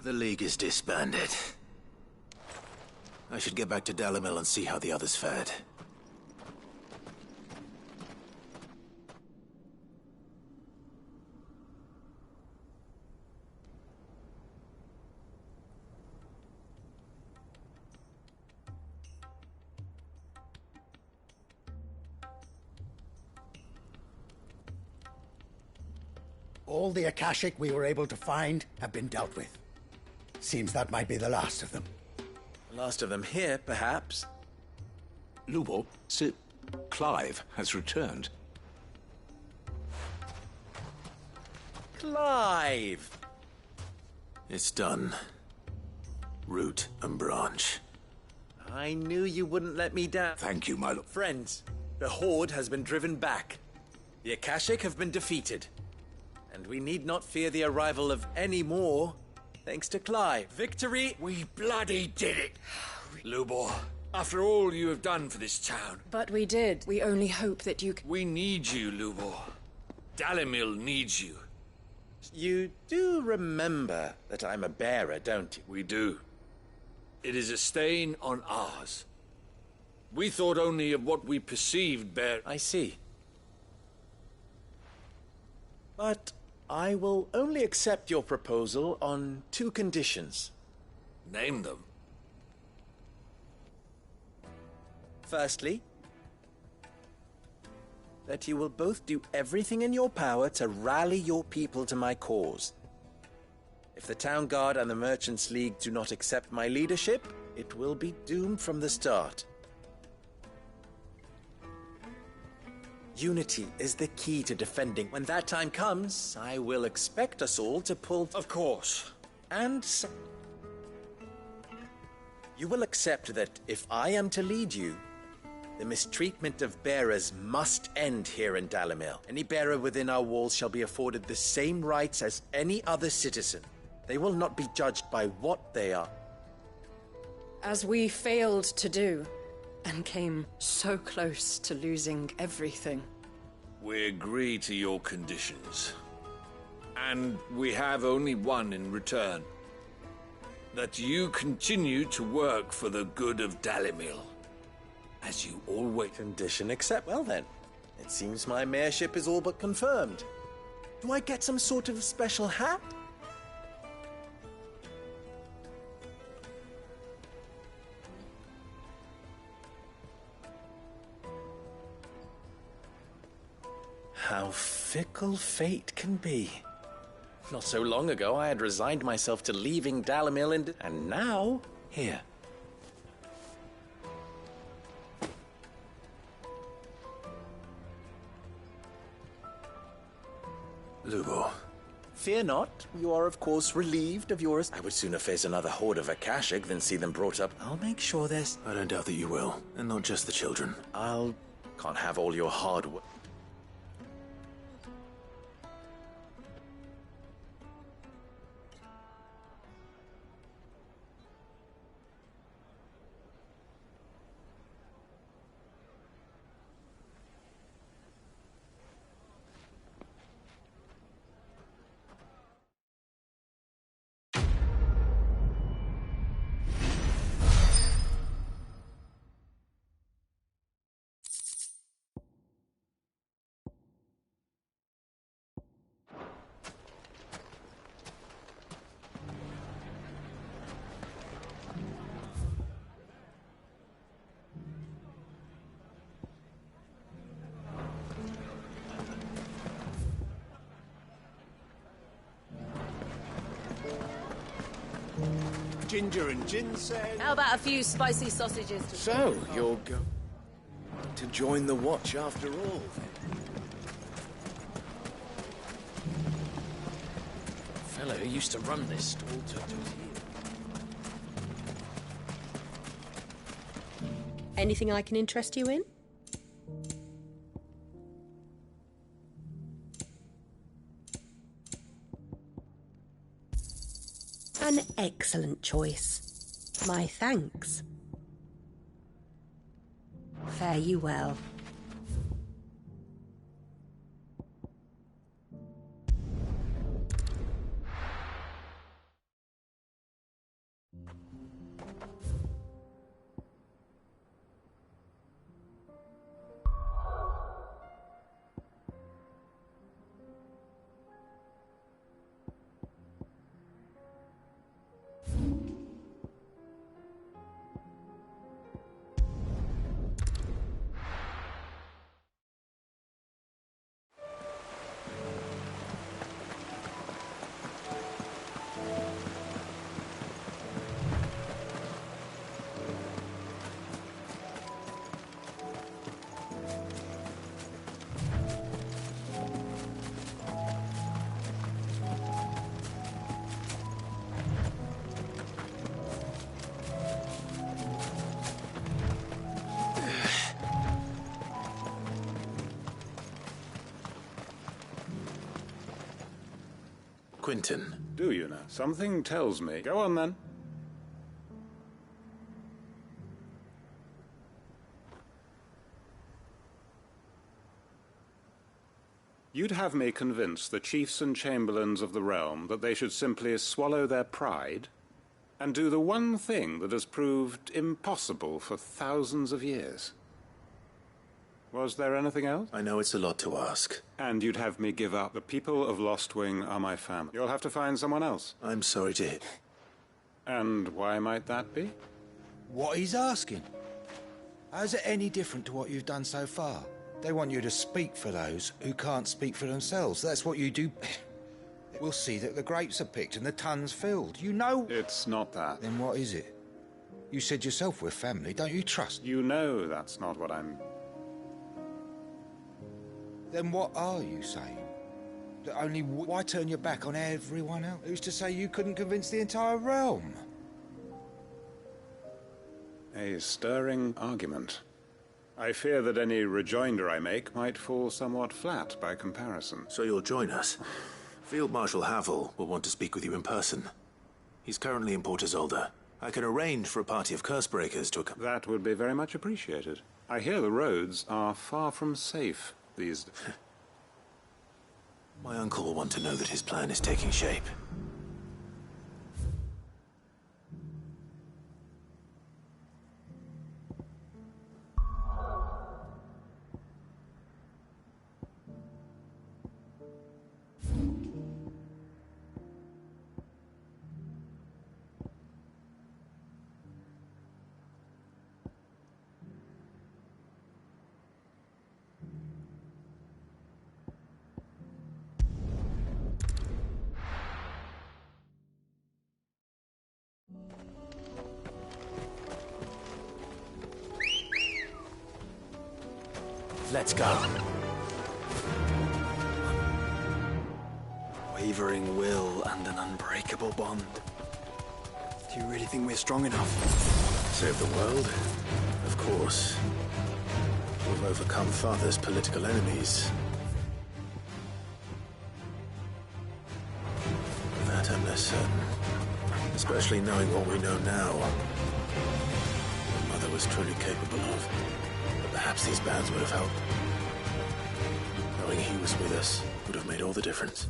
Speaker 2: The League is disbanded. I should get back to Dalimil and see how the others fared.
Speaker 1: All the Akashic we were able to find have been dealt with. Seems that might be the last of them.
Speaker 17: Last of them here, perhaps.
Speaker 22: Lubor, Sir Clive has returned.
Speaker 17: Clive!
Speaker 2: It's done. Root and branch.
Speaker 17: I knew you wouldn't let me down.
Speaker 22: Thank you, my lord.
Speaker 17: Friends, the Horde has been driven back. The Akashic have been defeated. And we need not fear the arrival of any more, thanks to Clive. Victory!
Speaker 13: We bloody did it! Lubor, after all you have done for this town.
Speaker 21: But we did. We only hope that you can...
Speaker 13: We need you, Lubor. Dalimil needs you.
Speaker 17: You do remember that I'm a bearer, don't you?
Speaker 13: We do. It is a stain on ours. We thought only of what we perceived bear...
Speaker 17: I see. But I will only accept your proposal on 2 conditions.
Speaker 13: Name them.
Speaker 17: Firstly, that you will both do everything in your power to rally your people to my cause. If the Town Guard and the Merchants League do not accept my leadership, it will be doomed from the start. Unity is the key to defending. When that time comes, I will expect us all to pull...
Speaker 13: Of course.
Speaker 17: And you will accept that if I am to lead you, the mistreatment of bearers must end here in Dalimil. Any bearer within our walls shall be afforded the same rights as any other citizen. They will not be judged by what they are.
Speaker 21: As we failed to do, and came so close to losing everything.
Speaker 13: We agree to your conditions. And we have only one in return. That you continue to work for the good of Dalimil. As you always...
Speaker 17: Condition accept. Well then, it seems my mayorship is all but confirmed. Do I get some sort of special hat? How fickle fate can be. Not so long ago, I had resigned myself to leaving Dalimil and now, here.
Speaker 2: Lubor.
Speaker 17: Fear not. You are, of course, relieved of yours. I would sooner face another horde of Akashic than see them brought up. I'll make sure there's...
Speaker 2: I don't doubt that you will, and not just the children.
Speaker 17: Can't have all your hard work.
Speaker 10: Ginger and ginseng.
Speaker 15: How about a few spicy sausages?
Speaker 18: So, you're going to join the Watch after all, then? The fellow who used to run this stall took to his heels.
Speaker 3: Anything I can interest you in? An excellent choice. My thanks. Fare you well.
Speaker 2: Quinton.
Speaker 5: Do you now? Something tells me. Go on, then. You'd have me convince the chiefs and chamberlains of the realm that they should simply swallow their pride and do the one thing that has proved impossible for thousands of years. Was there anything else?
Speaker 2: I know it's a lot to ask.
Speaker 5: And you'd have me give up. The people of Lostwing are my family. You'll have to find someone else.
Speaker 2: I'm sorry to hear.
Speaker 5: And why might that be?
Speaker 6: What he's asking. How's it any different to what you've done so far? They want you to speak for those who can't speak for themselves. That's what you do. We'll see that the grapes are picked and the tons filled. You know...
Speaker 5: It's not that.
Speaker 6: Then what is it? You said yourself we're family. Don't you trust?
Speaker 5: You know that's not what I'm...
Speaker 6: Then what are you saying? That only why turn your back on everyone else? Who's to say you couldn't convince the entire realm?
Speaker 5: A stirring argument. I fear that any rejoinder I make might fall somewhat flat by comparison.
Speaker 2: So you'll join us? Field Marshal Havel will want to speak with you in person. He's currently in Port Isolde. I can arrange for a party of Cursebreakers to accompany.
Speaker 5: That would be very much appreciated. I hear the roads are far from safe these days.
Speaker 2: My uncle will want to know that his plan is taking shape. Let's go.
Speaker 9: Wavering will and an unbreakable bond. Do you really think we're strong enough?
Speaker 2: Save the world? Of course. We've overcome Father's political enemies. Of that I'm less certain. Especially knowing what we know now. What Mother was truly capable of. But perhaps these bands would have helped. Knowing he was with us would have made all the difference.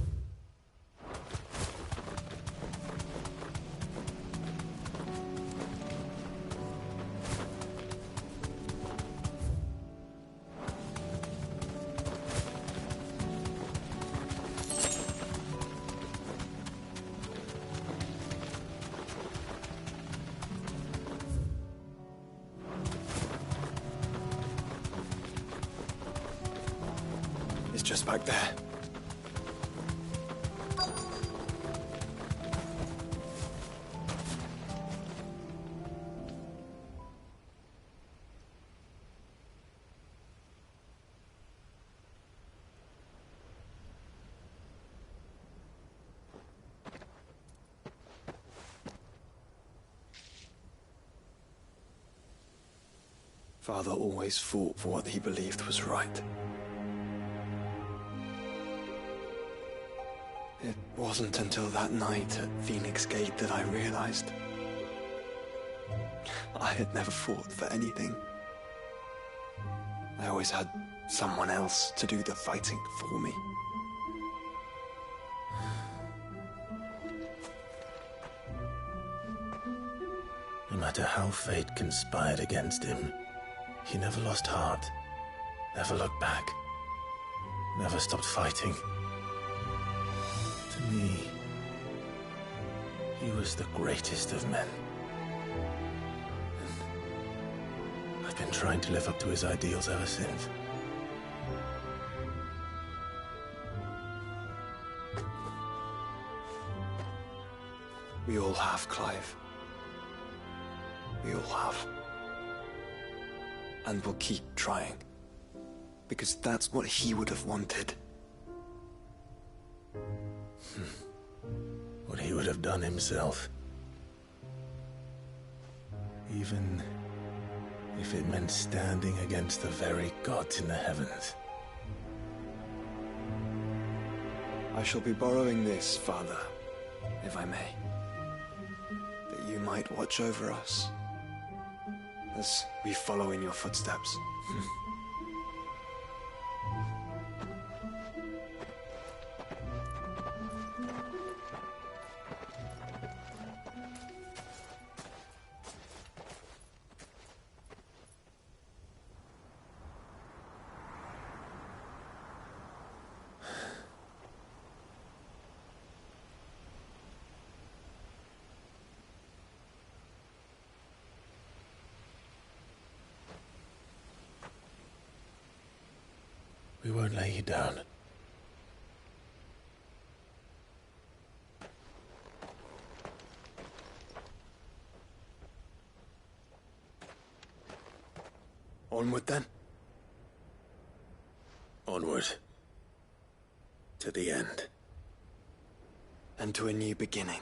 Speaker 9: Just back there. Father always fought for what he believed was right. It wasn't until that night at Phoenix Gate that I realized I had never fought for anything. I always had someone else to do the fighting for me.
Speaker 2: No matter how fate conspired against him, he never lost heart, never looked back, never stopped fighting. To me, he was the greatest of men. And I've been trying to live up to his ideals ever since.
Speaker 9: We all have, Clive. We all have. And we'll keep trying. Because that's what he would have wanted.
Speaker 2: What he would have done himself. Even if it meant standing against the very gods in the heavens.
Speaker 9: I shall be borrowing this, Father, if I may. That you might watch over us as we follow in your footsteps.
Speaker 2: We won't lay you down.
Speaker 9: Onward, then?
Speaker 2: Onward. To the end.
Speaker 9: And to a new beginning.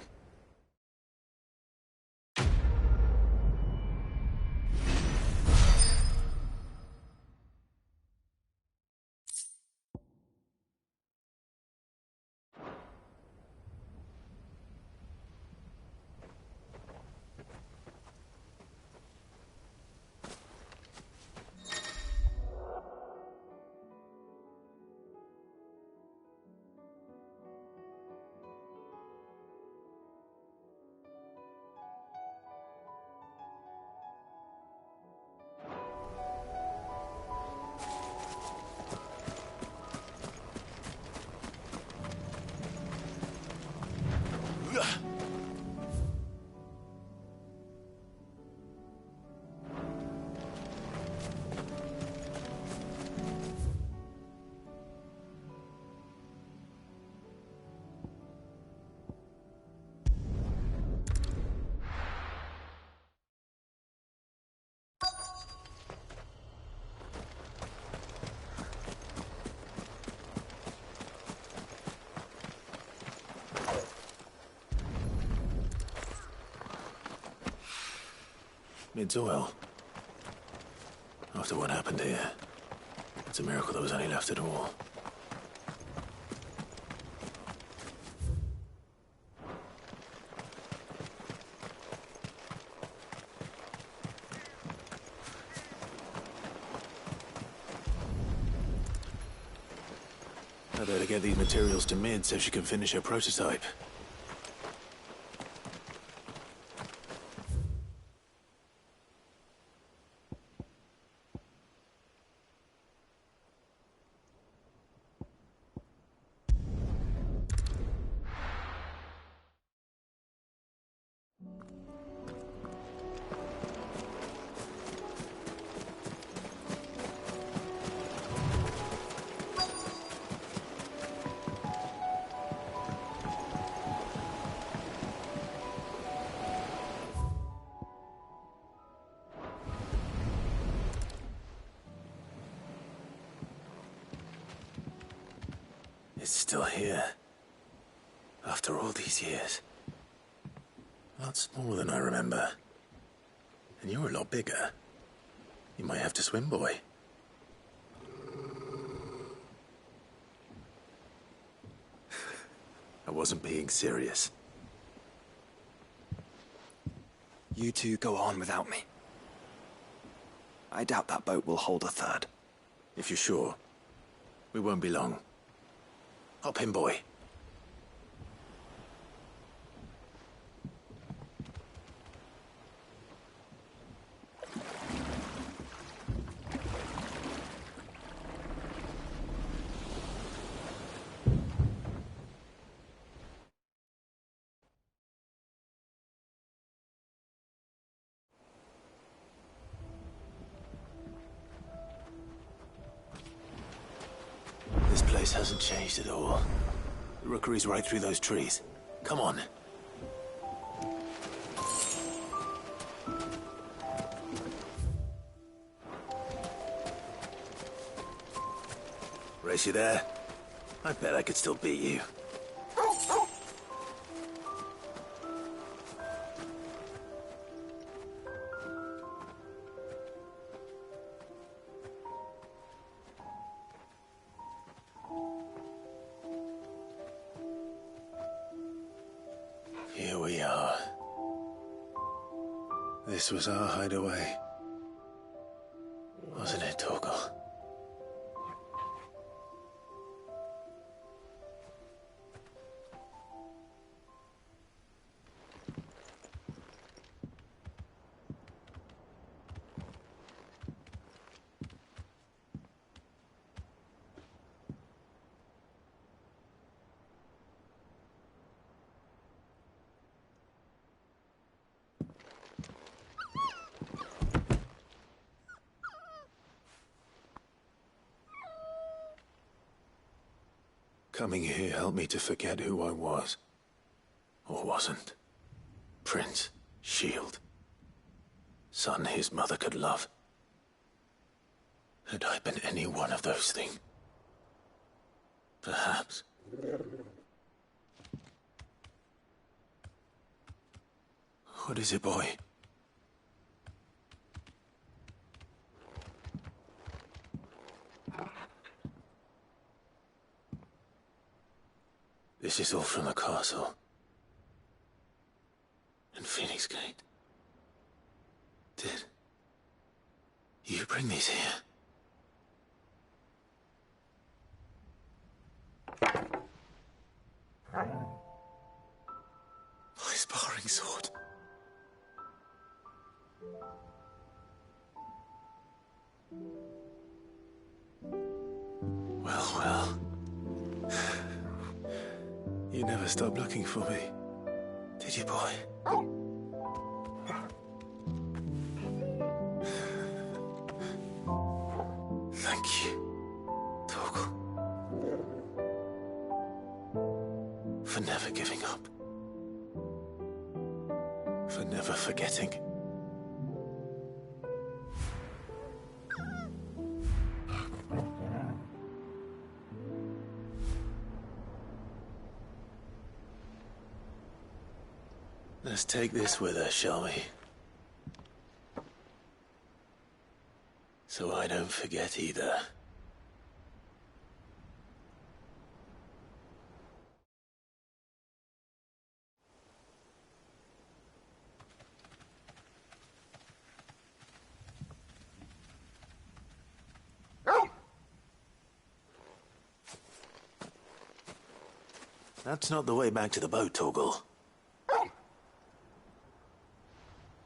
Speaker 2: Needs oil. After what happened here, it's a miracle there was any left at all. I better get these materials to Mid so she can finish her prototype. It's still here. After all these years. A lot smaller than I remember. And you're a lot bigger. You might have to swim, boy. I wasn't being serious.
Speaker 9: You two go on without me. I doubt that boat will hold a third.
Speaker 2: If you're sure, we won't be long. Hop in, boy. This place hasn't changed at all. The rookery's right through those trees. Come on. Race you there? I bet I could still beat you. Here we are. This was our hideaway. Wasn't it, Torgal? Coming here helped me to forget who I was. Or wasn't. Prince, shield. Son his mother could love. Had I been any one of those things? Perhaps. What is it, boy? This is all from the castle. And Phoenix Gate. Did you bring these here? My sparring sword. Well. You never stopped looking for me, did you, boy? Thank you, Torgal. For never giving up. For never forgetting. Let's take this with us, shall we? So I don't forget either. That's not the way back to the boat, Torgal.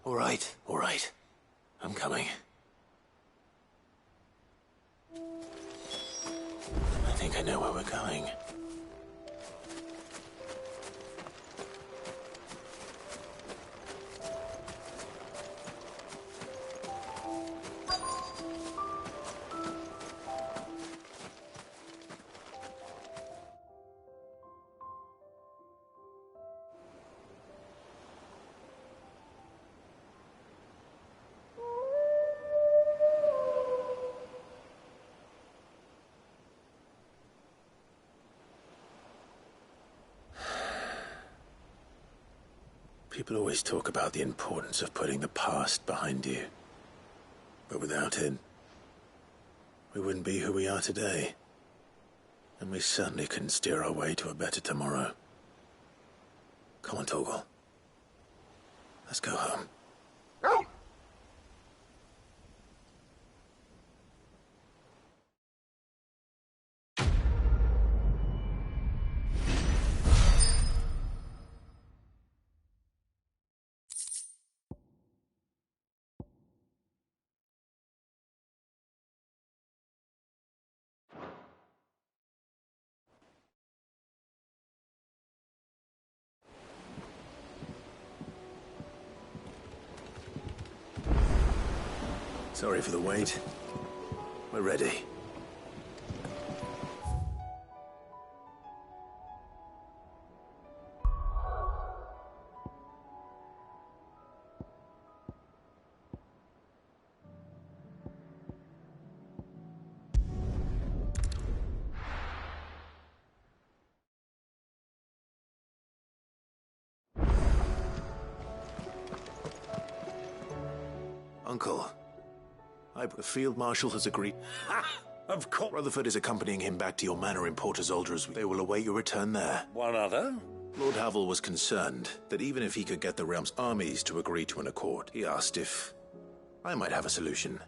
Speaker 2: All right. I'm coming. I think I know where we're going. People always talk about the importance of putting the past behind you. But without it, we wouldn't be who we are today. And we certainly couldn't steer our way to a better tomorrow. Come on, Torgal. Let's go home. Sorry for the wait. We're ready. Uncle. The Field Marshal has agreed.
Speaker 18: Of course.
Speaker 2: Rutherford is accompanying him back to your manor in Port Isolde. They will await your return there.
Speaker 18: One other?
Speaker 2: Lord Havel was concerned that even if he could get the realm's armies to agree to an accord, he asked if I might have a solution.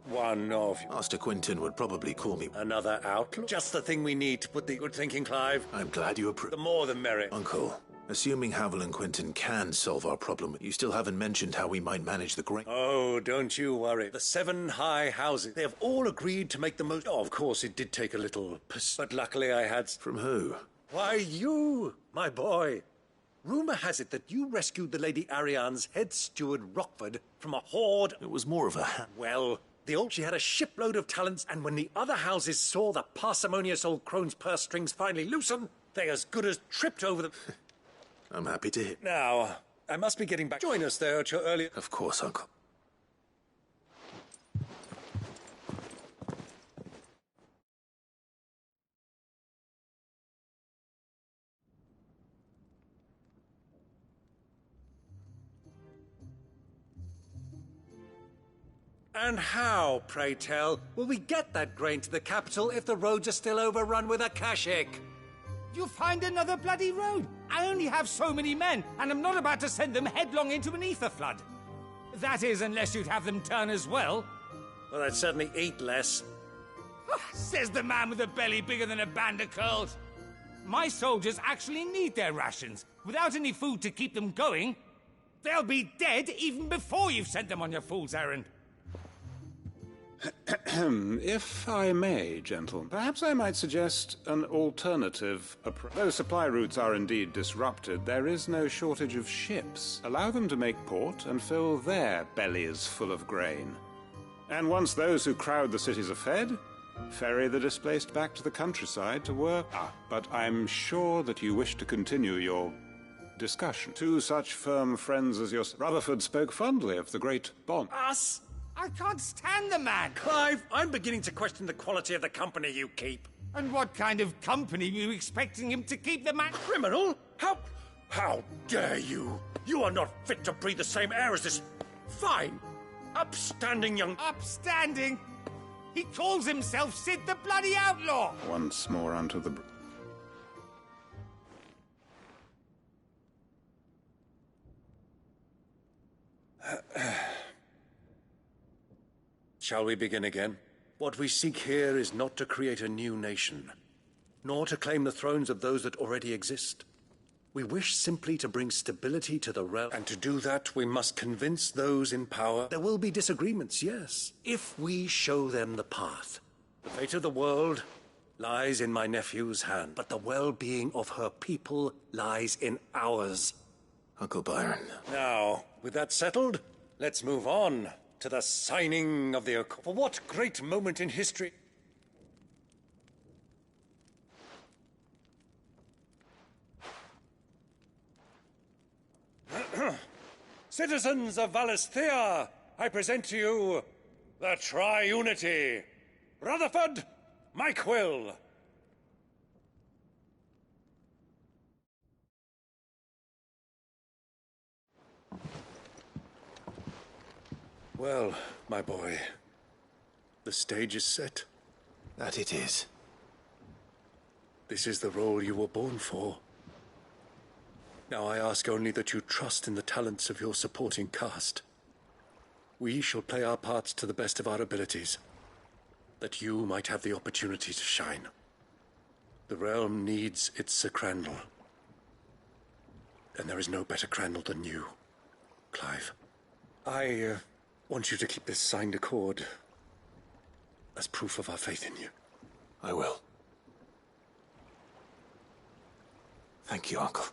Speaker 10: One of
Speaker 2: Master Quinton would probably call me
Speaker 10: another outlaw. Just the thing we need to put the good thinking, Clive.
Speaker 2: I'm glad you approve.
Speaker 10: The more the merrier.
Speaker 2: Uncle, assuming Havel and Quinton can solve our problem, you still haven't mentioned how we might manage the grain.
Speaker 10: Oh, don't you worry. The 7 high houses, they have all agreed to make the most... Oh, of course, it did take a little... But luckily I had...
Speaker 2: From who?
Speaker 10: Why, you, my boy. Rumour has it that you rescued the Lady Ariane's head steward, Rockford, from a horde...
Speaker 2: It was more of a...
Speaker 10: Well... She had a shipload of talents, and when the other houses saw the parsimonious old crone's purse strings finally loosen, they as good as tripped over them.
Speaker 2: I'm happy to hear.
Speaker 10: Now, I must be getting back. Join us there at your earlier...
Speaker 2: Of course, Uncle.
Speaker 10: And how, pray tell, will we get that grain to the capital if the roads are still overrun with Akashic?
Speaker 11: You'll find another bloody road. I only have so many men, and I'm not about to send them headlong into an ether flood. That is, unless you'd have them turn as well.
Speaker 10: Well, I'd certainly eat less.
Speaker 11: Says the man with a belly bigger than a band of curls. My soldiers actually need their rations. Without any food to keep them going, they'll be dead even before you've sent them on your fool's errand.
Speaker 5: If I may, gentlemen, perhaps I might suggest an alternative approach. Though supply routes are indeed disrupted, there is no shortage of ships. Allow them to make port and fill their bellies full of grain. And once those who crowd the cities are fed, ferry the displaced back to the countryside to work. But I'm sure that you wish to continue your discussion. 2 such firm friends as your... Rutherford spoke fondly of the great bond.
Speaker 10: Us?
Speaker 11: I can't stand the man!
Speaker 10: Clive, I'm beginning to question the quality of the company you keep.
Speaker 11: And what kind of company are you expecting him to keep, the man?
Speaker 10: Criminal? How dare you? You are not fit to breathe the same air as this fine, upstanding young...
Speaker 11: Upstanding? He calls himself Sid the bloody outlaw!
Speaker 5: Once more unto the...
Speaker 10: Shall we begin again? What we seek here is not to create a new nation, nor to claim the thrones of those that already exist. We wish simply to bring stability to the realm, and to do that we must convince those in power. There will be disagreements, yes, if we show them the path. The fate of the world lies in my nephew's hand, but the well-being of her people lies in ours.
Speaker 2: Uncle Byron.
Speaker 10: Now, with that settled, let's move on to the signing of the accord. For what great moment in history... Citizens of Valisthea, I present to you the Tri-Unity. Rutherford, Mike Will. Well, my boy, the stage is set.
Speaker 2: That it is.
Speaker 10: This is the role you were born for. Now I ask only that you trust in the talents of your supporting cast. We shall play our parts to the best of our abilities, that you might have the opportunity to shine. The realm needs its Sir Crandall. And there is no better Crandall than you, Clive. I want you to keep this signed accord as proof of our faith in you.
Speaker 2: I will. Thank you, Uncle.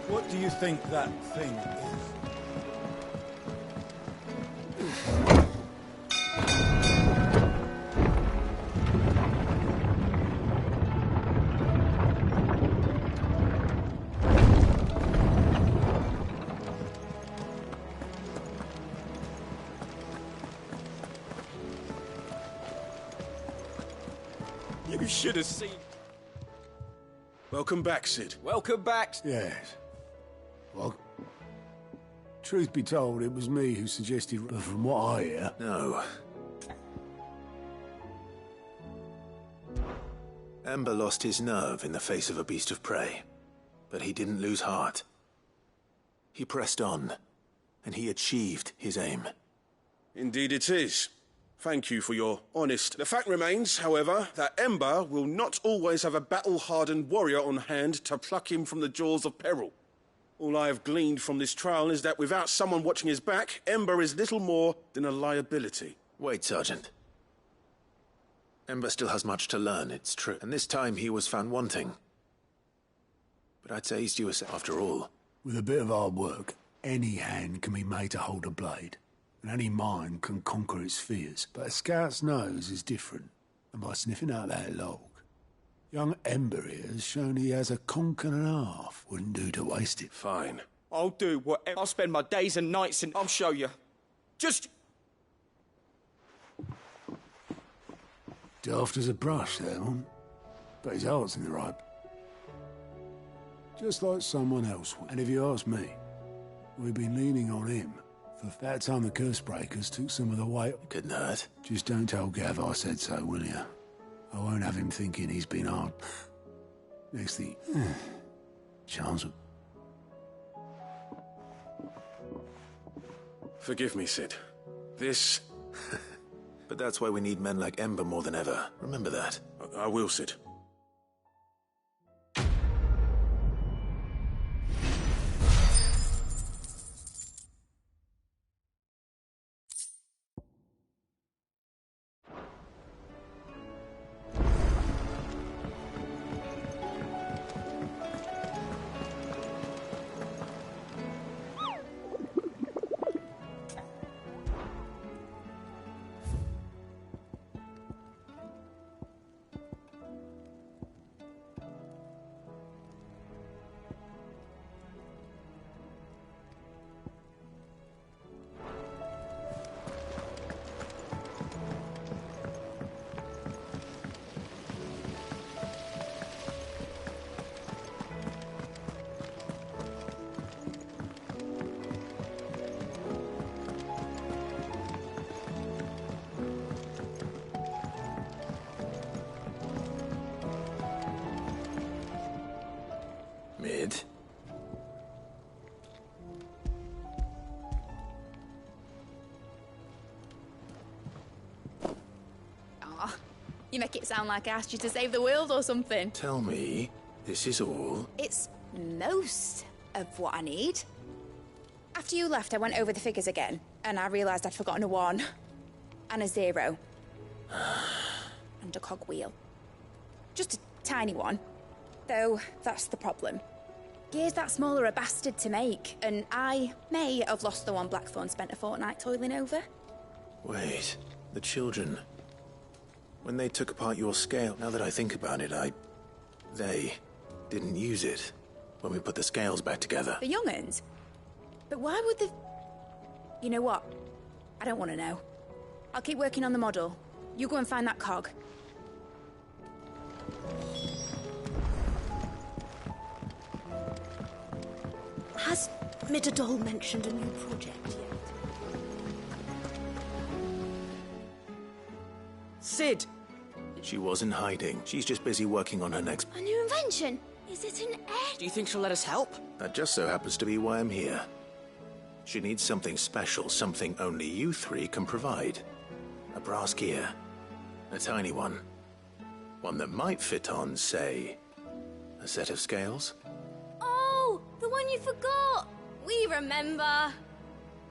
Speaker 7: What do you think that thing is?
Speaker 13: You should have seen...
Speaker 20: Welcome back, Sid.
Speaker 13: Welcome back.
Speaker 4: Yes. Well, truth be told, it was me who suggested, but from what I hear...
Speaker 2: No. Ember lost his nerve in the face of a beast of prey, but he didn't lose heart. He pressed on, and he achieved his aim.
Speaker 20: Indeed it is. Thank you for your honest... The fact remains, however, that Ember will not always have a battle-hardened warrior on hand to pluck him from the jaws of peril. All I have gleaned from this trial is that without someone watching his back, Ember is little more than a liability.
Speaker 2: Wait, Sergeant. Ember still has much to learn, it's true. And this time he was found wanting. But I'd say he's due a after all.
Speaker 4: With a bit of hard work, any hand can be made to hold a blade. And any mind can conquer its fears. But a scout's nose is different. And by sniffing out that log, young Ember here has shown he has a conch and a half. Wouldn't do to waste it.
Speaker 20: Fine.
Speaker 14: I'll do whatever. I'll spend my days and nights and I'll show you. Just...
Speaker 4: Daft as a brush, that one. But his heart's in the right. Just like someone else would. And if you ask me, we've been leaning on him for that time the curse breakers took some of the weight.
Speaker 2: Couldn't hurt.
Speaker 4: Just don't tell Gav I said so, will you? I won't have him thinking he's been hard. Next thing... chance of...
Speaker 20: Forgive me, Sid. This...
Speaker 2: But that's why we need men like Ember more than ever. Remember that.
Speaker 20: I will, Sid.
Speaker 2: Mid.
Speaker 12: Aw, you make it sound like I asked you to save the world or something.
Speaker 2: Tell me, this is all?
Speaker 12: It's most of what I need. After you left, I went over the figures again, and I realised I'd forgotten a 1 and a 0 and a cogwheel. Just a tiny one, though that's the problem. Gears that small are a bastard to make, and I may have lost the one Blackthorn spent a fortnight toiling over.
Speaker 2: Wait, the children. When they took apart your scale, now that I think about it, they didn't use it when we put the scales back together.
Speaker 12: The young'uns? But why would the... You know what? I don't want to know. I'll keep working on the model. You go and find that cog.
Speaker 3: Has Midadol mentioned a new project yet?
Speaker 14: Sid!
Speaker 2: She wasn't hiding. She's just busy working on her next...
Speaker 19: A new invention? Is it an egg?
Speaker 14: Do you think she'll let us help?
Speaker 2: That just so happens to be why I'm here. She needs something special, something only you three can provide. A brass gear. A tiny one. One that might fit on, say, a set of scales.
Speaker 19: Oh, the one you forgot! We remember.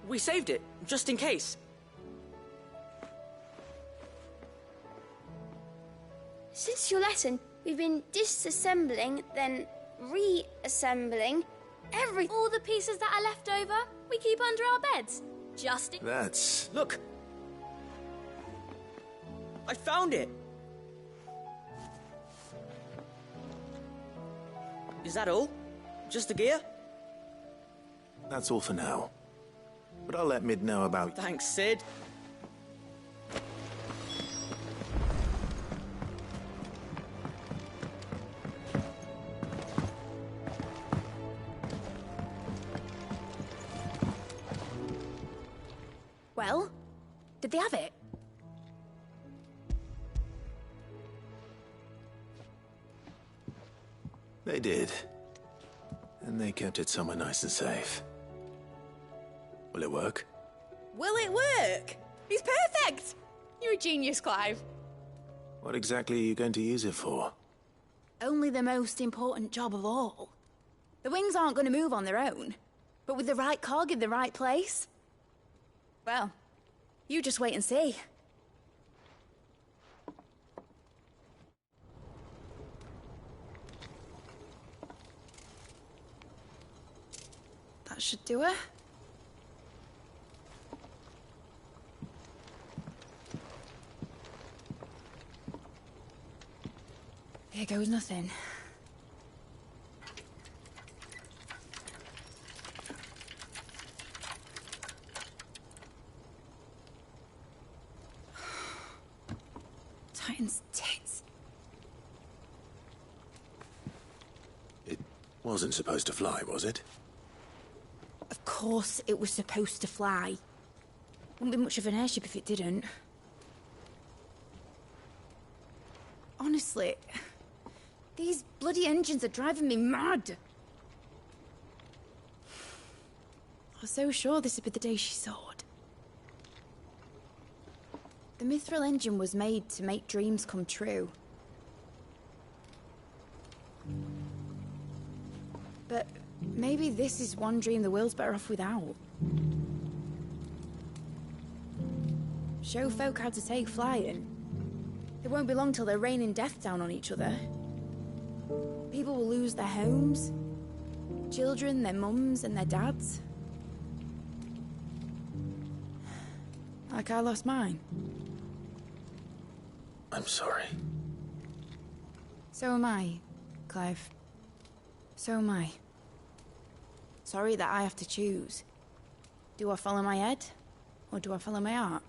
Speaker 14: We saved it, just in case.
Speaker 19: Since your lesson, we've been disassembling, then reassembling,
Speaker 8: All the pieces that are left over, we keep under our beds. Just in...
Speaker 2: That's...
Speaker 14: Look! I found it! Is that all? Just the gear?
Speaker 2: That's all for now. But I'll let Mid know about...
Speaker 14: Thanks, Sid.
Speaker 12: Well, did they have it?
Speaker 2: They did. And they kept it somewhere nice and safe. Will it work?
Speaker 12: Will it work? He's perfect! You're a genius, Clive.
Speaker 2: What exactly are you going to use it for?
Speaker 12: Only the most important job of all. The wings aren't going to move on their own. But with the right cog in the right place... Well, you just wait and see. That should do it. Here goes nothing. Titan's tits.
Speaker 2: It wasn't supposed to fly, was it?
Speaker 12: Of course it was supposed to fly. Wouldn't be much of an airship if it didn't. Honestly, these bloody engines are driving me mad. I was so sure this would be the day she soared. The Mithril engine was made to make dreams come true. But maybe this is one dream the world's better off without. Show folk how to take flying. It won't be long till they're raining death down on each other. People will lose their homes. Children, their mums and their dads. Like I lost mine.
Speaker 2: I'm sorry.
Speaker 12: So am I, Clive. So am I. Sorry that I have to choose. Do I follow my head, or do I follow my heart?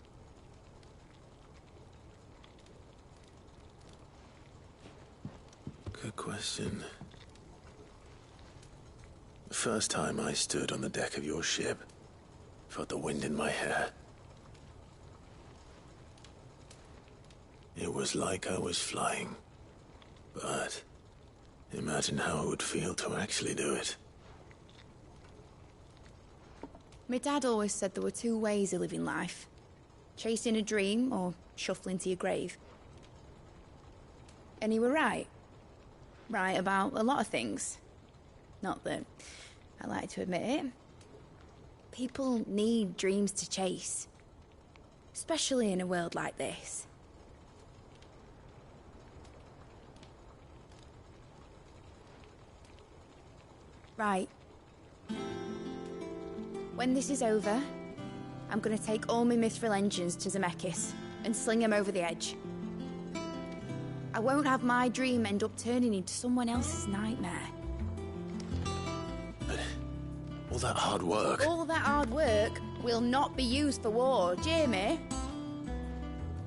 Speaker 2: Good question. The first time I stood on the deck of your ship, felt the wind in my hair. It was like I was flying. But imagine how it would feel to actually do it.
Speaker 12: My dad always said there were two ways of living life. Chasing a dream or shuffling to your grave. And he were right. Right about a lot of things. Not that I like to admit it. People need dreams to chase. Especially in a world like this. Right. When this is over, I'm gonna take all my Mithril engines to Zemeckis and sling them over the edge. I won't have my dream end up turning into someone else's nightmare.
Speaker 2: But all that hard work...
Speaker 12: All that hard work will not be used for war, Jamie.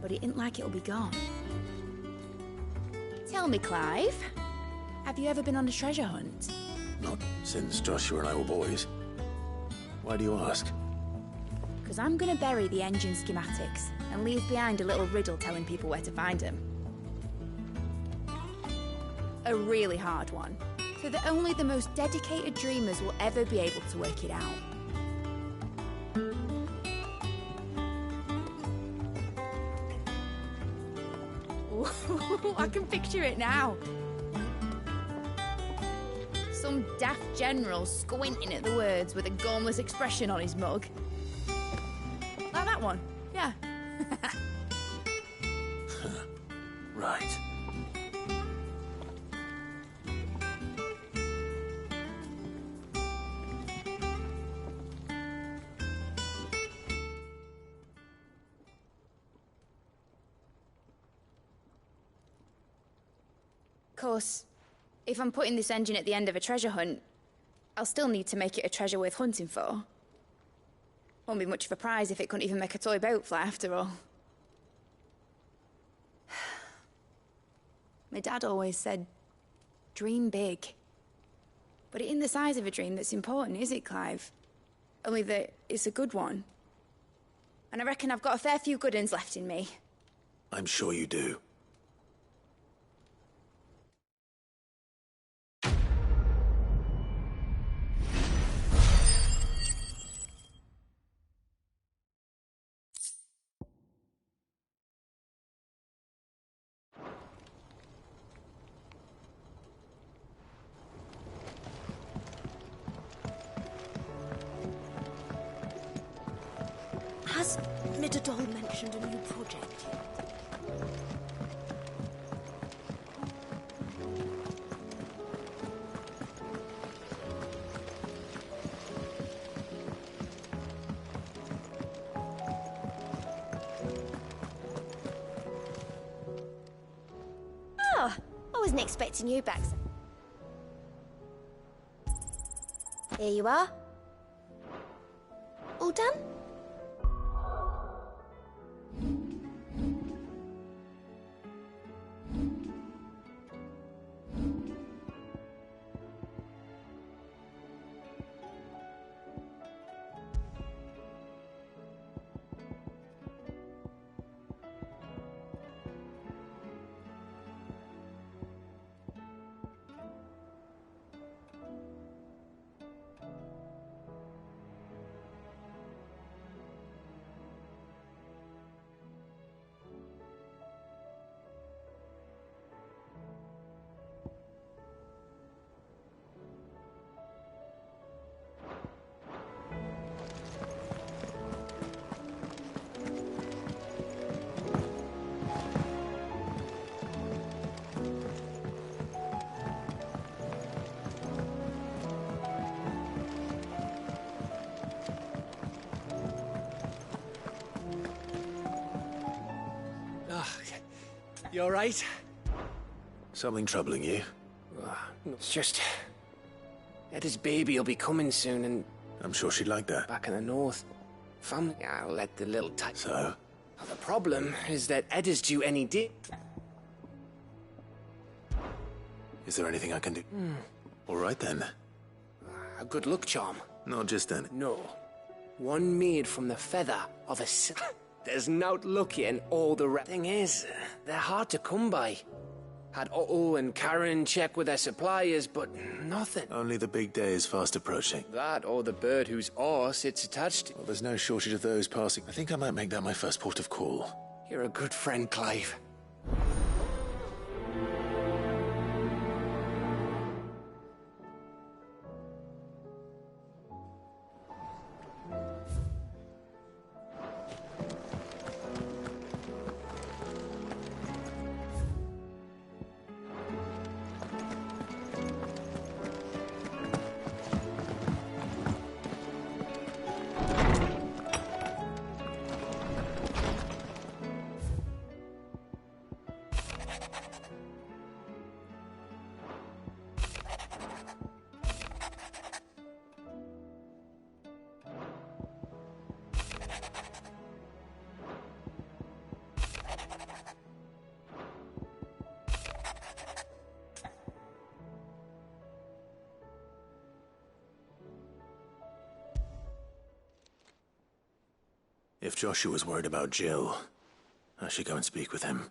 Speaker 12: But it ain't like it'll be gone. Tell me, Clive, have you ever been on a treasure hunt?
Speaker 2: Not since Joshua and I were boys. Why do you ask?
Speaker 12: Because I'm gonna bury the engine schematics and leave behind a little riddle telling people where to find them. A really hard one, so that only the most dedicated dreamers will ever be able to work it out. Ooh, I can picture it now. Some daft general squinting at the words with a gormless expression on his mug. Like that one, yeah.
Speaker 2: Right.
Speaker 12: course, if I'm putting this engine at the end of a treasure hunt, I'll still need to make it a treasure worth hunting for. Won't be much of a prize if it couldn't even make a toy boat fly after all. My dad always said, dream big. But it ain't the size of a dream that's important, is it, Clive? Only that it's a good one. And I reckon I've got a fair few good uns left in me.
Speaker 2: I'm sure you do.
Speaker 3: Has Midadol mentioned a new project yet?
Speaker 19: Oh, I wasn't expecting you back. Here you are. All done?
Speaker 14: You alright?
Speaker 2: Something troubling you?
Speaker 14: It's just... Eda's baby will be coming soon and...
Speaker 2: I'm sure she'd like that.
Speaker 14: Back in the north. Family, I'll let the little type...
Speaker 2: So?
Speaker 14: Well, the problem is that Eda's due any day.
Speaker 2: Is there anything I can do? All right then.
Speaker 14: A good luck charm.
Speaker 2: Not just then.
Speaker 14: No. One made from the feather of a... There's naught lucky in all the thing is, they're hard to come by. Had Otto and Karen check with their suppliers, but nothing.
Speaker 2: Only the big day is fast approaching.
Speaker 14: That or the bird whose oar sits attached to...
Speaker 2: Well, there's no shortage of those passing. I think I might make that my first port of call.
Speaker 14: You're a good friend, Clive.
Speaker 2: If Joshua's worried about Jill, I should go and speak with him.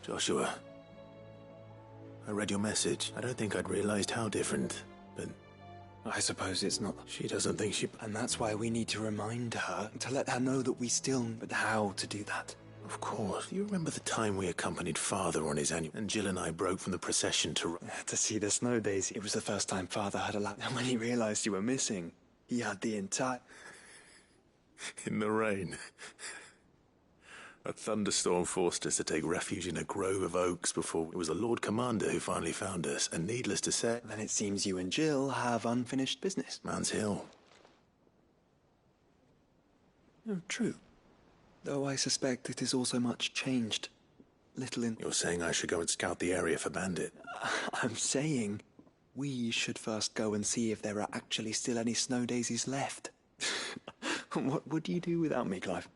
Speaker 2: Joshua, I read your message. I don't think I'd realized how different, but...
Speaker 9: I suppose it's not...
Speaker 2: She doesn't think she...
Speaker 9: And that's why we need to remind her, to let her know that we still... But how to do that?
Speaker 2: Of course. You remember the time we accompanied Father on his annual... And Jill and I broke from the procession to
Speaker 9: see the snow days. It was the first time Father had allowed... And when he realized you were missing, he had the entire...
Speaker 2: In the rain. A thunderstorm forced us to take refuge in a grove of oaks before... It was the Lord Commander who finally found us, and needless to say...
Speaker 9: Then it seems you and Jill have unfinished business.
Speaker 2: Man's Hill.
Speaker 9: Oh, true. Though I suspect it is also much changed. Little in...
Speaker 2: You're saying I should go and scout the area for bandit?
Speaker 9: I'm saying we should first go and see if there are actually still any snow daisies left. What would you do without me, Clive?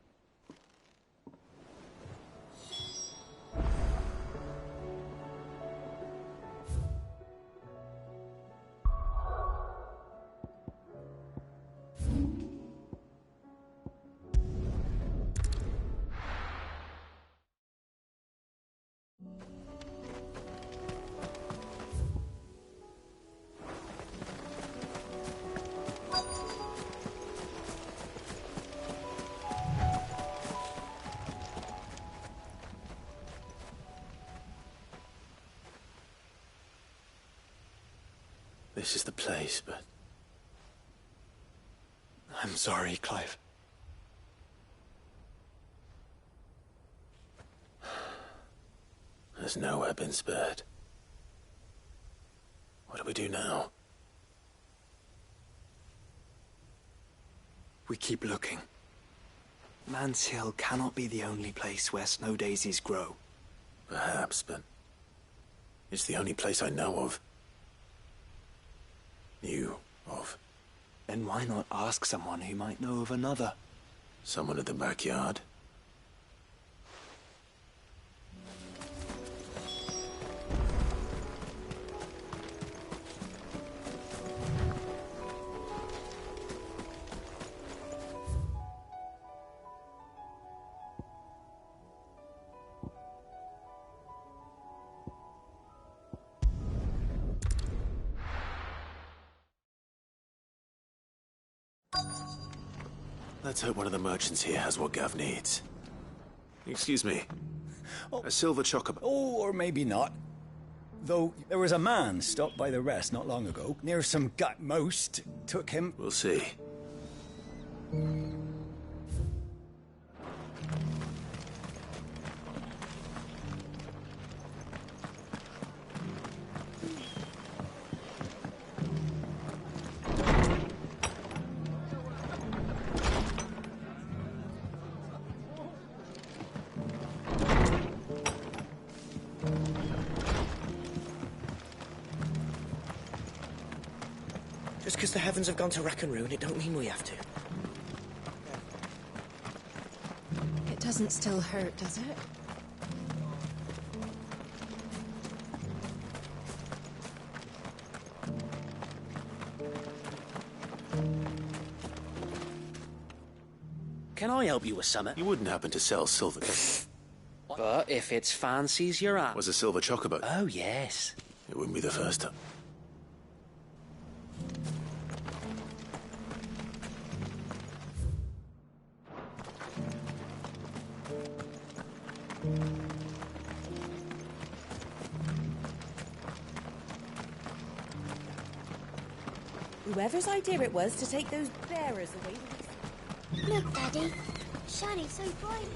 Speaker 2: This is the place, but...
Speaker 9: I'm sorry, Clive.
Speaker 2: Has nowhere been spared. What do we do now?
Speaker 9: We keep looking. Man's Hill cannot be the only place where snow daisies grow.
Speaker 2: Perhaps, but... It's the only place I know of. Knew of.
Speaker 9: Then why not ask someone who might know of another?
Speaker 2: Someone in the backyard? Let's hope one of the merchants here has what Gav needs. Excuse me. A silver chocobo.
Speaker 1: Oh, or maybe not. Though there was a man stopped by the rest not long ago, near some gut most took him...
Speaker 2: We'll see.
Speaker 16: Just because the heavens have gone to rack and ruin, it don't mean we have to.
Speaker 21: It doesn't still hurt, does it?
Speaker 16: Can I help you with something?
Speaker 2: You wouldn't happen to sell silver...
Speaker 16: But if it's fancies you're at...
Speaker 2: Was a silver chocobo?
Speaker 16: Oh, yes.
Speaker 2: It wouldn't be the first time.
Speaker 15: Whoever's idea it was to take those bearers away...
Speaker 19: Look, Daddy. Shining so brightly.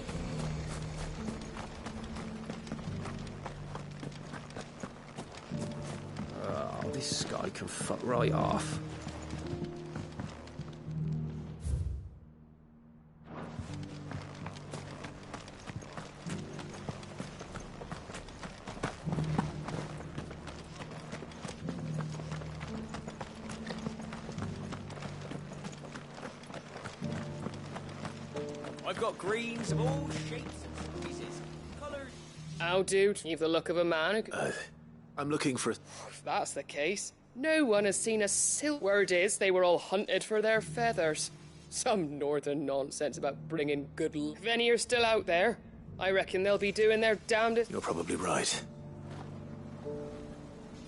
Speaker 16: Oh, this guy can fuck right off.
Speaker 23: I've got greens of all shapes and sizes, colours.
Speaker 24: Oh, dude, you've the look of a man who
Speaker 2: I'm looking for...
Speaker 24: If that's the case, no one has seen a silk. Word is, they were all hunted for their feathers. Some northern nonsense about bringing good luck. If any are still out there, I reckon they'll be doing their damnedest.
Speaker 2: You're probably right.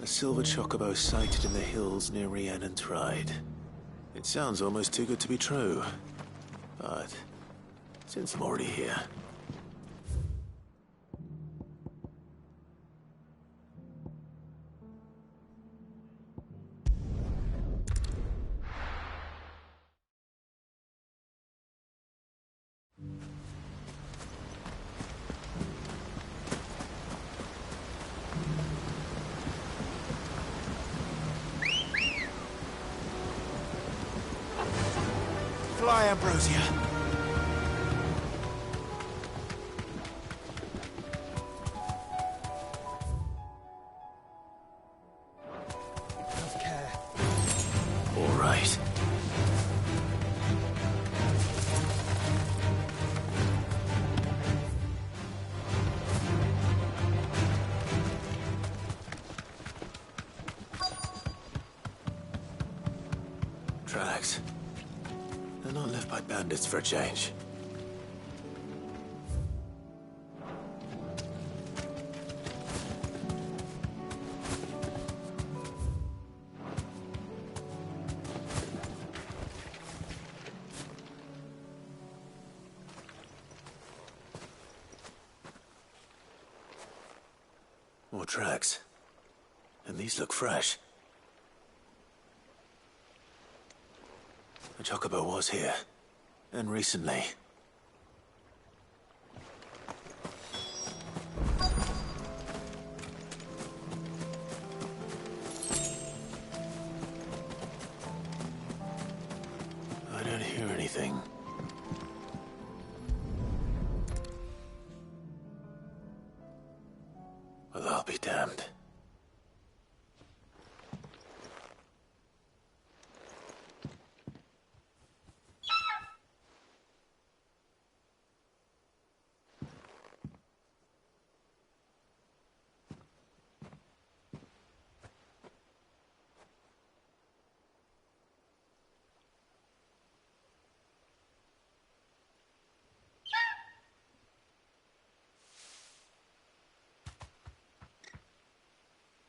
Speaker 2: A silver chocobo sighted in the hills near Rhiannon's Ride. It sounds almost too good to be true. But since I'm already here...
Speaker 7: Fly, Ambrosia. Have care.
Speaker 2: All right. Tracks. They're not left by bandits for a change. More tracks. And these look fresh. The chocobo was here. And recently. I don't hear anything. Well, I'll be damned.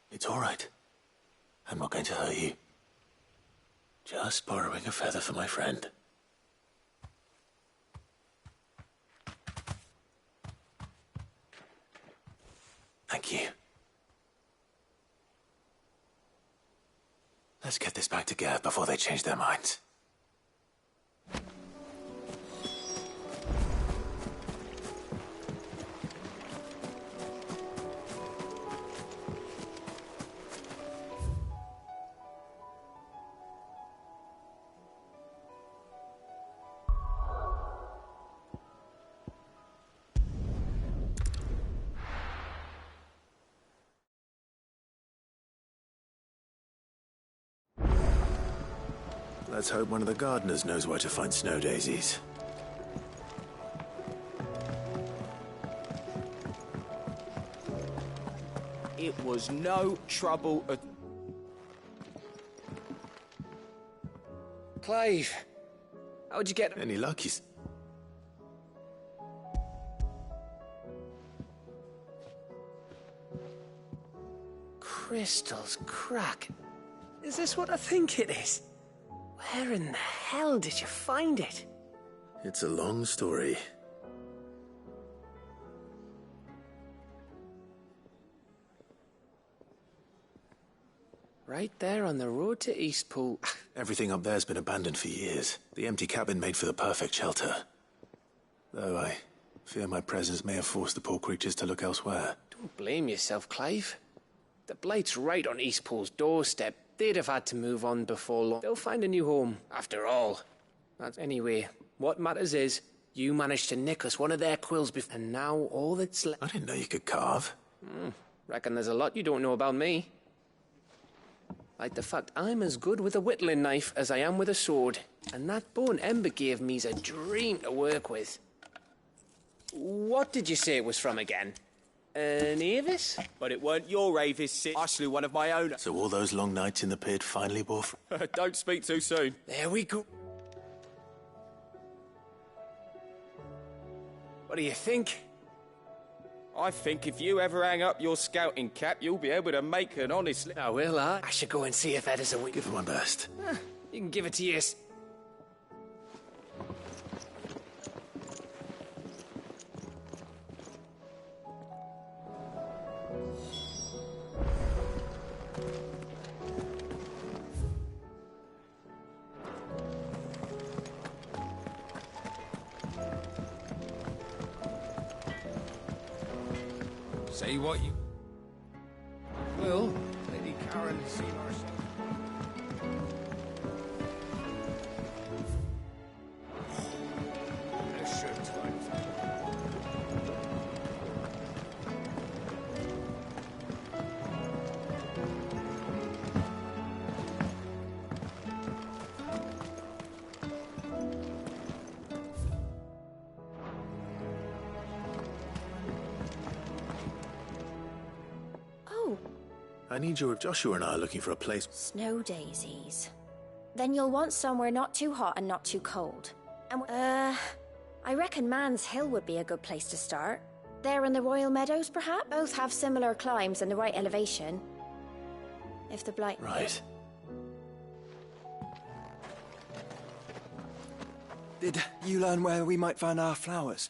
Speaker 2: It's all right. I'm not going to hurt you. Just borrowing a feather for my friend. Thank you. Let's get this back to Gav before they change their minds. Let's hope one of the gardeners knows where to find snow daisies.
Speaker 16: It was no trouble at...
Speaker 14: Clive, how'd you get...
Speaker 2: Any luckies?
Speaker 14: Crystal's crack. Is this what I think it is? Where in the hell did you find it?
Speaker 2: It's a long story.
Speaker 14: Right there on the road to Eastpool.
Speaker 2: Everything up there's been abandoned for years. The empty cabin made for the perfect shelter. Though I fear my presence may have forced the poor creatures to look elsewhere.
Speaker 14: Don't blame yourself, Clive. The Blight's right on Eastpool's doorstep. They'd have had to move on before long. They'll find a new home, after all. Anyway, what matters is, you managed to nick us one of their quills before, and now all that's left...
Speaker 2: I didn't know you could carve.
Speaker 14: Reckon there's a lot you don't know about me. Like the fact I'm as good with a whittling knife as I am with a sword. And that bone Ember gave me's a dream to work with. What did you say it was from again? An Avis?
Speaker 16: But it weren't your Avis, I slew one of my own.
Speaker 2: So all those long nights in the pit finally bore fruit.
Speaker 16: Don't speak too soon.
Speaker 14: There we go. What do you think?
Speaker 16: I think if you ever hang up your scouting cap, you'll be able to make an honest...
Speaker 14: I will, I should go and see if Ed is a weak...
Speaker 2: Give it my best.
Speaker 14: You can give it to yours.
Speaker 11: Say what you will, Lady Karen Seymour.
Speaker 2: I need your... Joshua and I are looking for a place...
Speaker 19: Snow daisies. Then you'll want somewhere not too hot and not too cold. And I reckon Man's Hill would be a good place to start. There in the Royal Meadows, perhaps? Both have similar climbs and the right elevation. If the blight...
Speaker 2: Right.
Speaker 9: Did you learn where we might find our flowers?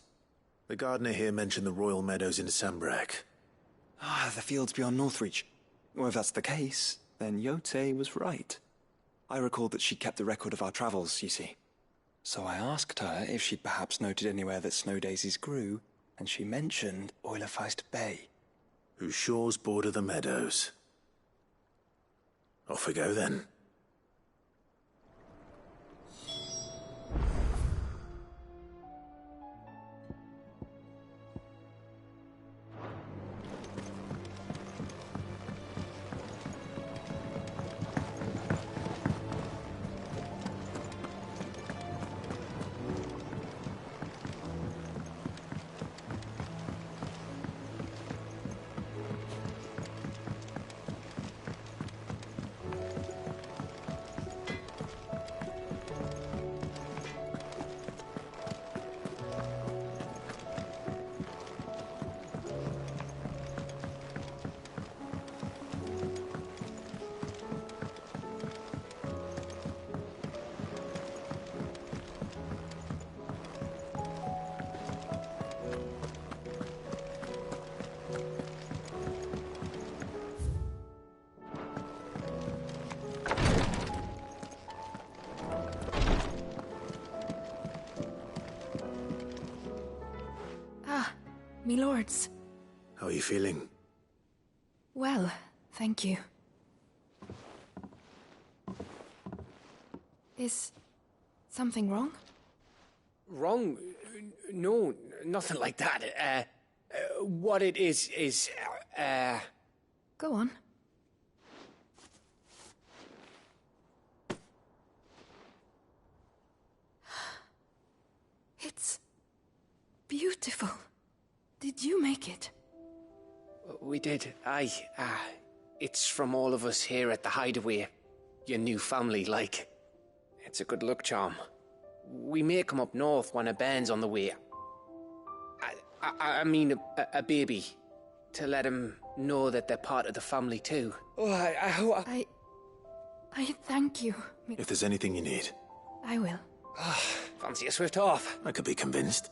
Speaker 2: The gardener here mentioned the Royal Meadows in Sambrak.
Speaker 9: Ah, the fields beyond Northreach. Well, if that's the case, then Yote was right. I recalled that she kept a record of our travels, you see. So I asked her if she'd perhaps noted anywhere that snow daisies grew, and she mentioned Oilerfeist Bay.
Speaker 2: Whose shores border the meadows. Off we go then.
Speaker 21: Me lords.
Speaker 2: How are you feeling?
Speaker 21: Well, thank you. Is something wrong?
Speaker 14: Wrong? No, nothing like that. What it is,
Speaker 21: Go on. It's beautiful. Did you make it?
Speaker 14: We did, aye. It's from all of us here at the Hideaway. Your new family, like. It's a good luck charm. We may come up north when a band's on the way. I mean a baby. To let him know that they're part of the family too. Oh,
Speaker 21: I thank you.
Speaker 2: If there's anything you need.
Speaker 21: I will.
Speaker 14: Fancy a swift off.
Speaker 2: I could be convinced.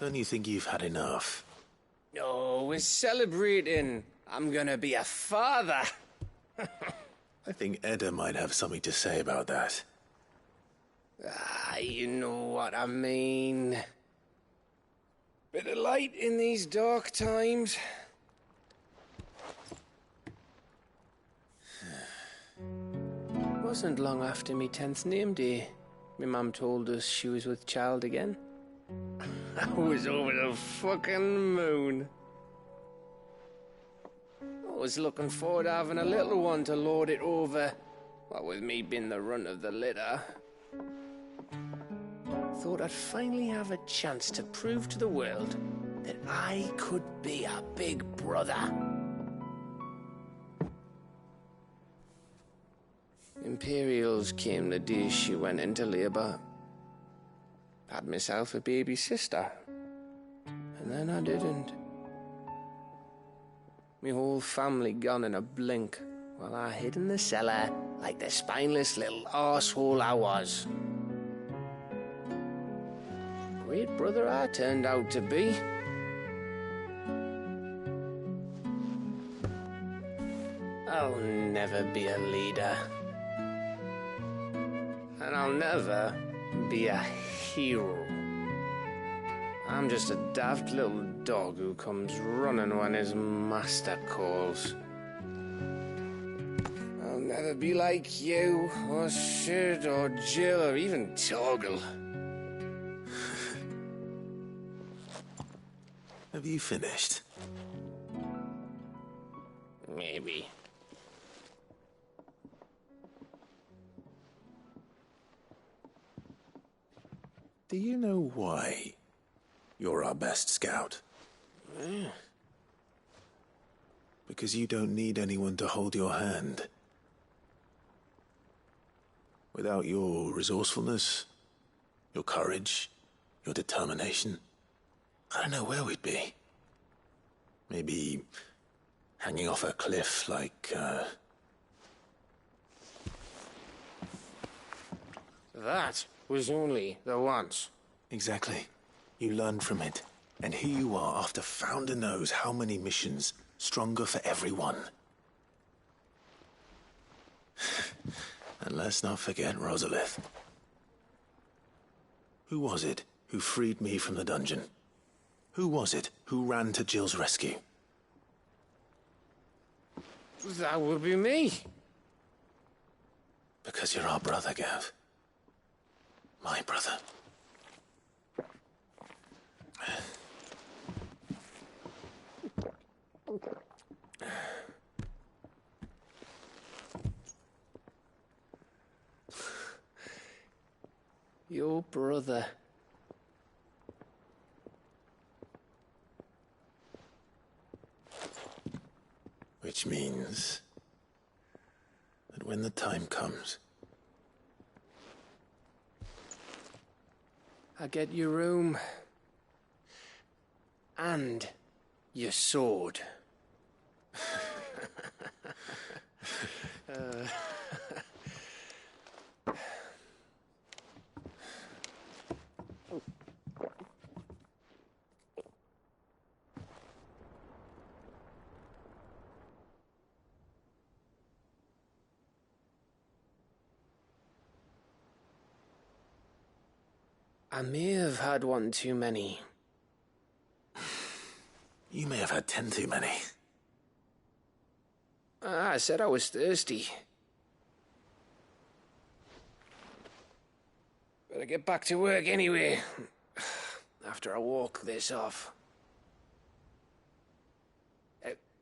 Speaker 2: Don't you think you've had enough?
Speaker 14: No, we're celebrating. I'm gonna be a father.
Speaker 2: I think Edda might have something to say about that.
Speaker 14: You know what I mean. Bit of light in these dark times. Wasn't long after me 10th name day. My mum told us she was with child again. I was over the fucking moon. I was looking forward to having a little one to lord it over What with me being the runt of the litter, thought I'd finally have a chance to prove to the world that I could be a big brother. Imperials came the day she went into labour. Had myself a baby sister. And then I didn't. Me whole family gone in a blink, while I hid in the cellar like the spineless little arsehole I was. Great brother I turned out to be. I'll never be a leader. And I'll never be a hero. I'm just a daft little dog who comes running when his master calls. I'll never be like you, or Sid, or Jill, or even Torgal.
Speaker 2: Have you finished?
Speaker 14: Maybe.
Speaker 2: Do you know why you're our best scout? Because you don't need anyone to hold your hand. Without your resourcefulness, your courage, your determination, I don't know where we'd be. Maybe hanging off a cliff like,
Speaker 14: That was only the once.
Speaker 2: Exactly. You learned from it. And here you are after Founder knows how many missions, stronger for everyone. And let's not forget Rosalith. Who was it who freed me from the dungeon? Who was it who ran to Jill's rescue?
Speaker 14: That would be me.
Speaker 2: Because you're our brother, Gav. My brother.
Speaker 14: Your brother.
Speaker 2: Which means that when the time comes,
Speaker 14: I get your room. And your sword. I may have had one too many.
Speaker 2: you may have had 10 too many.
Speaker 14: I said I was thirsty. Better get back to work anyway. After I walk this off.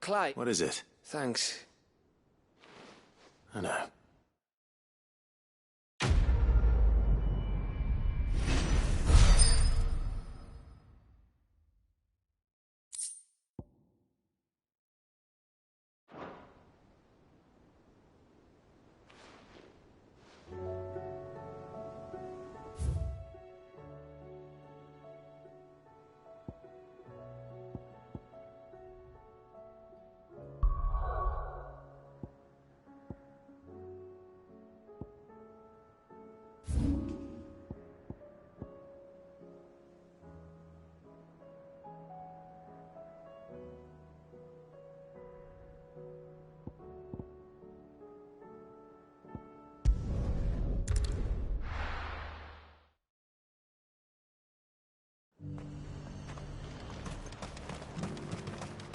Speaker 14: Clyde.
Speaker 2: What is it?
Speaker 14: Thanks.
Speaker 2: I know.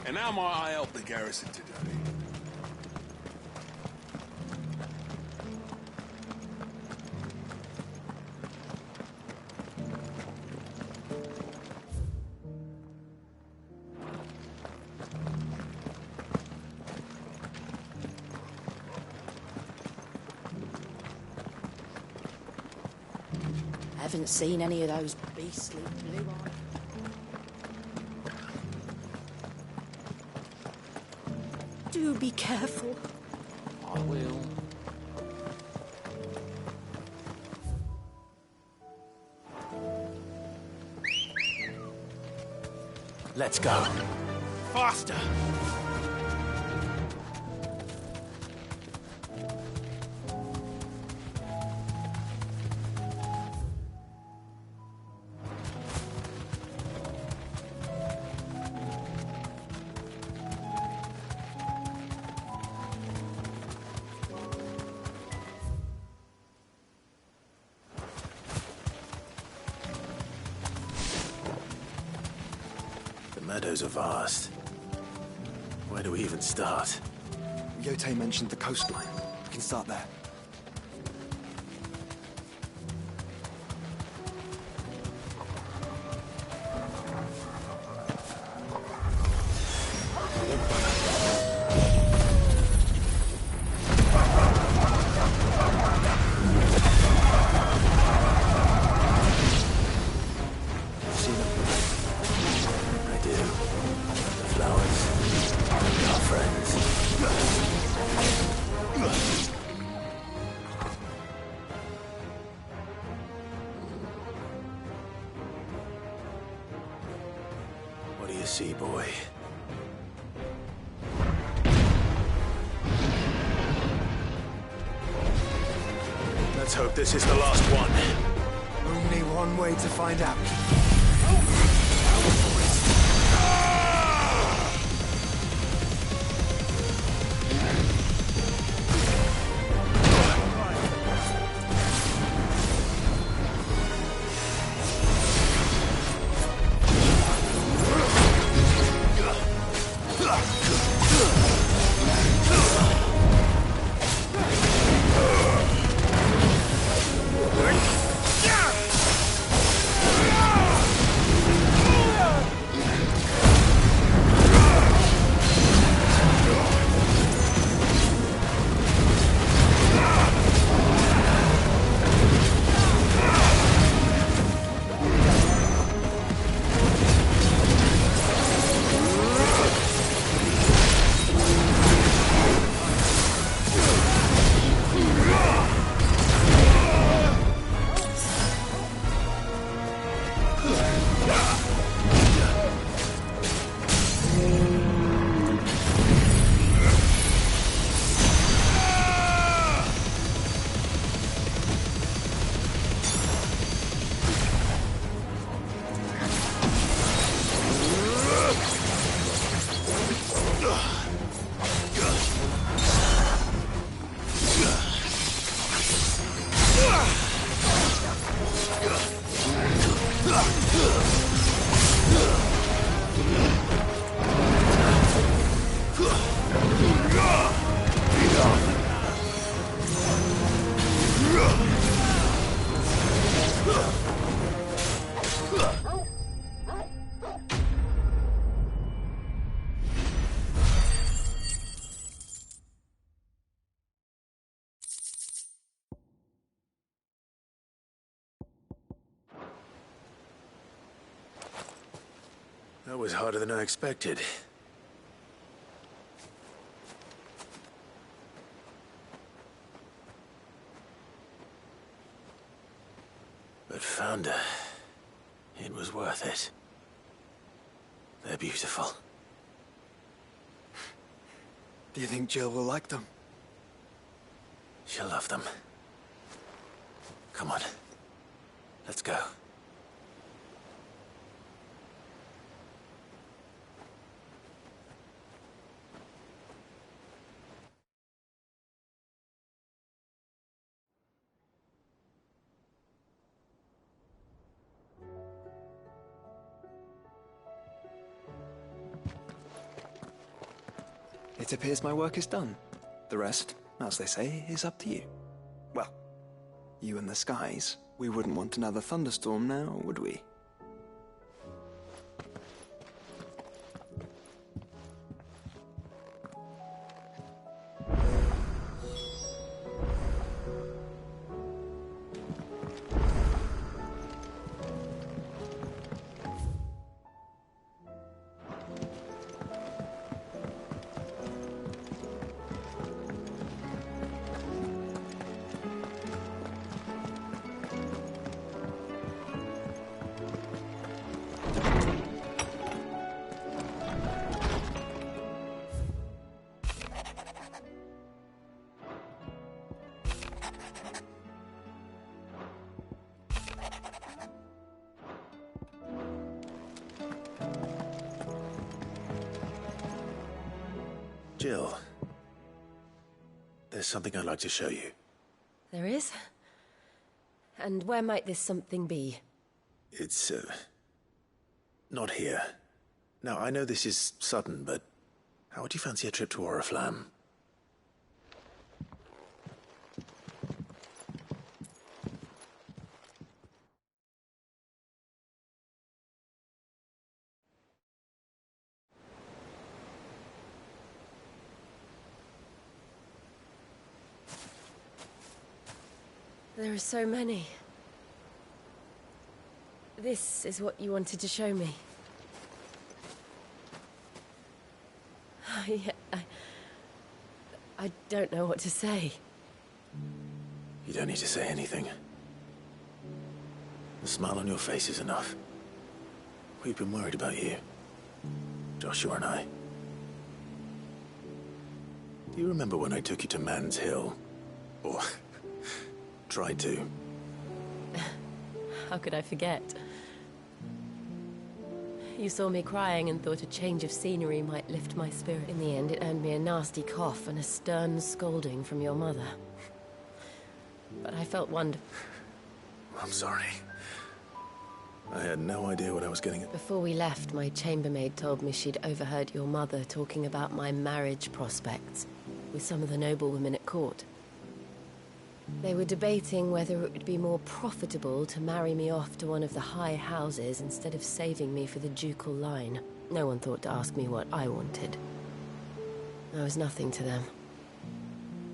Speaker 20: And how might I help the garrison today?
Speaker 15: haven't seen any of those beastly blue eyes. Do be careful.
Speaker 13: I will.
Speaker 1: Let's go.
Speaker 7: Faster!
Speaker 2: The meadows are vast. Where do we even start?
Speaker 9: Yote mentioned the coastline. We can start there.
Speaker 2: What do you see, boy? Let's hope this is the last one.
Speaker 9: Only one way to find out.
Speaker 2: That was harder than I expected. But found her. It was worth it. They're beautiful.
Speaker 9: Do you think Jill will like them?
Speaker 2: She'll love them. Come on. Let's go.
Speaker 9: It appears my work is done. The rest, as they say, is up to you. Well, you and the skies. We wouldn't want another thunderstorm now, would we?
Speaker 2: Jill, there's something I'd like to show you.
Speaker 6: There is? And where might this something be?
Speaker 2: It's, not here. Now, I know this is sudden, but how would you fancy a trip to Oriflamme?
Speaker 6: There are so many. This is what you wanted to show me. I don't know what to say.
Speaker 2: You don't need to say anything. The smile on your face is enough. We've been worried about you, Joshua and I. Do you remember when I took you to Man's Hill? Or tried to?
Speaker 6: How could I forget? You saw me crying and thought a change of scenery might lift my spirit. In the end, it earned me a nasty cough and a stern scolding from your mother. But I felt wonderful.
Speaker 2: I'm sorry. I had no idea what I was getting at.
Speaker 6: Before we left, my chambermaid told me she'd overheard your mother talking about my marriage prospects with some of the noblewomen at court. They were debating whether it would be more profitable to marry me off to one of the high houses instead of saving me for the ducal line. No one thought to ask me what I wanted. I was nothing to them.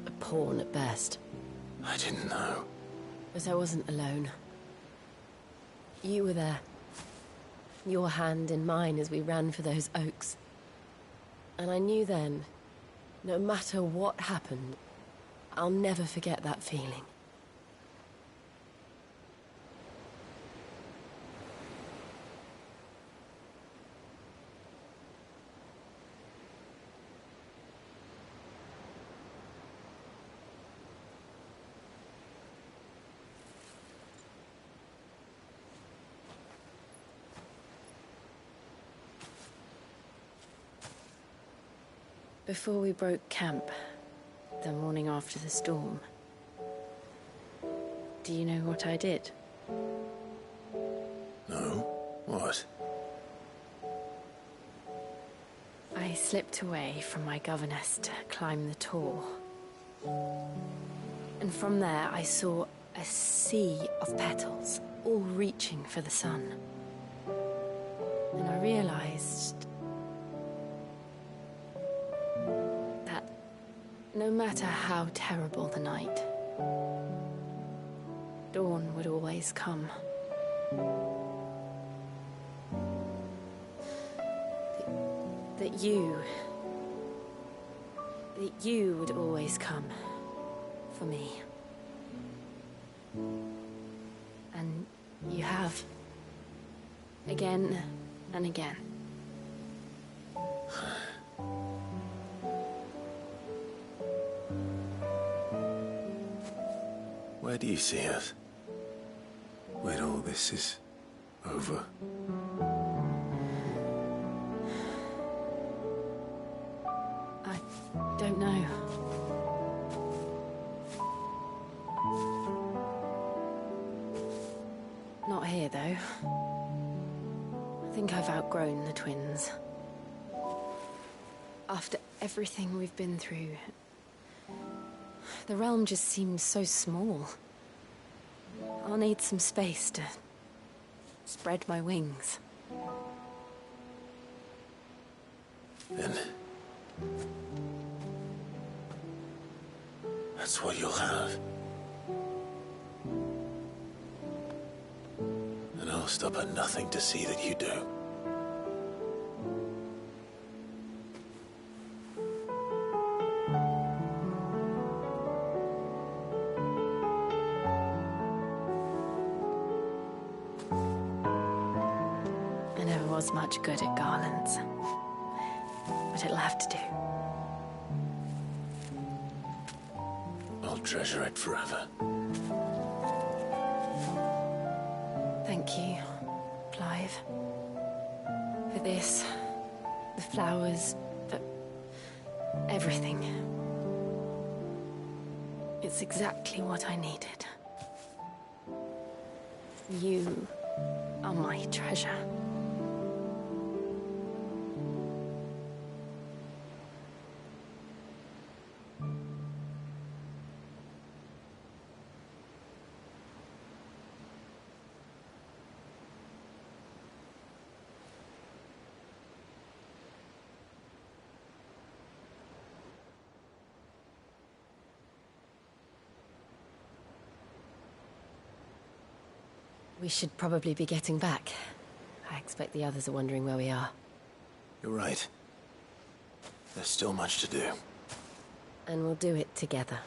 Speaker 6: A pawn at best.
Speaker 2: I didn't know.
Speaker 6: But I wasn't alone. You were there. Your hand in mine as we ran for those oaks. And I knew then, no matter what happened, I'll never forget that feeling. Before we broke camp, the morning after the storm, do you know what I did?
Speaker 2: No? What?
Speaker 6: I slipped away from my governess to climb the tor. And from there I saw a sea of petals, all reaching for the sun. And I realized that no matter how terrible the night, dawn would always come. That you would always come for me. And you have. Again and again.
Speaker 2: Where do you see us? When all this is over?
Speaker 6: I don't know. Not here, though. I think I've outgrown the twins. After everything we've been through, the realm just seems so small. I'll need some space to spread my wings.
Speaker 2: Then that's what you'll have. And I'll stop at nothing to see that you do.
Speaker 6: I never was much good at garlands, but it'll have to do.
Speaker 2: I'll treasure it forever.
Speaker 6: Thank you, Clive. For this, the flowers,
Speaker 21: Everything. It's exactly what I needed. You are my treasure.
Speaker 6: We should probably be getting back. I expect the others are wondering where we are.
Speaker 2: You're right. There's still much to do.
Speaker 6: And we'll do it together.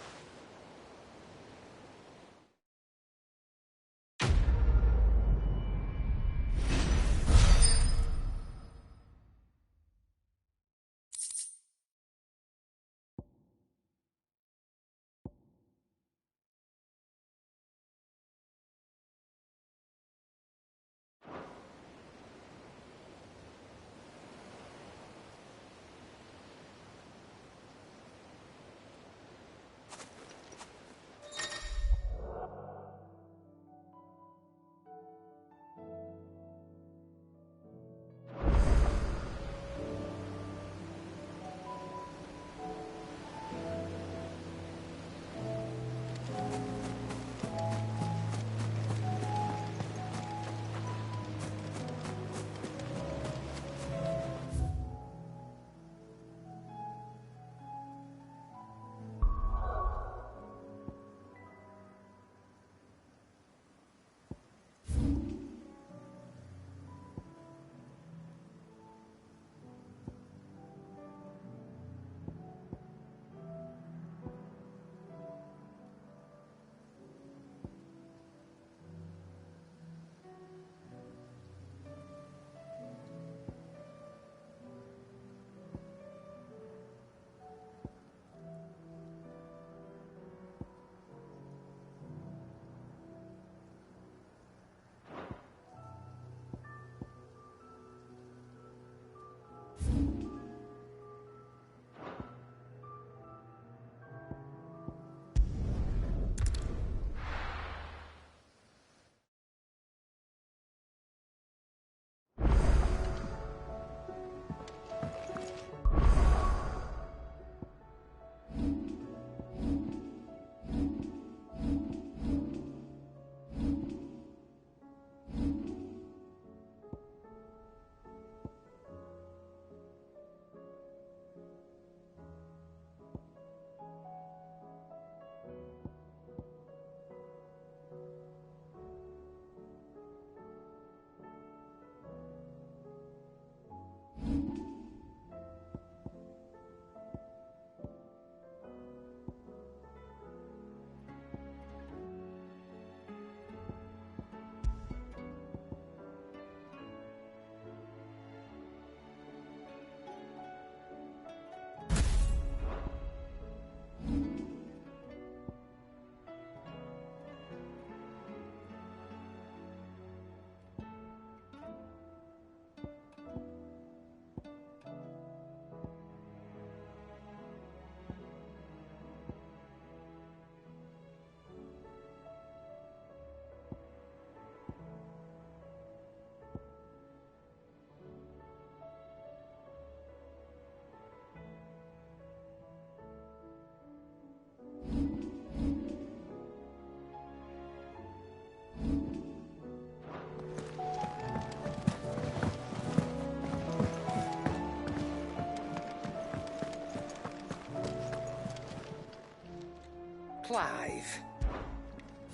Speaker 5: Clive.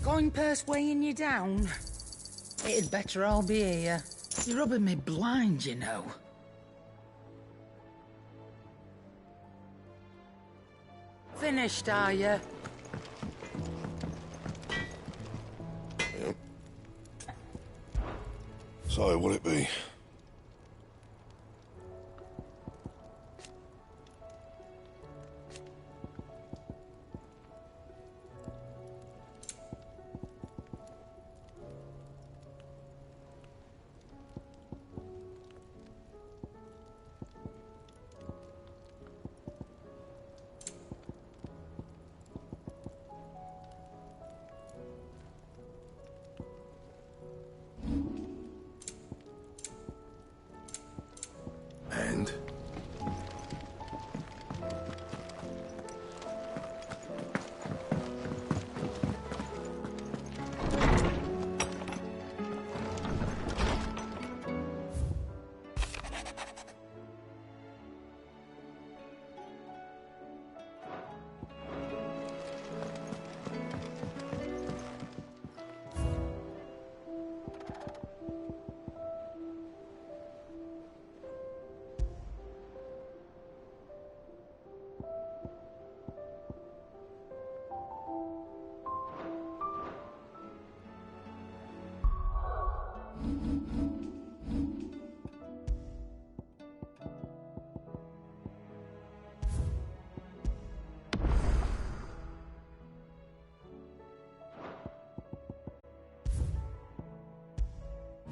Speaker 5: Going purse weighing you down? It'd better all be here. You're rubbing me blind, you know. Finished, are you?
Speaker 20: So, what'll it be?